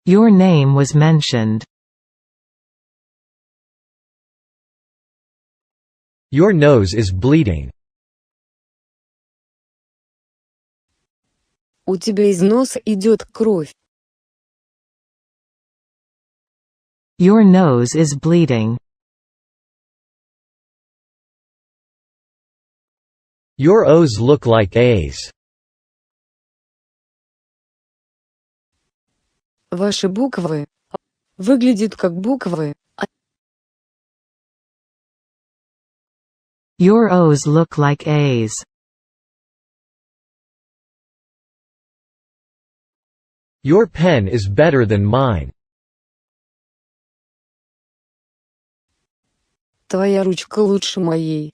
Your name was mentioned. Your nose is bleeding. У тебя из носа идет кровь. Your nose is bleeding. Your O's look like A's. Ваши буквы выглядят как буквы. Your O's look like A's. Your pen is better than mine. Твоя ручка лучше моей.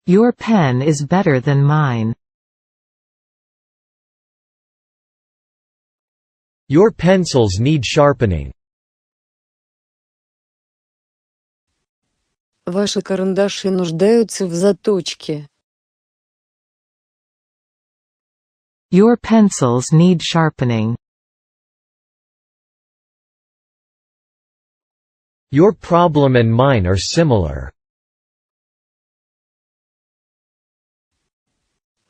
Your pen is better than mine. Your pencils need sharpening. Ваши карандаши нуждаются в заточке. Your pencils need sharpening. Your problem and mine are similar.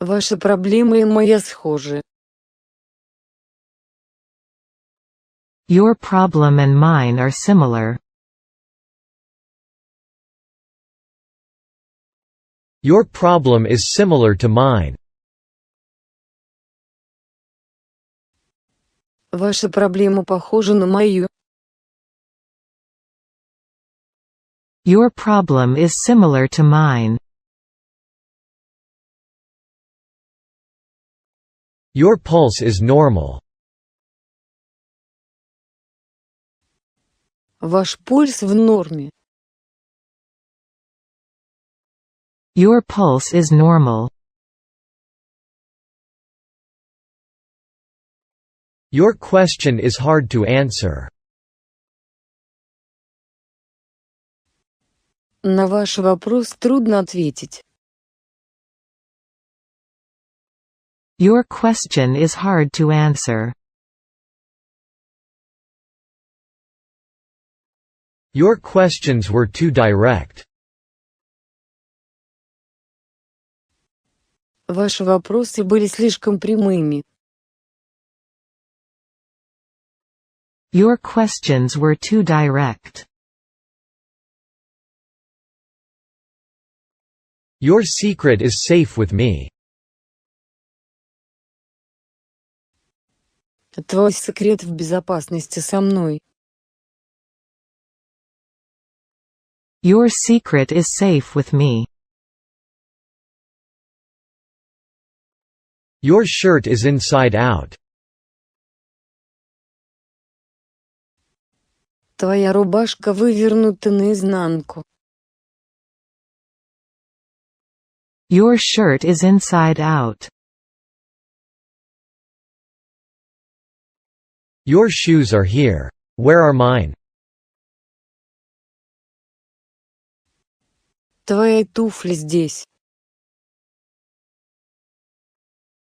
Ваши проблемы и моя схожи. Your problem and mine are similar. Your problem is similar to mine. Ваша проблема похожа на мою. Your problem is similar to mine. Your pulse is normal. Ваш пульс в норме. Your pulse is normal. Your question is hard to answer. На ваш вопрос трудно ответить. Your question is hard to answer. Your questions were too direct. Ваши вопросы были слишком прямыми. Your questions were too direct. Your secret is safe with me. Твой секрет в безопасности со мной. Your secret is safe with me. Your shirt is inside out. Твоя рубашка вывернута наизнанку. Your shirt is inside out. Your shoes are here. Where are mine? Твои туфли здесь.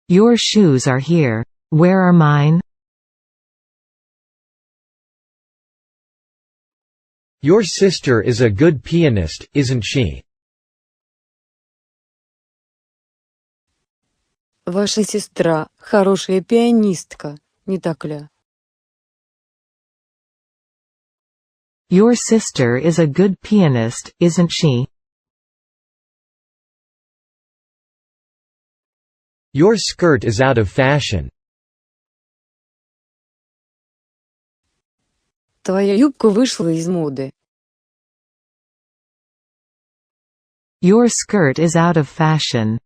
Your shoes are here. Where are mine? Your sister is a good pianist, isn't she? Ваша сестра – хорошая пианистка, не так ли? Your sister is a good pianist, isn't she? Your skirt is out of fashion. Твоя юбка вышла из моды. Your skirt is out of fashion.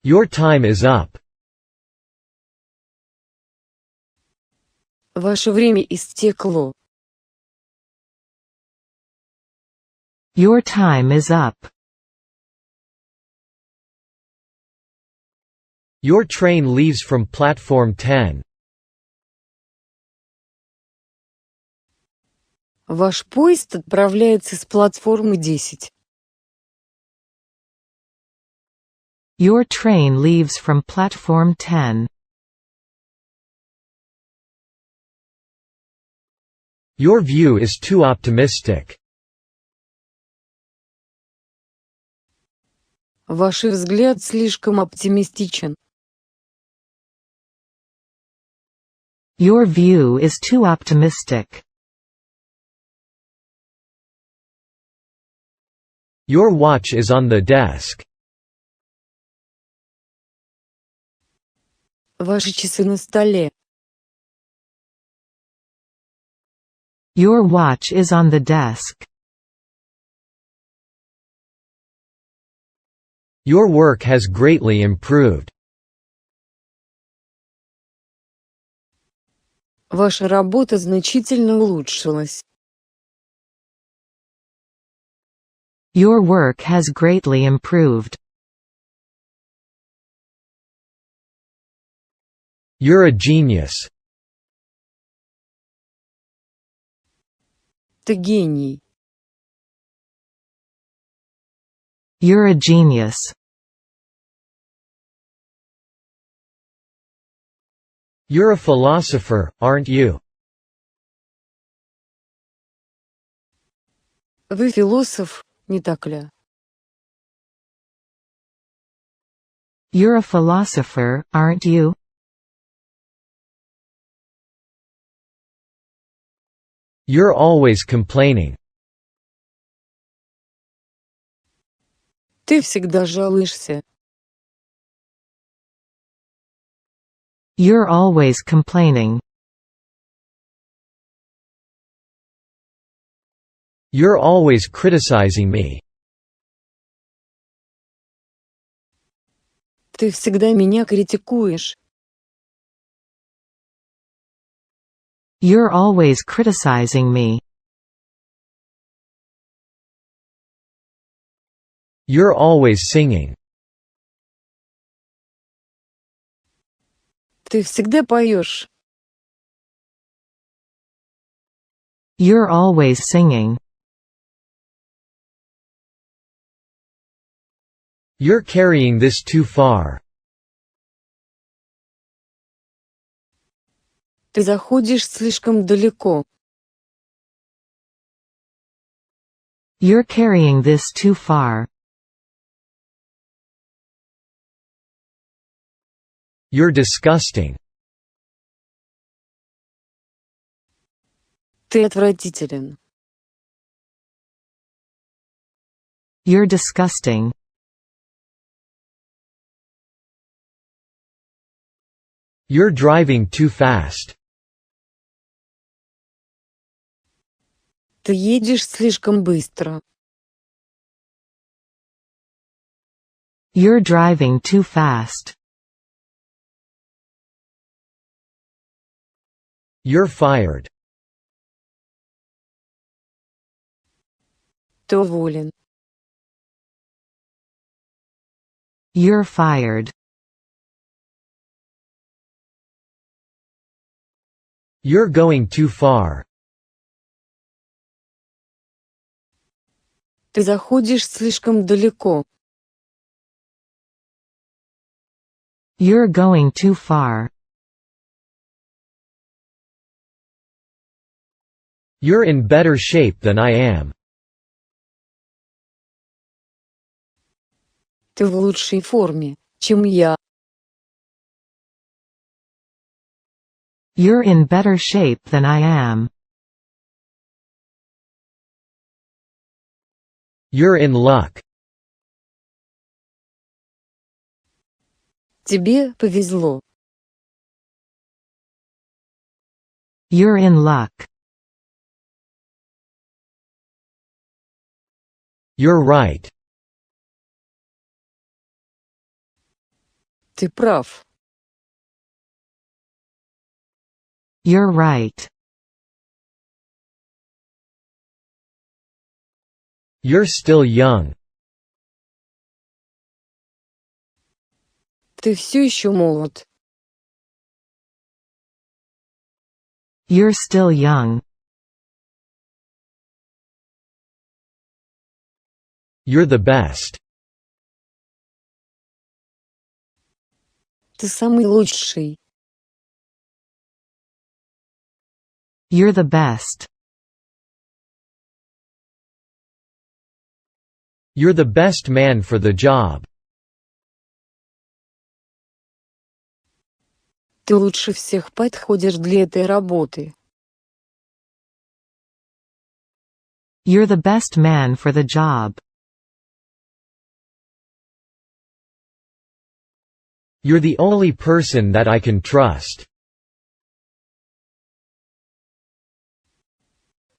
Your time is up. Ваше время истекло. Your time is up. Your train leaves from platform 10. Ваш поезд отправляется с платформы 10. Your train leaves from platform 10. Your view is too optimistic. Ваш взгляд слишком оптимистичен. Your view is too optimistic. Your watch is on the desk. Ваши часы на столе. Your watch is on the desk. Your work has greatly improved. Ваша работа значительно улучшилась. Your work has greatly improved. You're a genius. Ты гений. You're a genius. You're a philosopher, aren't you? Вы философ, не так ли? You're a philosopher, aren't you? You're always complaining. Ты всегда жалуешься. You're always complaining. You're always criticizing me. Ты всегда меня критикуешь. You're always criticizing me. You're always singing. Ты всегда поешь. You're always singing. You're carrying this too far. Ты заходишь слишком далеко. You're carrying this too far. You're disgusting. Ты отвратителен. You're disgusting. You're driving too fast. Ты едешь слишком быстро. You're driving too fast. You're fired. Ты уволен. You're fired. You're going too far. Ты заходишь слишком далеко. You're going too far. You're in better shape than I am. Ты в лучшей форме, чем я. You're in better shape than I am. You're in luck. Тебе повезло. You're in luck. You're right. Ты прав. You're right. You're still young. Ты все еще молод. You're still young. You're the best. Ты самый лучший. You're the best. You're the best man for the job. Ты лучше всех подходишь для этой работы. You're the best man for the job. You're the only person that I can trust.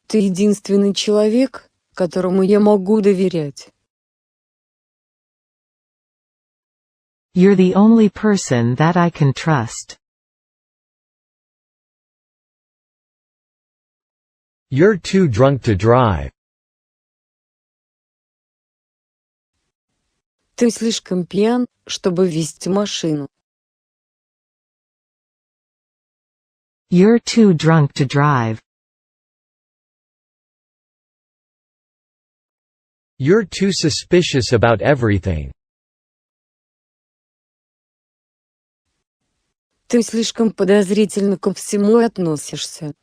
Ты единственный человек, которому я могу доверять. You're the only person that I can trust. You're too drunk to drive. Ты слишком пьян, чтобы вести машину. You're too drunk to drive. You're too suspicious about everything. Ты слишком подозрительно ко всему относишься.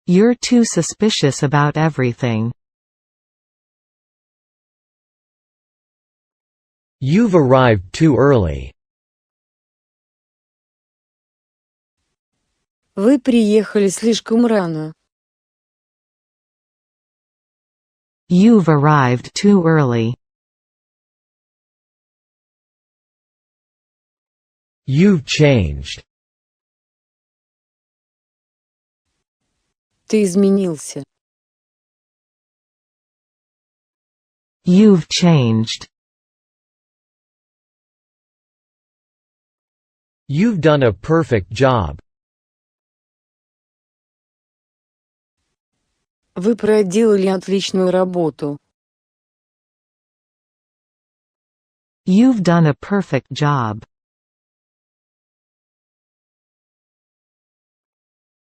You're too suspicious about everything. You've arrived too early. Вы приехали слишком рано. You've arrived too early. You've changed. Ты изменился. You've changed. You've done a perfect job. Вы проделали отличную работу. You've done a perfect job.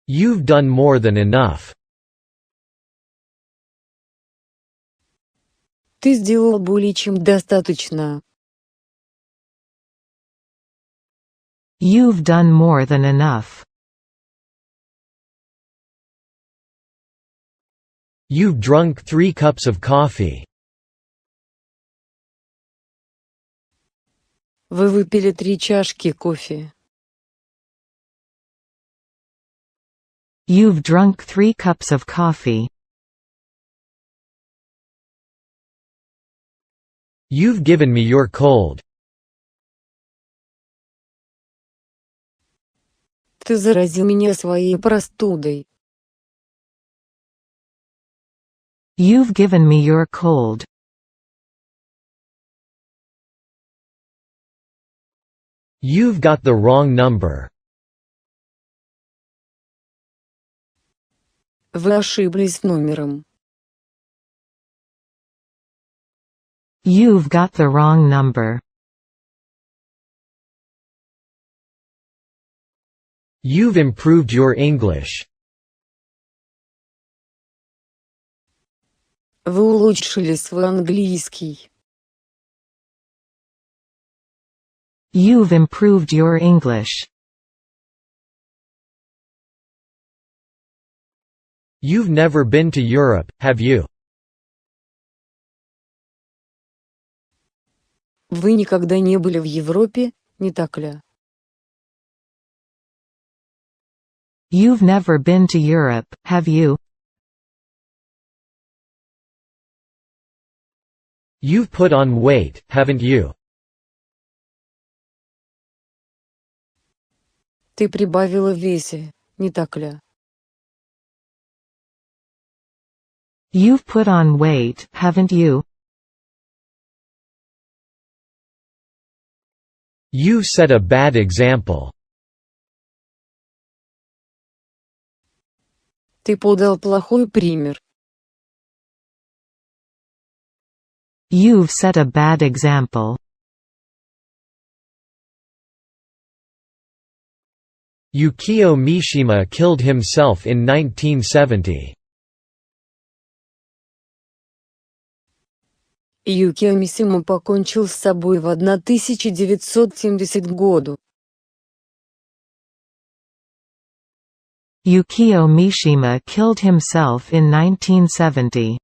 You've done more than enough. Ты сделал более чем достаточно. You've done more than enough. You've drunk 3 cups of coffee. Вы выпили 3 чашки кофе. You've drunk 3 cups of coffee. You've given me your cold. Ты заразил меня своей простудой. You've given me your cold. You've got the wrong number. Вы ошиблись номером. You've got the wrong number. You've improved your English. Вы улучшили свой английский. You've improved your English. You've never been to Europe, have you? Вы никогда не были в Европе, не так ли? You've never been to Europe, have you? You've put on weight, haven't you? Ты прибавила в весе, не так ли? You've put on weight, haven't you? You've set a bad example. Ты подал плохой пример. You've set a bad example. Yukio Mishima killed himself in 1970. Юкио Мисима покончил с собой в 1970 году. Yukio Mishima killed himself in 1970.